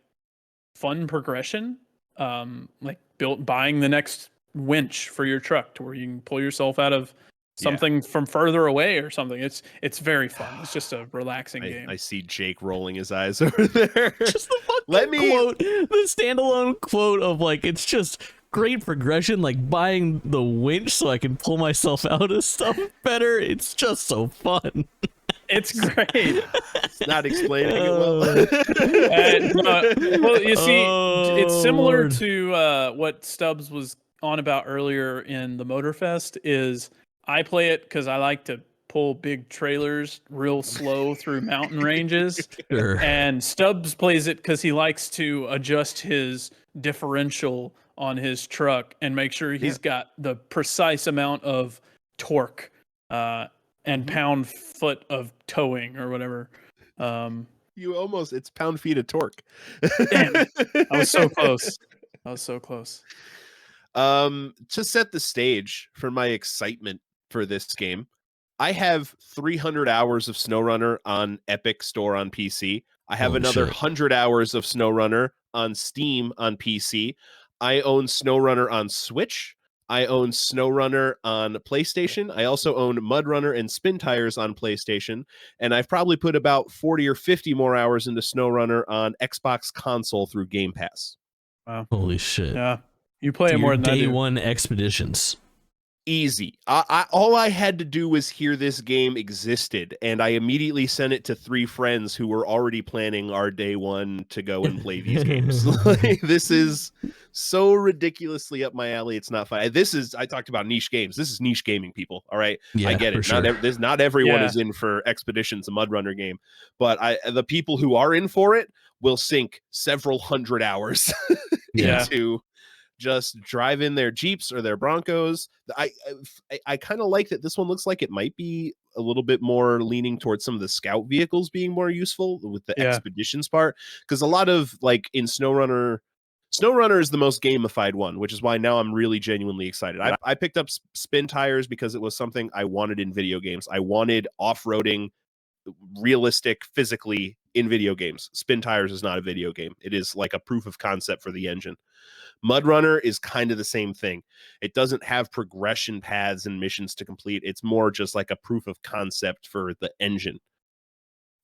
fun progression. Like buying the next winch for your truck to where you can pull yourself out of something from further away or something. It's very fun. It's just a relaxing game. I see Jake rolling his eyes over there. Just the fucking quote, the standalone quote of like, it's just great progression, like buying the winch so I can pull myself out of stuff better. It's just so fun. It's great. It's not explaining it well. Well, you see, it's similar Lord. to what Stubbs was on about earlier in the Motorfest. Is I play it because I like to pull big trailers real slow through mountain ranges, Sure. and Stubbs plays it because he likes to adjust his differential on his truck and make sure he's got the precise amount of torque and pound-foot of towing or whatever. It's pound-feet of torque. Damn it. I was so close. To set the stage for my excitement for this game, I have 300 hours of SnowRunner on Epic Store on PC. I have another 100 hours of SnowRunner on Steam on PC. I own SnowRunner on Switch. I own SnowRunner on PlayStation. I also own Mud Runner and Spin Tires on PlayStation. And I've probably put about 40 or 50 more hours into SnowRunner on Xbox console through Game Pass. Wow. Holy shit. Yeah. You play it more than I do. Day one expeditions. Easy. All I had to do was hear this game existed, and I immediately sent it to 3 friends who were already planning our day one to go and play these games. Like, this is so ridiculously up my alley. It's not fun. I talked about niche games. This is niche gaming, people. All right. Yeah, I get it. sure. Not everyone is in for Expeditions, a Mud Runner game, but the people who are in for it will sink several hundred hours into just drive in their Jeeps or their Broncos. I kind of like that this one looks like it might be a little bit more leaning towards some of the scout vehicles being more useful with the expeditions part, because a lot of like in SnowRunner is the most gamified one, which is why now I'm really genuinely excited. I picked up spin tires because it was something I wanted in video games. I wanted off-roading realistic physically in video games. Spin tires is not a video game. It is like a proof of concept for the engine. Mudrunner is kind of the same thing. It doesn't have progression paths and missions to complete. It's more just like a proof of concept for the engine.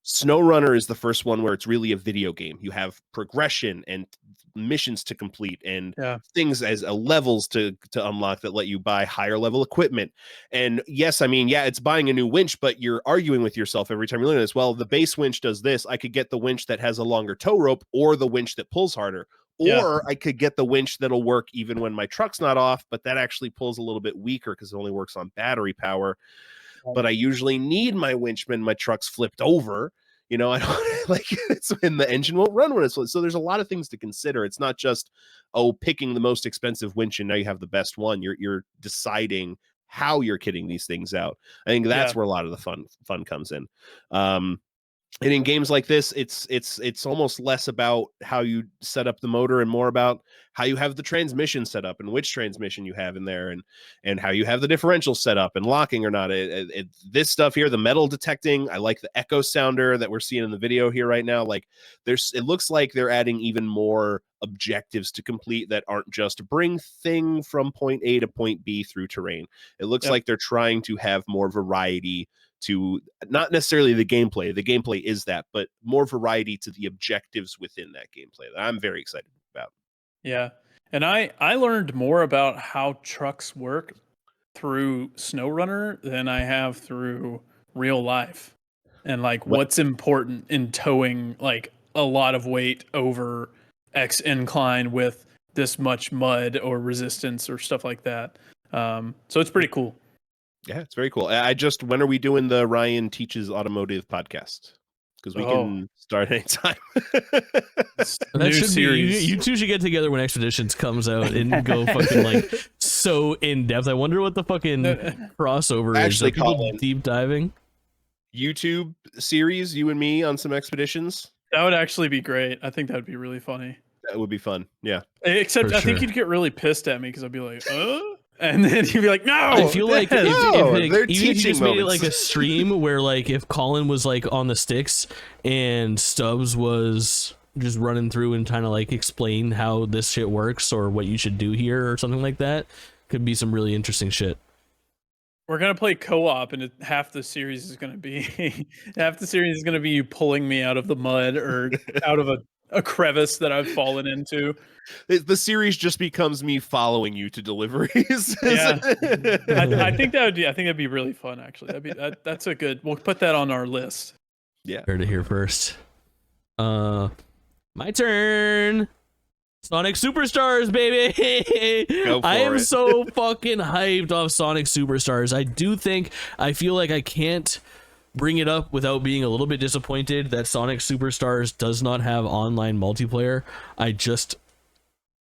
SnowRunner is the first one where it's really a video game. You have progression and missions to complete and things as levels to unlock that let you buy higher level equipment. And yes, I mean, yeah, it's buying a new winch, but you're arguing with yourself every time you learn this. Well, the base winch does this. I could get the winch that has a longer tow rope or the winch that pulls harder. Or I could get the winch that'll work even when my truck's not off, but that actually pulls a little bit weaker because it only works on battery power. But I usually need my winch when my truck's flipped over. You know, I don't like it's when the engine won't run when it's so there's a lot of things to consider. It's not just picking the most expensive winch and now you have the best one. You're deciding how you're kitting these things out. I think that's where a lot of the fun comes in. And in games like this, it's almost less about how you set up the motor and more about how you have the transmission set up and which transmission you have in there and how you have the differential set up and locking or not. This stuff here, the metal detecting, I like the echo sounder that we're seeing in the video here right now. Like it looks like they're adding even more objectives to complete that aren't just bring thing from point A to point B through terrain. It looks like they're trying to have more variety to not necessarily the gameplay. The gameplay is that, but more variety to the objectives within that gameplay that I'm very excited about. Yeah. And I learned more about how trucks work through SnowRunner than I have through real life. And like what's important in towing like a lot of weight over X incline with this much mud or resistance or stuff like that. So it's pretty cool. Yeah, it's very cool. When are we doing the Ryan Teaches Automotive podcast? Because we can start anytime. That should be, you two should get together when Expeditions comes out and go fucking like so in depth. I wonder what the fucking crossover actually, is. People deep diving YouTube series, you and me on some Expeditions. That would actually be great. I think that would be really funny. That would be fun. Yeah. Except I think you'd get really pissed at me because I'd be like, and then you'd be like, no. I feel like if they're even if you just moments. made it like a stream where like if Kaulin was like on the sticks and Stubbs was just running through and trying to like explain how this shit works or what you should do here or something like that, could be some really interesting shit. We're gonna play co-op, and half the series is gonna be you pulling me out of the mud or out of a crevice that I've fallen into. The series just becomes me following you to deliveries. Yeah, I think that'd be really fun. Actually, that's a good. We'll put that on our list. Yeah, heard it here first. My turn. Sonic Superstars, baby! I am so fucking hyped off Sonic Superstars. I feel like I can't bring it up without being a little bit disappointed that Sonic Superstars does not have online multiplayer. I just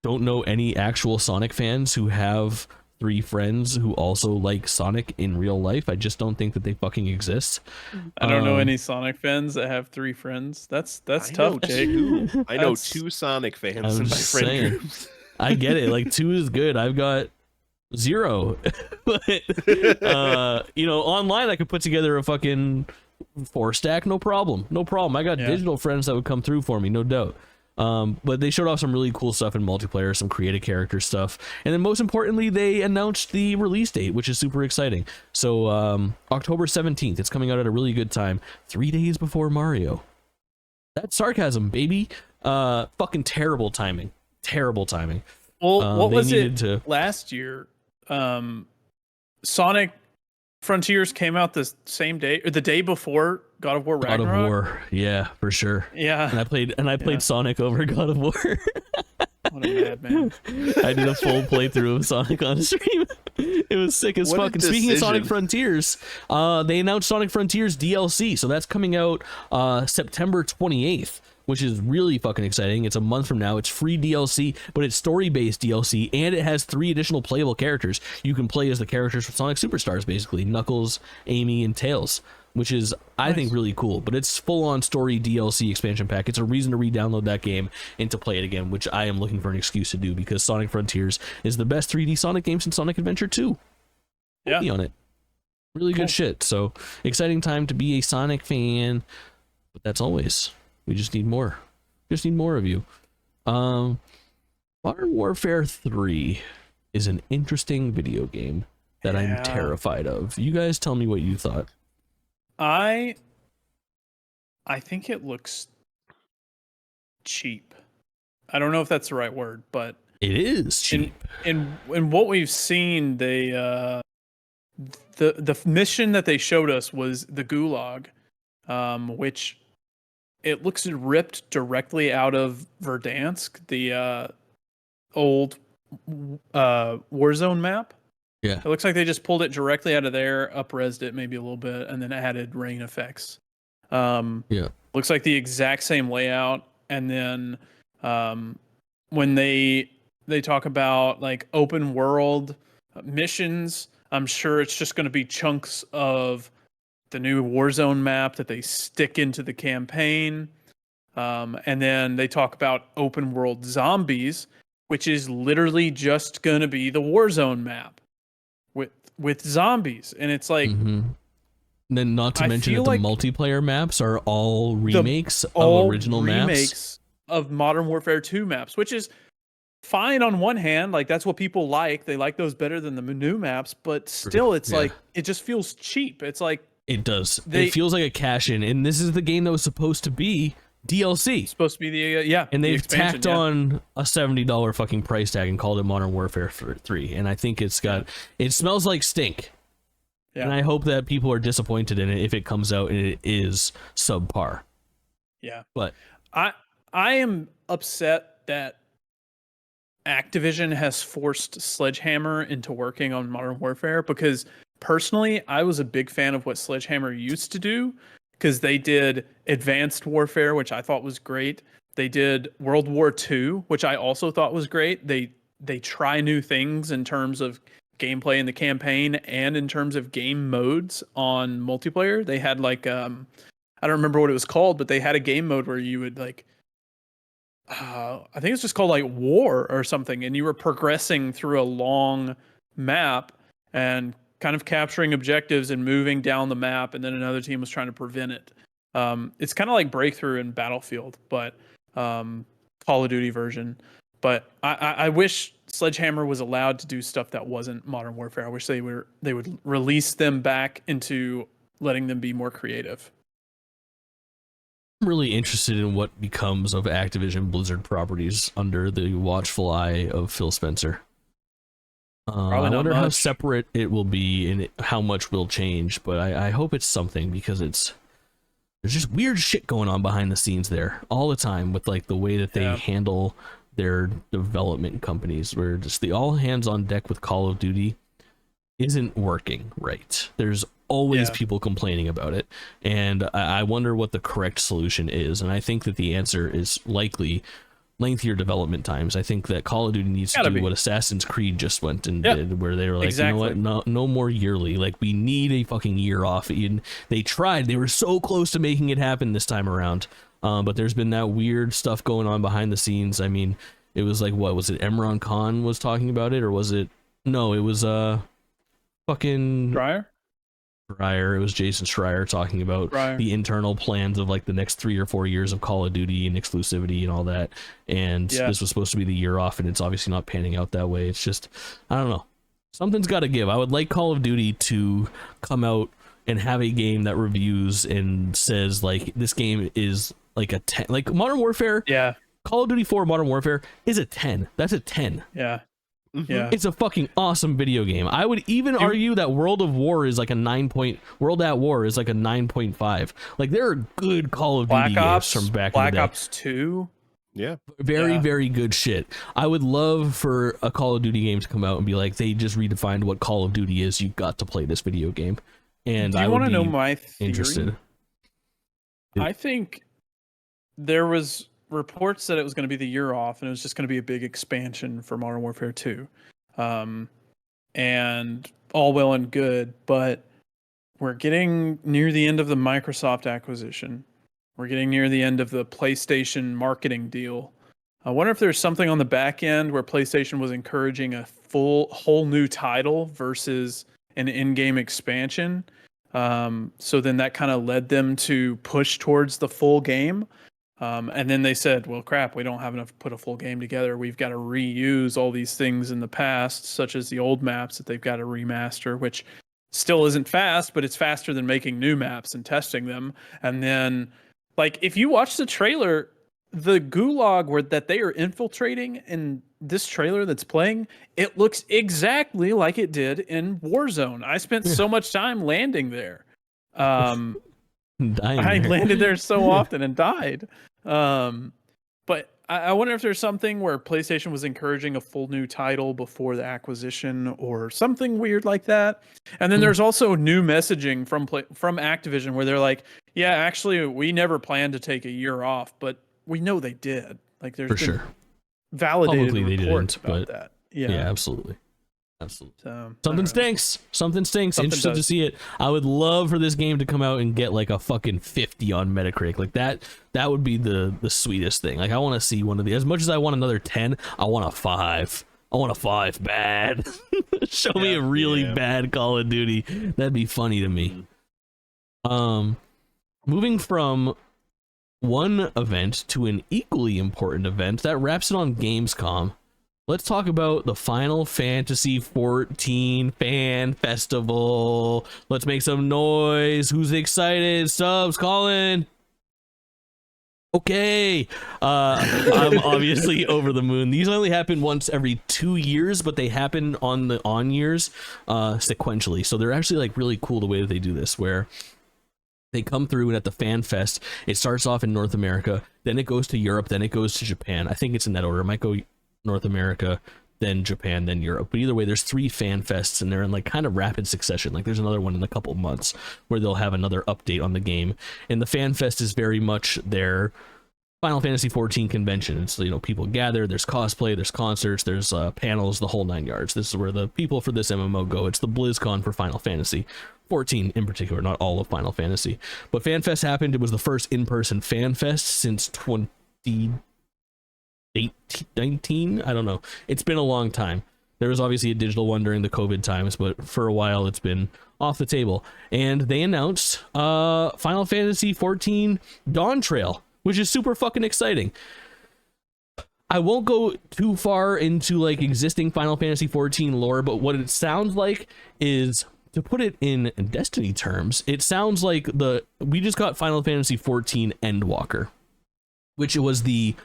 don't know any actual Sonic fans who have 3 friends who also like Sonic in real life. I just don't think that they fucking exist. I don't know any Sonic fans that have 3 friends. That's tough, Jake. I know 2 Sonic fans in my friend groups. I get it. Like 2 is good. I've got 0. But online I could put together a fucking 4 stack, no problem. I got digital friends that would come through for me, no doubt. But they showed off some really cool stuff in multiplayer, some creative character stuff, and then most importantly they announced the release date, which is super exciting. So October 17th, it's coming out at a really good time, 3 days before Mario. That's sarcasm, baby. Fucking terrible timing. Well, what was it last year? Sonic Frontiers came out the same day or the day before God of War Ragnarok. God of War, yeah, for sure. Yeah, and I played Sonic over God of War. What a madman! I did a full playthrough of Sonic on stream. It was sick as fuck. And speaking of Sonic Frontiers, they announced Sonic Frontiers DLC, so that's coming out September 28th. which is really fucking exciting. It's a month from now. It's free DLC, but it's story-based DLC, and it has 3 additional playable characters. You can play as the characters from Sonic Superstars, basically Knuckles, Amy, and Tails, which is, I think, really cool. But it's full-on story DLC expansion pack. It's a reason to re-download that game and to play it again, which I am looking for an excuse to do, because Sonic Frontiers is the best 3D Sonic game since Sonic Adventure 2. Yeah. On it. Really good shit. So exciting time to be a Sonic fan, but that's always. We just need more. Just need more of you. Modern Warfare 3 is an interesting video game that I'm terrified of. You guys tell me what you thought. I think it looks cheap. I don't know if that's the right word, but it is cheap. In what we've seen, they the mission that they showed us was the Gulag, which it looks ripped directly out of Verdansk, the old Warzone map. Yeah, it looks like they just pulled it directly out of there, up-resed it maybe a little bit, and then added rain effects. Looks like the exact same layout. And then when they talk about like open world missions, I'm sure it's just going to be chunks of the new Warzone map that they stick into the campaign. And then they talk about open world zombies, which is literally just going to be the Warzone map with zombies. And it's like, then not to mention that the multiplayer maps are all remakes of original maps. Remakes of Modern Warfare 2 maps, which is fine on one hand. Like, that's what people like. They like those better than the new maps, but still it's like, it just feels cheap. It's like, it does. It feels like a cash in, and this is the game that was supposed to be DLC. It's supposed to be the and they've tacked on a $70 fucking price tag and called it Modern Warfare 3. And I think it's got it smells like stink. Yeah. And I hope that people are disappointed in it if it comes out and it is subpar. Yeah. But I am upset that Activision has forced Sledgehammer into working on Modern Warfare, because personally, I was a big fan of what Sledgehammer used to do, because they did Advanced Warfare, which I thought was great. They did World War II, which I also thought was great. They try new things in terms of gameplay in the campaign and in terms of game modes on multiplayer. They had like I don't remember what it was called, but they had a game mode where you would like I think it's just called like War or something, and you were progressing through a long map and kind of capturing objectives and moving down the map, and then another team was trying to prevent it. It's kind of like Breakthrough in Battlefield, but Call of Duty version. But I wish Sledgehammer was allowed to do stuff that wasn't Modern Warfare. I wish they would release them back into letting them be more creative. I'm really interested in what becomes of Activision Blizzard properties under the watchful eye of Phil Spencer. I wonder how separate it will be and how much will change, but I hope it's something, because there's just weird shit going on behind the scenes there all the time with like the way that they handle their development companies, where just the all hands on deck with Call of Duty isn't working right. There's always people complaining about it, and I wonder what the correct solution is, and I think that the answer is likely lengthier development times. I think that Call of Duty needs to do what Assassin's Creed just went and did, where they were like, you know what, no more yearly. Like, we need a fucking year off. And they tried. They were so close to making it happen this time around. But there's been that weird stuff going on behind the scenes. I mean, it was like, what was it? Imran Khan was talking about it, or was it? No, it was fucking Schreier. It was Jason Schreier talking about the internal plans of like the next 3 or 4 years of Call of Duty and exclusivity and all that. And this was supposed to be the year off, and it's obviously not panning out that way. It's just, I don't know. Something's got to give. I would like Call of Duty to come out and have a game that reviews and says like, this game is like a 10. Like Modern Warfare. Yeah. Call of Duty 4 Modern Warfare is a 10. That's a 10. Yeah. Yeah. It's a fucking awesome video game. I would even argue that World at War is like a 9.5. Like, there are good Call of Duty games from back in the day. Black Ops 2. Yeah. Very good shit. I would love for a Call of Duty game to come out and be like, they just redefined what Call of Duty is. You got to play this video game. And I want to know my theory? Interested. I think there was reports that it was going to be the year off, and it was just going to be a big expansion for Modern Warfare 2. And all well and good, but we're getting near the end of the Microsoft acquisition. We're getting near the end of the PlayStation marketing deal. I wonder if there's something on the back end where PlayStation was encouraging a whole new title versus an in-game expansion. So then that kind of led them to push towards the full game. And then they said, well, crap, we don't have enough to put a full game together. We've got to reuse all these things in the past, such as the old maps that they've got to remaster, which still isn't fast, but it's faster than making new maps and testing them. And then, like, if you watch the trailer, the gulag that they are infiltrating in this trailer that's playing, it looks exactly like it did in Warzone. I spent so much time landing there. I landed there so often and died. But I wonder if there's something where PlayStation was encouraging a full new title before the acquisition or something weird like that. And then there's also new messaging from Activision where they're like, yeah, actually, we never planned to take a year off, but we know they did. Like, there's been validated Publicly reports they didn't, about that. Yeah, absolutely. Absolutely. So, Something stinks. Interested to see it. I would love for this game to come out and get like a fucking 50 on Metacritic. Like that would be the sweetest thing. Like, I want to see one of these. As much as I want another 10, I want a 5. I want a 5 bad. Show me a really bad Call of Duty. That'd be funny to me. Moving from one event to an equally important event that wraps it on Gamescom. Let's talk about the Final Fantasy 14 Fan Festival. Let's make some noise. Who's excited? Stubs, Kaulin. Okay. I'm obviously over the moon. These only happen once every 2 years, but they happen on the years sequentially. So they're actually like really cool the way that they do this, where they come through and at the Fan Fest, it starts off in North America, then it goes to Europe, then it goes to Japan. I think it's in that order. It might go North America, then Japan, then Europe. But either way, there's 3 fan fests and they're in like kind of rapid succession. Like, there's another one in a couple of months where they'll have another update on the game. And the fan fest is very much their Final Fantasy 14 convention. It's, you know, people gather, there's cosplay, there's concerts, there's panels, the whole 9 yards. This is where the people for this MMO go. It's the BlizzCon for Final Fantasy 14 in particular, not all of Final Fantasy. But Fan Fest happened. It was the first in-person fan fest since 2019. I don't know. It's been a long time. There was obviously a digital one during the COVID times, but for a while it's been off the table. And they announced Final Fantasy 14 Dawn Trail, which is super fucking exciting. I won't go too far into like existing Final Fantasy 14 lore, but what it sounds like is, to put it in Destiny terms, it sounds like we just got Final Fantasy 14 Endwalker, which was the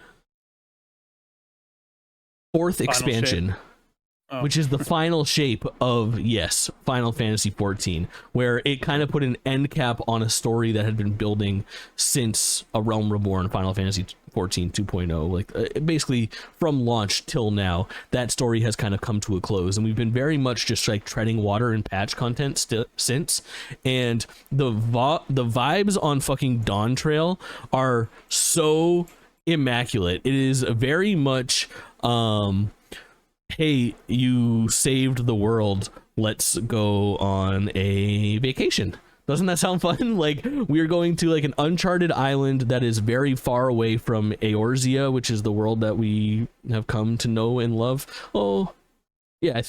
4th expansion, which is the final shape of, yes, Final Fantasy 14, where it kind of put an end cap on a story that had been building since A Realm Reborn, Final Fantasy 14 2.0. Like, basically from launch till now, that story has kind of come to a close, and we've been very much just like treading water and patch content since. And the vibes on fucking Dawn Trail are so immaculate. It is very much hey, you saved the world, let's go on a vacation. Doesn't that sound fun? Like, we're going to like an uncharted island that is very far away from Eorzea, which is the world that we have come to know and love. Oh yeah, I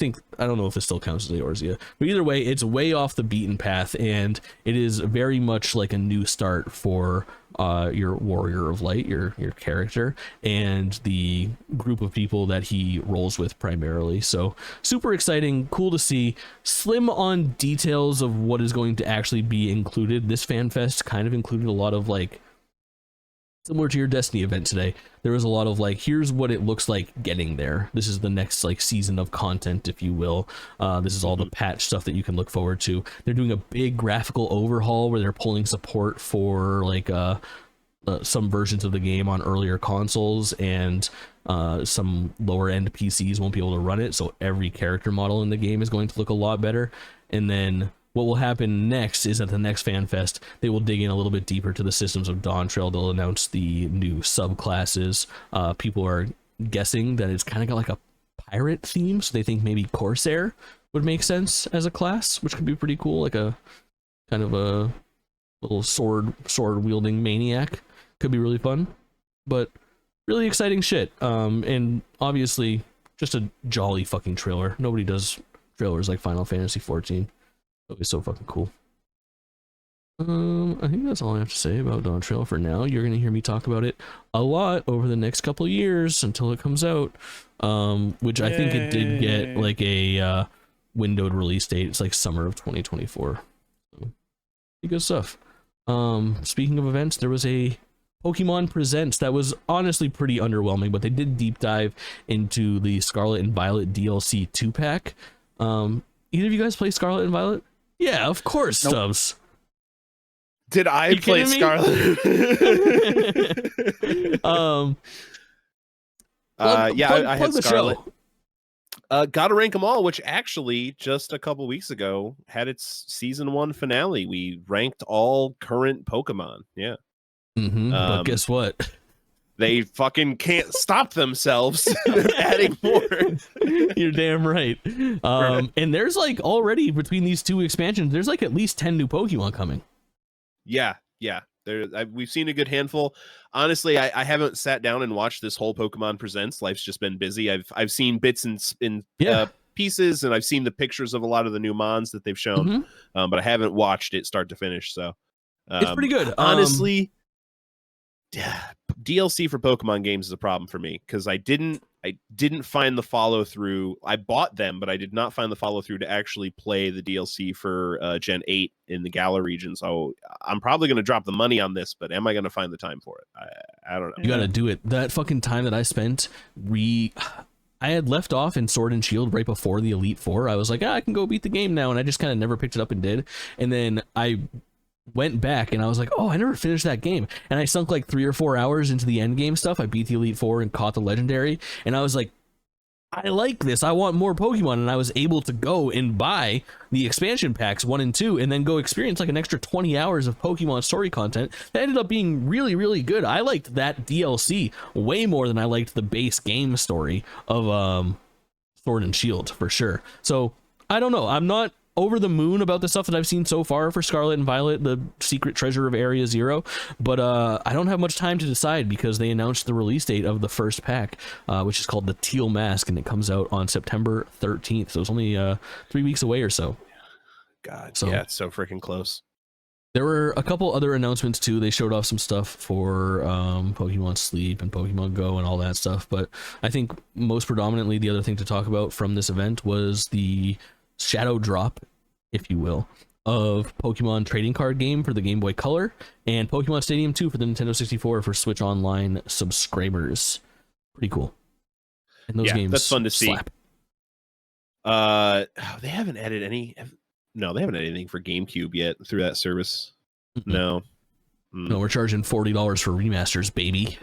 don't know if it still counts as Eorzea, but either way, it's way off the beaten path, and it is very much like a new start for your Warrior of Light, your character, and the group of people that he rolls with primarily. So super exciting, cool to see. Slim on details of what is going to actually be included. This fan fest kind of included a lot of like, similar to your Destiny event today, there was a lot of like, here's what it looks like getting there. This is the next like season of content, if you will. This is all the patch stuff that you can look forward to. They're doing a big graphical overhaul where they're pulling support for like some versions of the game on earlier consoles, and some lower end PCs won't be able to run it. So every character model in the game is going to look a lot better. And then what will happen next is at the next Fan Fest, they will dig in a little bit deeper to the systems of Dawntrail. They'll announce the new subclasses. People are guessing that it's kind of got like a pirate theme, so they think maybe Corsair would make sense as a class, which could be pretty cool, like a kind of a little sword wielding maniac. Could be really fun, but really exciting shit. And obviously just a jolly fucking trailer. Nobody does trailers like Final Fantasy 14. It'll be so fucking cool. I think that's all I have to say about Dawntrail for now. You're gonna hear me talk about it a lot over the next couple of years until it comes out. Which I think it did get like a windowed release date. It's like summer of 2024. So, good stuff. Speaking of events, there was a Pokemon Presents that was honestly pretty underwhelming, but they did deep dive into the Scarlet and Violet DLC 2-pack. Either of you guys play Scarlet and Violet? Yeah, of course, Nope. Stubbs. Did I play Scarlet? I had Scarlet. Gotta rank them all, which actually just a couple weeks ago had its season 1 finale. We ranked all current Pokemon. Yeah. But guess what? They fucking can't stop themselves. They're adding more. You're damn right. And there's like already between these two expansions, there's like at least 10 new Pokemon coming. Yeah. We've seen a good handful. Honestly, I haven't sat down and watched this whole Pokemon Presents. Life's just been busy. I've seen bits in pieces, and I've seen the pictures of a lot of the new mons that they've shown, but I haven't watched it start to finish. So it's pretty good. Honestly, DLC for Pokemon games is a problem for me because I didn't find the follow through. I bought them, but I did not find the follow through to actually play the DLC for Gen 8 in the Galar region. So I'm probably going to drop the money on this, but am I going to find the time for it? I don't know. You got to do it. That fucking time that I spent I had left off in Sword and Shield right before the Elite Four. I was like, I can go beat the game now, and I just kind of never picked it up and did. And then I went back and I was like, I never finished that game, and I sunk like 3 or 4 hours into the end game stuff. I beat the Elite Four and caught the legendary, and I was like, I like this, I want more Pokemon. And I was able to go and buy the expansion packs 1 and 2 and then go experience like an extra 20 hours of Pokemon story content that ended up being really, really good. I liked that DLC way more than I liked the base game story of Sword and Shield, for sure. So I don't know, I'm not over the moon about the stuff that I've seen so far for Scarlet and Violet, the secret treasure of Area Zero, but I don't have much time to decide because they announced the release date of the first pack, which is called the Teal Mask, and it comes out on September 13th, so it's only 3 weeks away or so. God, so, yeah, it's so freaking close. There were a couple other announcements too. They showed off some stuff for Pokemon Sleep and Pokemon Go and all that stuff, but I think most predominantly the other thing to talk about from this event was the shadow drop, if you will, of Pokemon trading card game for the Game Boy Color and Pokemon Stadium 2 for the Nintendo 64 for Switch Online subscribers. Pretty cool. And those games, that's fun to slap. See. They haven't added any. No, they haven't added anything for GameCube yet through that service. No. No, we're charging $40 for remasters, baby.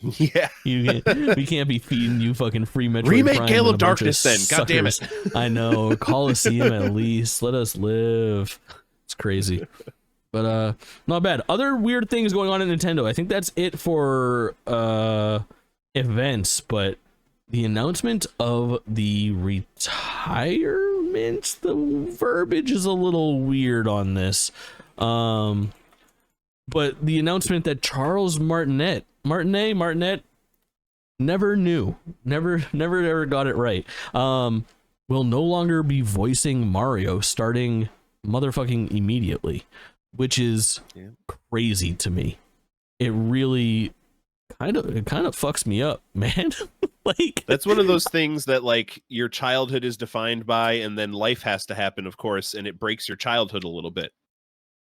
Yeah, we can't be feeding you fucking free Metroid remake Prime Gale and of a bunch Darkness. Then, God damn it! I know, Coliseum at least. Let us live. It's crazy, but not bad. Other weird things going on at Nintendo. I think that's it for events. But the announcement of the retirement, the verbiage is a little weird on this. But the announcement that Charles Martinet, never ever got it right, will no longer be voicing Mario starting motherfucking immediately, which is crazy to me. It really kind of fucks me up, man. Like, that's one of those things that like your childhood is defined by, and then life has to happen, of course, and it breaks your childhood a little bit.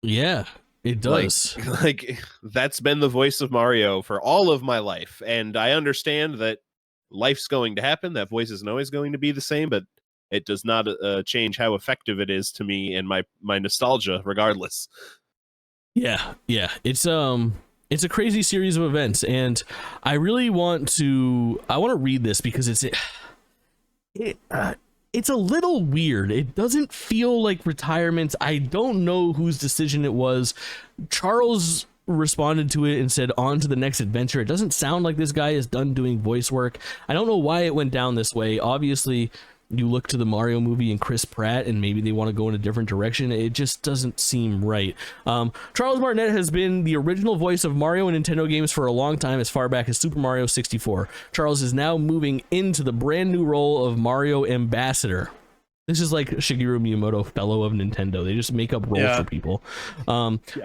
Yeah, it does. Like that's been the voice of Mario for all of my life, and I understand that life's going to happen. That voice isn't always going to be the same, but it does not change how effective it is to me and my nostalgia, regardless. Yeah, it's a crazy series of events, and I really want to read this because it's it's a little weird. It doesn't feel like retirement. I don't know whose decision it was. Charles responded to it and said, on to the next adventure. It doesn't sound like this guy is done doing voice work. I don't know why it went down this way. Obviously, you look to the Mario movie and Chris Pratt, and maybe they want to go in a different direction. It just doesn't seem right. Charles Martinet has been the original voice of Mario in Nintendo games for a long time, as far back as Super Mario 64. Charles is now moving into the brand new role of Mario Ambassador. This is like Shigeru Miyamoto, Fellow of Nintendo. They just make up roles for people.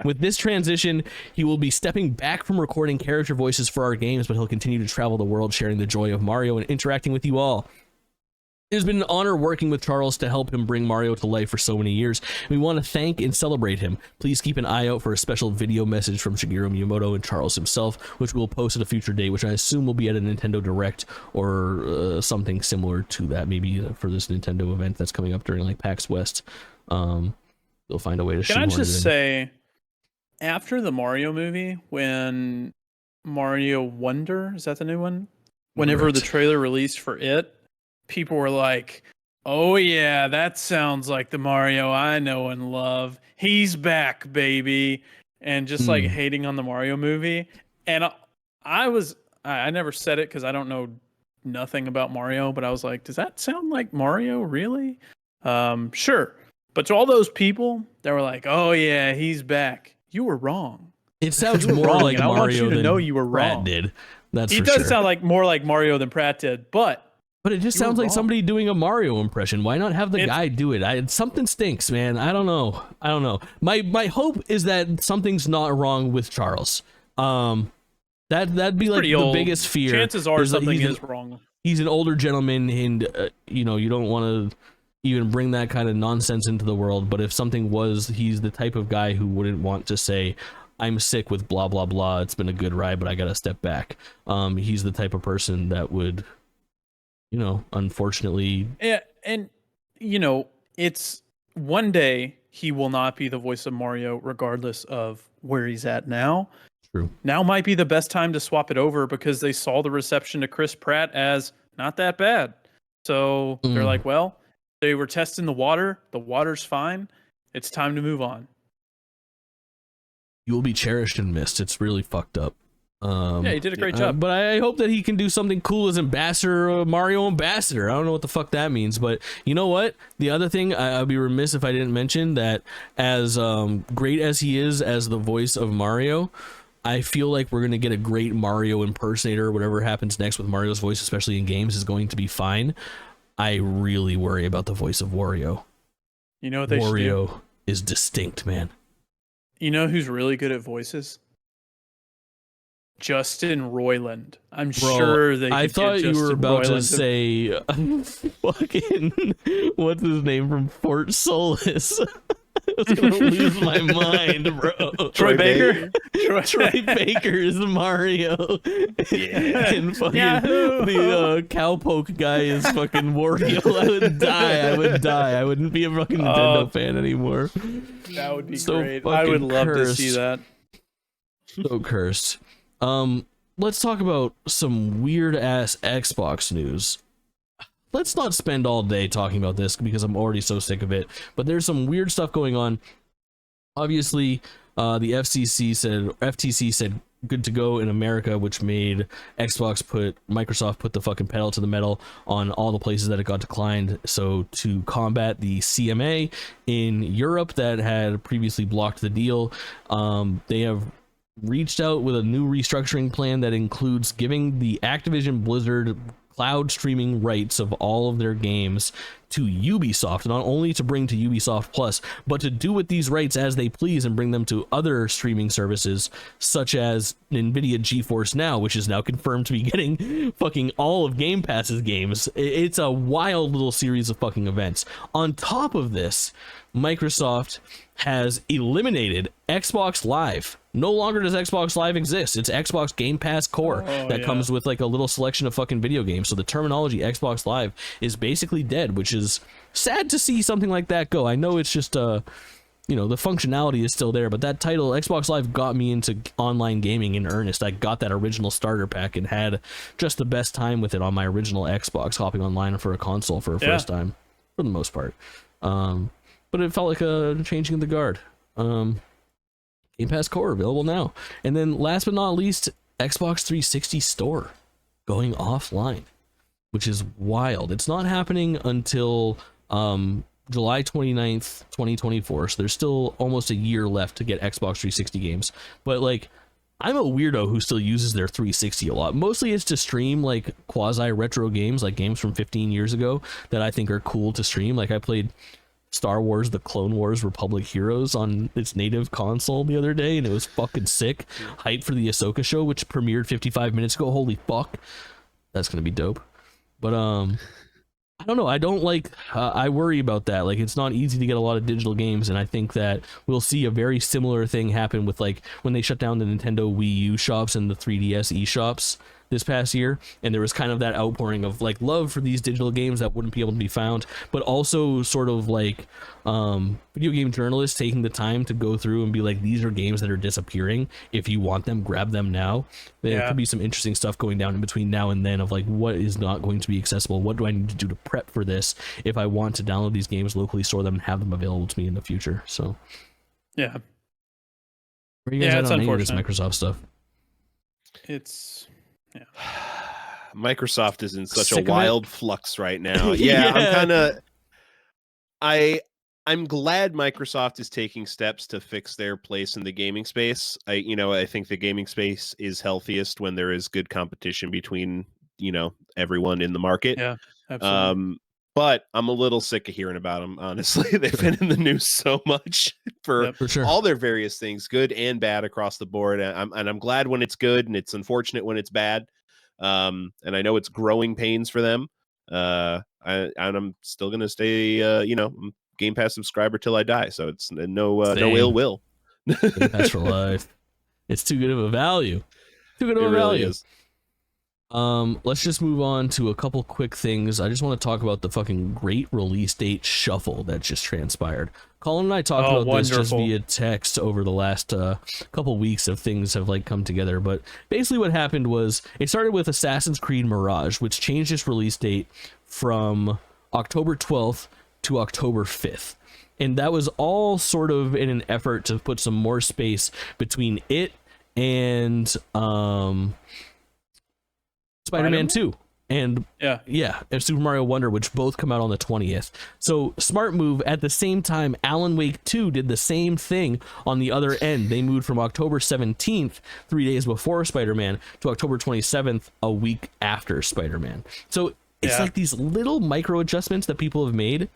With this transition, he will be stepping back from recording character voices for our games, but he'll continue to travel the world sharing the joy of Mario and interacting with you all. It has been an honor working with Charles to help him bring Mario to life for so many years. We want to thank and celebrate him. Please keep an eye out for a special video message from Shigeru Miyamoto and Charles himself, which we will post at a future date, which I assume will be at a Nintendo Direct or something similar to that, maybe for this Nintendo event that's coming up during like PAX West. They'll find a way to. Can I just say, after the Mario movie, when Mario Wonder, is that the new one? Whenever the trailer released for it, people were like, oh yeah, that sounds like the Mario I know and love. He's back, baby. And just like hating on the Mario movie. And I never said it because I don't know nothing about Mario, but I was like, does that sound like Mario, really? Sure. But to all those people that were like, oh yeah, he's back, you were wrong. It sounds more like Mario. I want you to know you were Pratt wrong. Did. That's he for does sure. sound like more like Mario than Pratt did, but it just sounds like somebody doing a Mario impression. Why not have the guy do it? Something stinks, man. I don't know. My hope is that something's not wrong with Charles. That'd be like the biggest fear. Chances are something is wrong. He's an older gentleman, and you don't want to even bring that kind of nonsense into the world. But if something was, he's the type of guy who wouldn't want to say, I'm sick with blah blah blah. It's been a good ride, but I gotta step back. He's the type of person that would, unfortunately. Yeah, and it's one day he will not be the voice of Mario, regardless of where he's at now. True. Now might be the best time to swap it over because they saw the reception to Chris Pratt as not that bad. So they're like, well, they were testing the water. The water's fine. It's time to move on. You will be cherished and missed. It's really fucked up. Yeah, he did a great job. But I hope that he can do something cool as ambassador, Mario ambassador. I don't know what the fuck that means, but you know what? The other thing, I'd be remiss if I didn't mention that as great as he is as the voice of Mario, I feel like we're going to get a great Mario impersonator. Whatever happens next with Mario's voice, especially in games, is going to be fine. I really worry about the voice of Wario. You know what they should do? Wario is distinct, man. You know who's really good at voices? Justin Roiland. I'm sure they could I thought get you were Justin about to Roiland say fucking what's his name from Fort Solis. I was gonna lose my mind, bro. Troy Baker? Troy Baker is Mario. Yeah. And fucking Yahoo! the cowpoke guy is fucking Wario. I would die. I wouldn't be a fucking Nintendo fan anymore. That would be So great. I would fucking love to cursed. see that. So cursed. Let's talk about some weird ass Xbox news. Let's not spend all day talking about this because I'm already so sick of it. But there's some weird stuff going on. Obviously, the FTC said good to go in America, which made Microsoft put the fucking pedal to the metal on all the places that it got declined. So to combat the CMA in Europe that had previously blocked the deal, they have reached out with a new restructuring plan that includes giving the Activision Blizzard cloud streaming rights of all of their games to Ubisoft, not only to bring to Ubisoft Plus, but to do with these rights as they please and bring them to other streaming services such as Nvidia GeForce Now, which is now confirmed to be getting fucking all of Game Pass's games. It's a wild little series of fucking events. On top of this, Microsoft has eliminated Xbox Live. No longer does Xbox Live exist. It's Xbox Game Pass Core that comes with like a little selection of fucking video games. So the terminology Xbox Live is basically dead, which is sad to see something like that go. I know it's just the functionality is still there, but that title, Xbox Live, got me into online gaming in earnest. I got that original starter pack and had just the best time with it on my original Xbox, hopping online for a console for a first time. for the most part. But it felt like a changing of the guard. Game Pass Core available now. And then last but not least, Xbox 360 Store going offline, which is wild. It's not happening until July 29th, 2024. So there's still almost a year left to get Xbox 360 games. But like, I'm a weirdo who still uses their 360 a lot. Mostly it's to stream like quasi retro games, like games from 15 years ago that I think are cool to stream. Like I played Star Wars The Clone Wars Republic Heroes on its native console the other day, and it was fucking sick. Hype for the Ahsoka show, which premiered 55 minutes ago. Holy fuck. That's gonna be dope. But I don't know. I don't like. I worry about that. Like, it's not easy to get a lot of digital games, and I think that we'll see a very similar thing happen with like when they shut down the Nintendo Wii U shops and the 3DS eShops this past year, and there was kind of that outpouring of like love for these digital games that wouldn't be able to be found, but also sort of like video game journalists taking the time to go through and be like, these are games that are disappearing. If you want them, grab them now. There could be some interesting stuff going down in between now and then of like, what is not going to be accessible? What do I need to do to prep for this if I want to download these games, locally store them, and have them available to me in the future? So yeah, where are you guys at it's on any of this unfortunate. Microsoft stuff? It's Microsoft is in such Sick a of it? wild flux right now. Yeah, I'm kind of I'm glad Microsoft is taking steps to fix their place in the gaming space. I think the gaming space is healthiest when there is good competition between, everyone in the market. yeah, absolutely. But I'm a little sick of hearing about them, honestly. They've been in the news so much for Yep. For sure. all their various things, good and bad across the board. And I'm glad when it's good, and it's unfortunate when it's bad. And I know it's growing pains for them. I'm still gonna stay, Game Pass subscriber till I die. So it's no Same. ill will. Game Pass for life. It's too good of a value. Too good of It a really value. is. Let's just move on to a couple quick things. I just want to talk about the fucking great release date shuffle that just transpired. Colin and I talked about this just wonderful. via text over the last couple weeks of things have like come together. But basically what happened was it started with Assassin's Creed Mirage, which changed its release date from October 12th to October 5th. And that was all sort of in an effort to put some more space between it and Spider-Man 2 and and Super Mario Wonder, which both come out on the 20th. So smart move. At the same time, Alan Wake 2 did the same thing on the other end. They moved from October 17th, 3 days before Spider-Man, to October 27th, a week after Spider-Man. So it's like these little micro adjustments that people have made.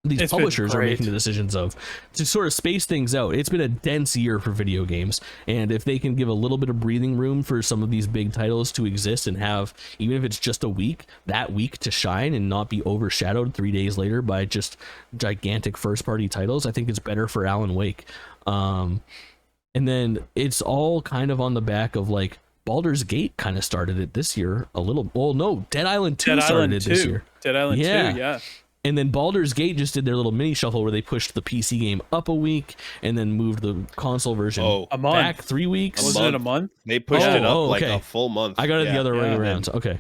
These publishers are making the decisions of to sort of space things out. It's been a dense year for video games, and if they can give a little bit of breathing room for some of these big titles to exist and have, even if it's just a week, that week to shine and not be overshadowed 3 days later by just gigantic first party titles, I think it's better for Alan Wake. And then it's all kind of on the back of like Baldur's Gate kind of started it this year a little. Well, no, Dead Island 2 started it this year. Dead Island 2, yeah. And then Baldur's Gate just did their little mini shuffle where they pushed the PC game up a week and then moved the console version a month. back 3 weeks. Wasn't it a month? They pushed it up like okay. a full month. I got it the other way around. Okay.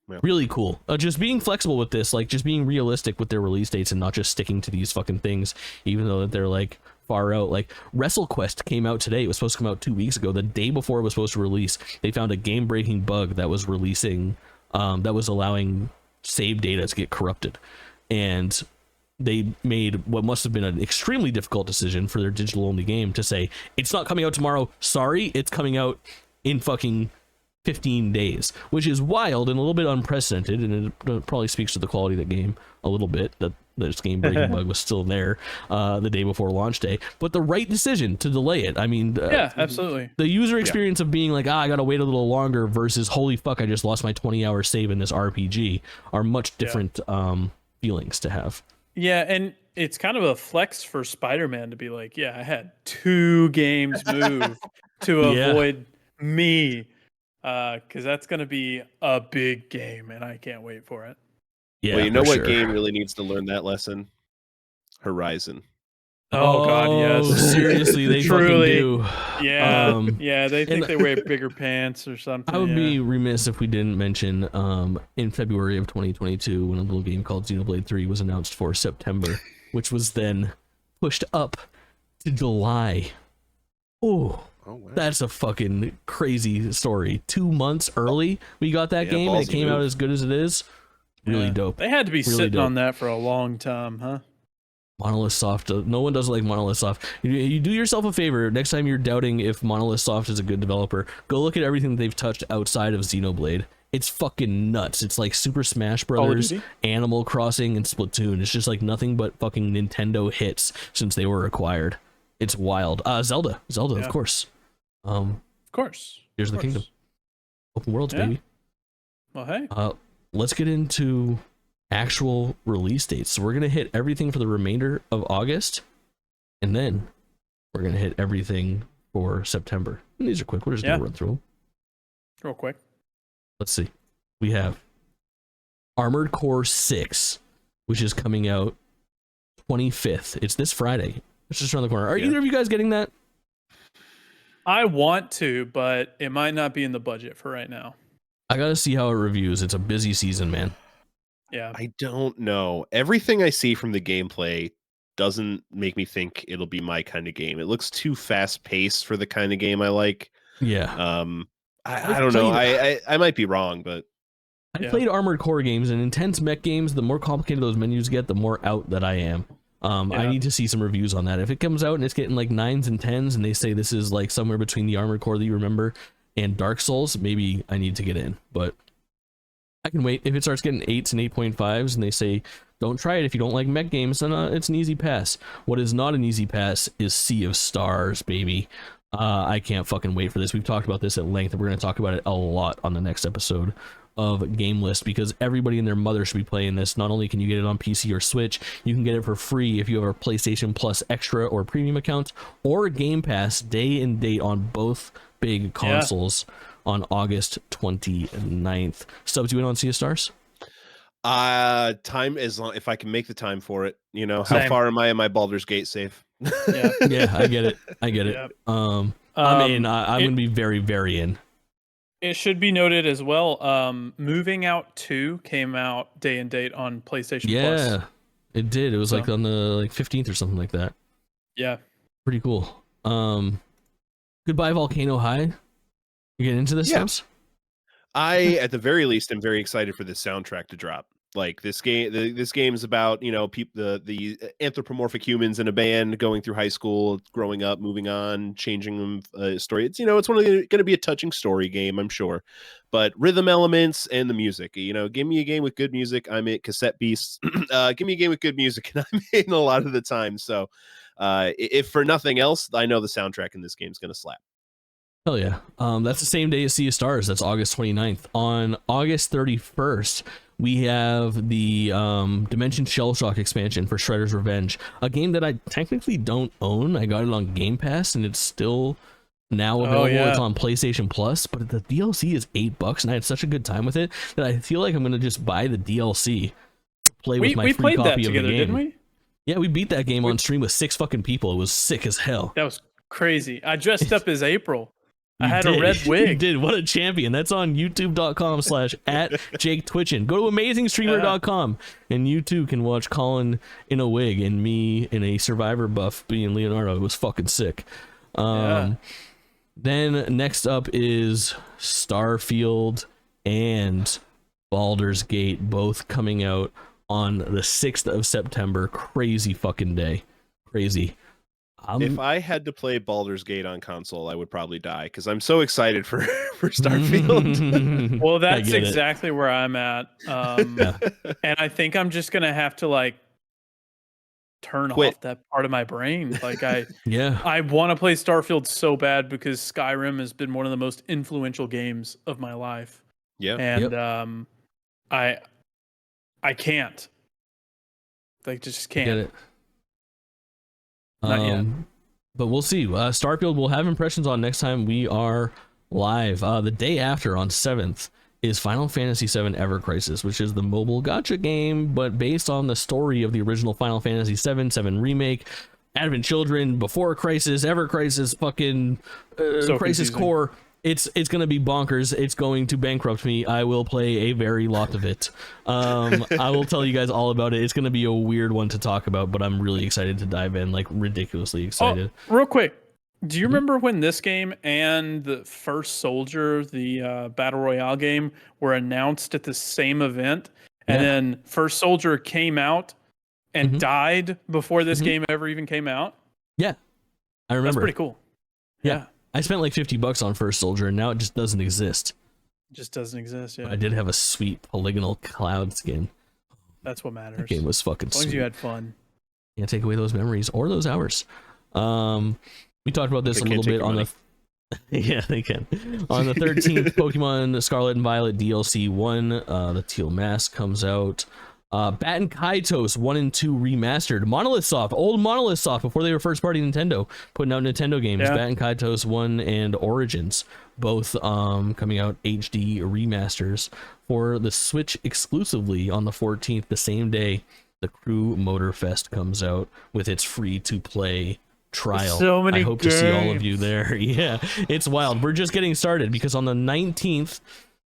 Yeah. Really cool. Just being flexible with this, like just being realistic with their release dates and not just sticking to these fucking things, even though they're like far out. Like WrestleQuest came out today. It was supposed to come out 2 weeks ago. The day before it was supposed to release, they found a game-breaking bug that was releasing, that was allowing save data to get corrupted. And they made what must have been an extremely difficult decision for their digital only game to say, it's not coming out tomorrow. Sorry, it's coming out in fucking 15 days, which is wild and a little bit unprecedented. And it probably speaks to the quality of the game a little bit, that this game breaking bug was still there the day before launch day, but the right decision to delay it. I mean, absolutely. The user experience of being like, I gotta wait a little longer versus holy fuck, I just lost my 20-hour save in this RPG are much different feelings to have. Yeah, and it's kind of a flex for Spider-Man to be like, I had 2 games move to avoid me, because that's going to be a big game, and I can't wait for it. Yeah, well, you know what game really needs to learn that lesson? Horizon. Oh God, yes. Seriously, they fucking Truly. do. Yeah, yeah. They think and- they wear bigger pants or something. I would yeah. be remiss if we didn't mention in February of 2022 when a little game called Xenoblade 3 was announced for September, which was then pushed up to July. Oh, wow. that's a fucking crazy story. 2 months early, we got that game, and it ballsy came out move. as good as it is. Really Yeah. dope. They had to be Really sitting dope. on that for a long time, huh? Monolith Soft, no one does like Monolith Soft. You do yourself a favor next time you're doubting if Monolith Soft is a good developer. Go look at everything that they've touched outside of Xenoblade. It's fucking nuts. It's like Super Smash Brothers, Duty? Animal Crossing, and Splatoon. It's just like nothing but fucking Nintendo hits since they were acquired. It's wild. Zelda, Yeah. of course. Of course. Here's Of the kingdom. course. Open worlds, Yeah. baby. Well, hey. Let's get into actual release dates. So we're gonna hit everything for the remainder of August, and then we're gonna hit everything for September. And these are quick. We're just gonna run through them. Real quick. Let's see. We have Armored Core 6, which is coming out 25th. It's this Friday. It's just around the corner. Are either of you guys getting that? I want to, but it might not be in the budget for right now. I gotta see how it reviews. It's a busy season, man. Yeah. I don't know. Everything I see from the gameplay doesn't make me think it'll be my kind of game. It looks too fast paced for the kind of game I like. Yeah. I don't know. I might be wrong, but I played Armored Core games, and intense mech games, the more complicated those menus get, the more out that I am. I need to see some reviews on that. If it comes out and it's getting like 9s and 10s, and they say this is like somewhere between the Armored Core that you remember and Dark Souls, maybe I need to get in. But I can wait. If it starts getting 8s and 8.5s, and they say don't try it if you don't like mech games, then it's an easy pass. What is not an easy pass is Sea of Stars, baby. I can't fucking wait for this. We've talked about this at length, and we're going to talk about it a lot on the next episode of GameList, because everybody and their mother should be playing this. Not only can you get it on PC or Switch, you can get it for free if you have a PlayStation Plus Extra or Premium account, or Game Pass day and date on both big consoles on August 29th. Stubbs, you in on Sea of Stars? Time as long if I can make the time for it. You know, how Same. far am I in my Baldur's Gate save? Yeah. Yeah, I get it. Yeah. I'm in. I'm going to be very, very in. It should be noted as well. Moving Out 2 came out day and date on PlayStation Plus. Yeah, it did. It was like on the 15th or something like that. Yeah. Pretty cool. Goodbye Volcano High. You get into this, Stubbs? I, at the very least, am very excited for the soundtrack to drop. Like this game, this game is about the anthropomorphic humans in a band going through high school, growing up, moving on, changing them. Story. It's it's going to be a touching story game, I'm sure. But rhythm elements and the music, give me a game with good music. I'm in. Cassette Beasts. Give me a game with good music, and I'm in a lot of the time. So, if for nothing else, I know the soundtrack in this game is going to slap. Hell yeah. That's the same day as Sea of Stars. That's August 29th. On August 31st, we have the Dimension Shellshock expansion for Shredder's Revenge, a game that I technically don't own. I got it on Game Pass, and it's still now available. It's on PlayStation Plus, but the DLC is $8, and I had such a good time with it that I feel like I'm going to just buy the DLC to play with my free copy of the game. Together, didn't we? Yeah, we beat that game on stream with 6 fucking people. It was sick as hell. That was crazy. I dressed up as April. I had did. a red wig. You did. What a champion. That's on youtube.com/@JakeTwitchin. Go to amazingstreamer.com and you too can watch Kaulin in a wig and me in a Survivor buff being Leonardo. It was fucking sick. Then next up is Starfield and Baldur's Gate, both coming out on the 6th of September. Crazy fucking day. Crazy. If I had to play Baldur's Gate on console, I would probably die because I'm so excited for Starfield. Well, that's exactly where I'm at. And I think I'm just gonna have to turn off that part of my brain. I want to play Starfield so bad because Skyrim has been one of the most influential games of my life. Yeah. And I can't. Just can't. Get it. Not yet. But we'll see. Starfield will have impressions on next time we are live. The day after, on 7th, is Final Fantasy VII Ever Crisis, which is the mobile gacha game, but based on the story of the original Final Fantasy VII Remake, Advent Children, Before Crisis, Ever Crisis, fucking So Crisis confusing. Core. It's gonna be bonkers. It's going to bankrupt me. I will play a very lot of it. I will tell you guys all about it. It's gonna be a weird one to talk about, but I'm really excited to dive in, like ridiculously excited. Oh, real quick, do you remember when this game and the First Soldier, the Battle Royale game, were announced at the same event? And Yeah. then First Soldier came out and Mhm. died before this Mhm. game ever even came out? Yeah, I That's remember. pretty cool. Yeah. I spent like $50 on First Soldier, and now it just doesn't exist. Just doesn't exist. Yeah, I did have a sweet polygonal cloud skin. that's what matters. That game was fucking As long as sweet. you had fun. Can't take away those memories or those hours. We talked about this They a can't little take bit your on money. the yeah, they can. On the 13th, Pokemon Scarlet and Violet DLC 1, the Teal Mask comes out. Bat and Kaitos 1 and 2 remastered. Monolith Soft, old Monolith Soft before they were first party Nintendo, putting out Nintendo games. Yeah. Bat and Kaitos 1 and Origins, both coming out HD remasters for the Switch exclusively on the 14th, the same day the Crew Motor Fest comes out with its free to play trial. So many I hope to see all of games. you there. Yeah, it's wild. We're just getting started because on the 19th,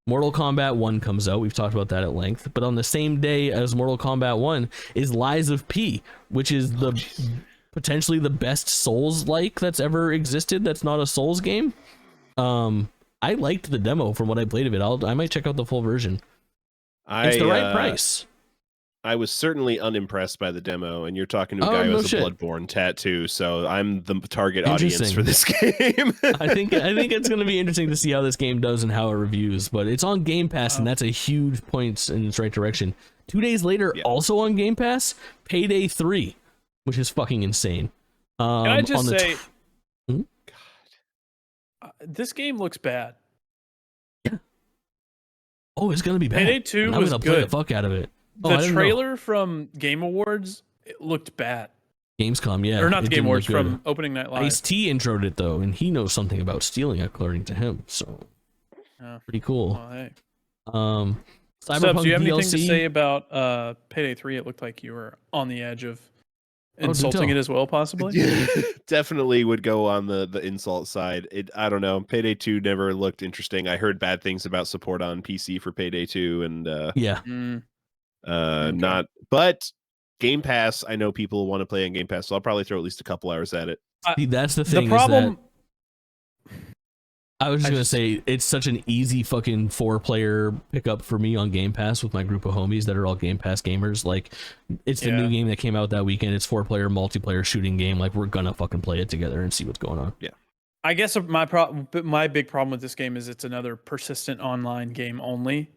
Mortal Kombat 1 comes out. We've talked about that at length. But on the same day as Mortal Kombat 1 is Lies of P, which is potentially the best Souls-like that's ever existed. That's not a Souls game. I liked the demo from what I played of it. I might check out the full version. It's the right price. I was certainly unimpressed by the demo, and you're talking to a Oh, guy who no has shit. a Bloodborne tattoo, so I'm the target audience Interesting. for this game. I think it's going to be interesting to see how this game does and how it reviews. But it's on Game Pass, and that's a huge point in its right direction. 2 days later, Yeah. also on Game Pass, Payday 3, which is fucking insane. Can I just on the say, Hmm? this game looks bad. Oh, it's gonna be bad. Payday 2 and I'm was gonna play the good. fuck out of it. Oh, I The didn't know. trailer from Game Awards, it looked bad. Gamescom, yeah, Or not the it Game didn't Awards, look good. from Opening Night Live. Ice-T introed it though, and he knows something about stealing, according to him. So Oh. pretty cool. Well, hey. Cyberpunk Stubbs, do you have DLC. anything to say about Payday 3? It looked like you were on the edge of do insulting tell. it as well, possibly. Definitely would go on the insult side. I don't know. Payday 2 never looked interesting. I heard bad things about support on PC for Payday 2, and Yeah, Mm, not. But Game Pass, I know people want to play on Game Pass, so I'll probably throw at least a couple hours at it. see, that's the the thing. problem. Is that I was just I gonna just- say it's such an easy fucking 4-player pickup for me on Game Pass with my group of homies that are all Game Pass gamers. Like, it's the new Yeah. game that came out that weekend. It's 4-player multiplayer shooting game. Like, we're gonna fucking play it together and see what's going on. I guess my big problem with this game is it's another persistent online game only.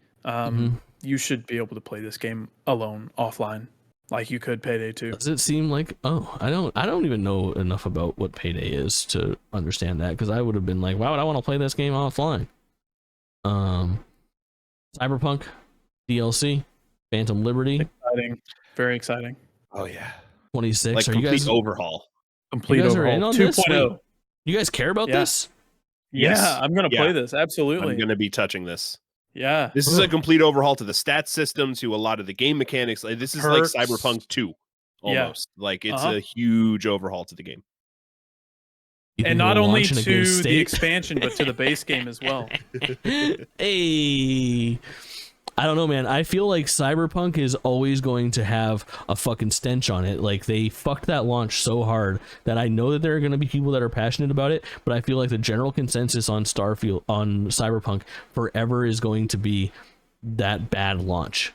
You should be able to play this game alone, offline, like you could Payday 2. Does it seem like? Oh, I don't even know enough about what Payday is to understand that, because I would have been like, why would I want to play this game offline? Cyberpunk DLC, Phantom Liberty, Exciting, very exciting. Oh yeah, 26. like Are you complete guys overhaul. Complete guys are overhaul. in on this? 2.0. Wait. You guys care about Yeah. this? Yeah, Yes. I'm gonna Yeah. play this. Absolutely. I'm gonna be touching this. Yeah. This is a Ugh. complete overhaul to the stat system, to a lot of the game mechanics. Like, this is Perks. like Cyberpunk 2, Yeah. almost. Like, it's Uh-huh. a huge overhaul to the game. You think And not it'll only launch in a to good the state? expansion, but to the base game as well. Hey, I don't know, man. I feel like Cyberpunk is always going to have a fucking stench on it. Like, they fucked that launch so hard that I know that there are going to be people that are passionate about it, but I feel like the general consensus on Cyberpunk forever is going to be that bad launch.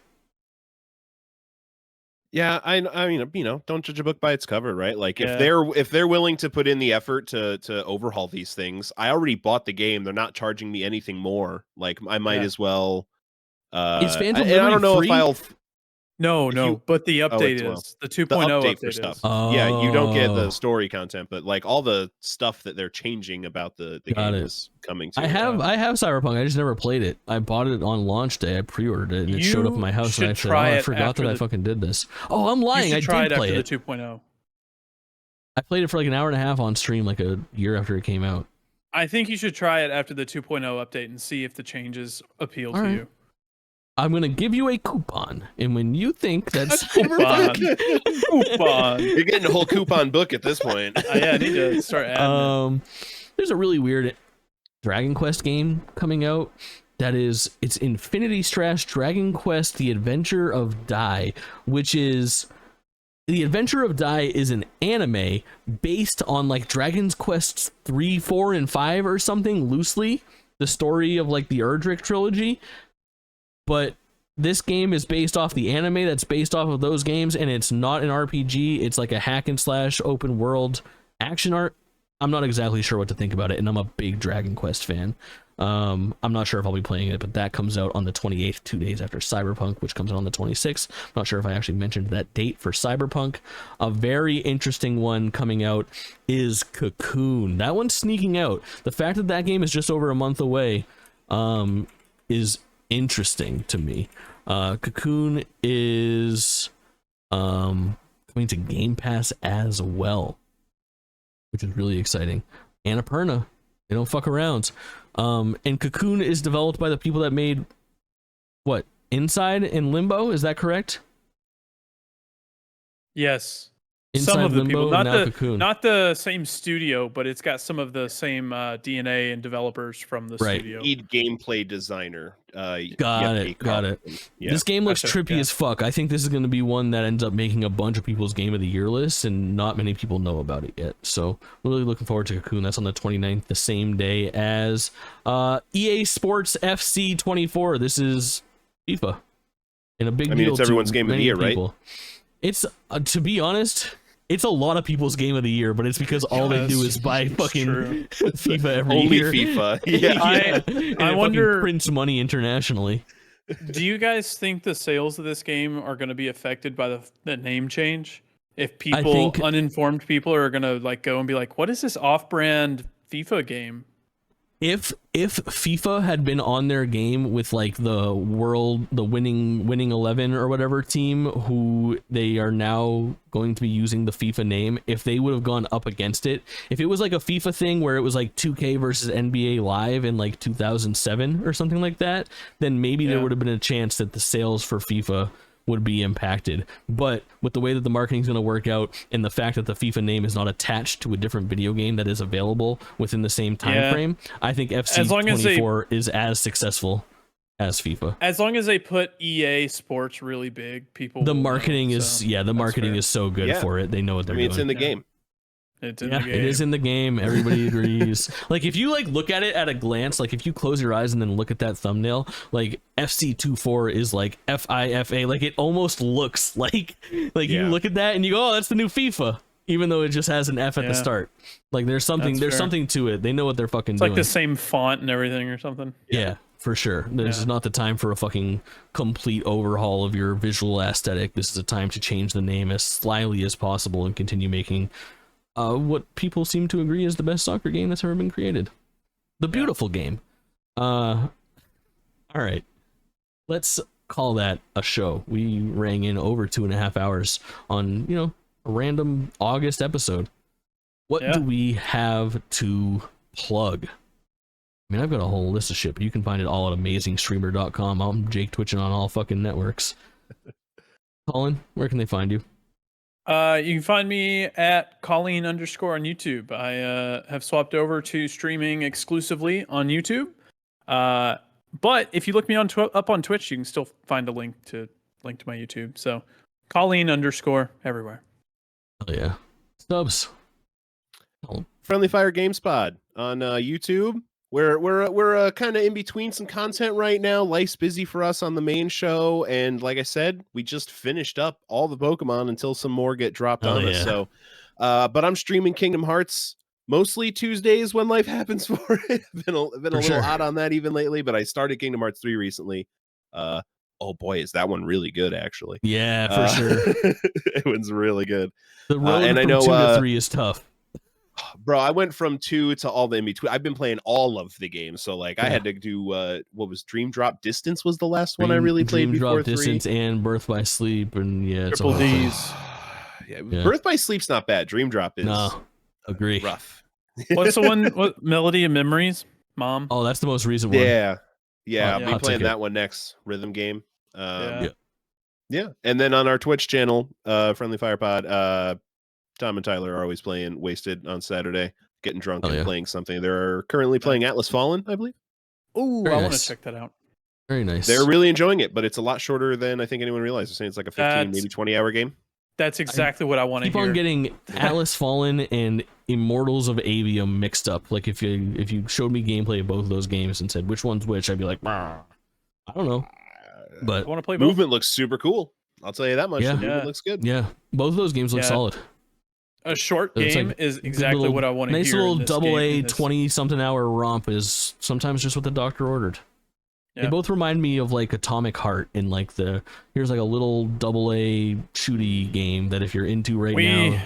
Yeah, I mean, you know, don't judge a book by its cover, right? Like, Yeah. if they're willing to put in the effort to overhaul these things, I already bought the game. They're not charging me anything more. Like, I might Yeah. as well. Is Phantom and I Liberty don't know free? if I'll. No, If no, you- but the update well, is the The 2.0 update for update stuff. is. Yeah, you don't get the Oh. story content, but like all the stuff that they're changing about the Got game it. is coming to. I have Cyberpunk. I just never played it. I bought it on launch day. I pre-ordered it, and it showed up in my house. And I should said, try "Oh, I it forgot after that I the- fucking did this." Oh, I'm You lying. should I try did it play after it. the 2.0. I played it for like an hour and a half on stream, like a year after it came out. I think you should try it after the 2.0 update and see if the changes appeal All to right. you. I'm gonna give you a coupon, and when you think that's Coupon. Coupon. You're getting a whole coupon book at this point. Yeah, I need to start adding there's a really weird Dragon Quest game coming out it's Infinity Strash Dragon Quest The Adventure of Dai, which is The Adventure of Dai is an anime based on like Dragon's Quest 3, 4, and 5 or something, loosely the story of like the Erdrick trilogy, but this game is based off the anime that's based off of those games, and it's not an RPG. It's like a hack and slash open world action art. I'm not exactly sure what to think about it, and I'm a big Dragon Quest fan. I'm not sure if I'll be playing it, but that comes out on the 28th, 2 days after Cyberpunk, which comes out on the 26th. I'm not sure if I actually mentioned that date for Cyberpunk. A very interesting one coming out is Cocoon. That one's sneaking out. The fact that that game is just over a month away is interesting to me. Cocoon is coming to Game Pass as well, which is really exciting. Annapurna, they don't fuck around. And Cocoon is developed by the people that made what? Inside and Limbo, is that correct? Yes. Inside Some of the Limbo, people, now Cocoon. not the same studio, but it's got some of the same DNA and developers from the Right. studio. Lead gameplay designer. Got it. Yeah. This game looks Gotcha, trippy yeah. as fuck. I think this is going to be one that ends up making a bunch of people's Game of the Year lists, and not many people know about it yet. So really looking forward to Cocoon. That's on the 29th, the same day as EA Sports FC 24. This is FIFA. And a big deal it's everyone's to game of the many year, right? people. It's to be honest, it's a lot of people's Game of the Year, but it's because all they do is buy fucking true. FIFA every Only year. FIFA. Yeah. And I it wonder- fucking prints money internationally. Do you guys think the sales of this game are going to be affected by the name change? If people, think- uninformed people, are going to like go and be like, "What is this off-brand FIFA game?" If FIFA had been on their game with like the winning 11 or whatever team, who they are now going to be using the FIFA name, if they would have gone up against it, if it was like a FIFA thing where it was like 2K versus NBA Live in like 2007 or something like that, then maybe there would have been a chance that the sales for FIFA would be impacted. But with the way that the marketing is going to work out, and the fact that the FIFA name is not attached to a different video game that is available within the same time frame, I think FC As long as 24 is as successful as FIFA. As long as they put EA Sports really big, people. The will marketing know, is so the marketing fair. is so good Yeah. for it. They know what they're doing. It's in the Yeah. game. It's in Yeah, the game. it is in the game. Everybody agrees. Like if you like look at it at a glance, like if you close your eyes and then look at that thumbnail, like FC24 is like FIFA. Like it almost looks like you Yeah. look at that and you go, oh, that's the new FIFA, even though it just has an F at the Yeah. start. Like there's That's fair. something to it. They know what they're fucking It's doing. like the same font and everything or something. Yeah, for sure. This is not the time for a fucking complete overhaul of your visual aesthetic. This is a time to change the name as slyly as possible and continue making what people seem to agree is the best soccer game that's ever been created. The beautiful game. All right. Let's call that a show. We rang in over 2.5 hours on, a random August episode. What do we have to plug? I mean, I've got a whole list of shit, but you can find it all at amazingstreamer.com. I'm Jake Twitching on all fucking networks. Colin, where can they find you? You can find me at Kaulin _ on YouTube. I have swapped over to streaming exclusively on YouTube. But if you look me up on Twitch, you can still find a link to my YouTube. So Kaulin _ everywhere. Oh yeah, Stubs. Friendly Fire GameSpot on YouTube. We're kind of in between some content right now. Life's busy for us on the main show, and like I said, we just finished up all the Pokemon until some more get dropped on us. So, but I'm streaming Kingdom Hearts mostly Tuesdays when life happens for it. I've been a little odd on that even lately, but I started Kingdom Hearts 3 recently. Oh boy, is that one really good? Actually, Yeah, for sure. It was really good. The road and from I know 2 to 3 is tough. Bro, I went from 2 to all the in between. I've been playing all of the games, so like I had to do what was Dream Drop Distance was the last one I really played Dream before Drop 3. Distance and Birth by Sleep, and it's Triple a whole thing. D's. Yeah, Yeah. Birth by Sleep's not bad. Dream Drop is No, agree. rough. What's the one? What, Melody of Memories? Mom. Oh, that's the most recent one. Yeah. Yeah, I'll Yeah. be Hot playing ticket. that one next. Rhythm game. Yeah. Yeah. And then on our Twitch channel, Friendly Fire Pod, Tom and Tyler are always playing Wasted on Saturday, getting drunk Oh, and yeah. playing something. They're currently playing Nice. Atlas Fallen, I believe. Ooh, Very I want to nice. check that out. Very nice. They're really enjoying it, but it's a lot shorter than I think anyone realizes. They're saying it's like a 15, maybe 20-hour game. That's exactly what I want to keep hear. on getting Atlas Fallen and Immortals of Avium mixed up. Like if you showed me gameplay of both of those games and said which one's which, I'd be like, I don't know. But I want to play both. Movement looks super cool. I'll tell you that much. Yeah. The movement Yeah. looks good. yeah, both of those games look Yeah. solid. A short It's game like is good exactly little- what I want to nice hear. little in this double game, A in this- 20-something hour romp is sometimes just what the doctor ordered. Yeah. They both remind me of like Atomic Heart in like here's like a little double A shooty game that if you're into right now.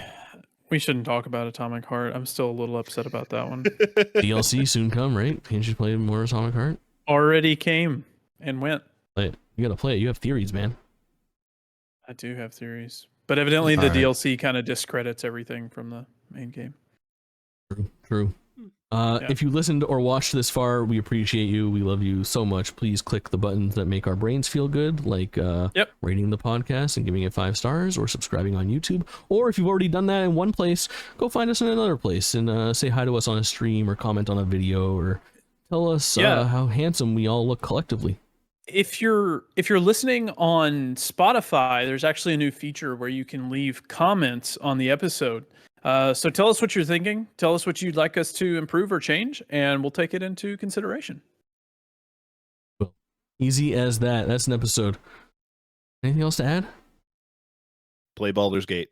We shouldn't talk about Atomic Heart. I'm still a little upset about that one. DLC soon come, right? Can't you play more Atomic Heart? Already came and went. Play it. You gotta play it. You have theories, man. I do have theories, but evidently the Alright. DLC kind of discredits everything from the main game. True. Yeah. If you listened or watched this far, we appreciate you. We love you so much. Please click the buttons that make our brains feel good, like rating the podcast and giving it 5 stars, or subscribing on YouTube. Or if you've already done that in one place, go find us in another place and say hi to us on a stream or comment on a video or tell us how handsome we all look collectively. If you're listening on Spotify, there's actually a new feature where you can leave comments on the episode. So tell us what you're thinking. Tell us what you'd like us to improve or change, and we'll take it into consideration. Well, easy as that. That's an episode. Anything else to add? Play Baldur's Gate.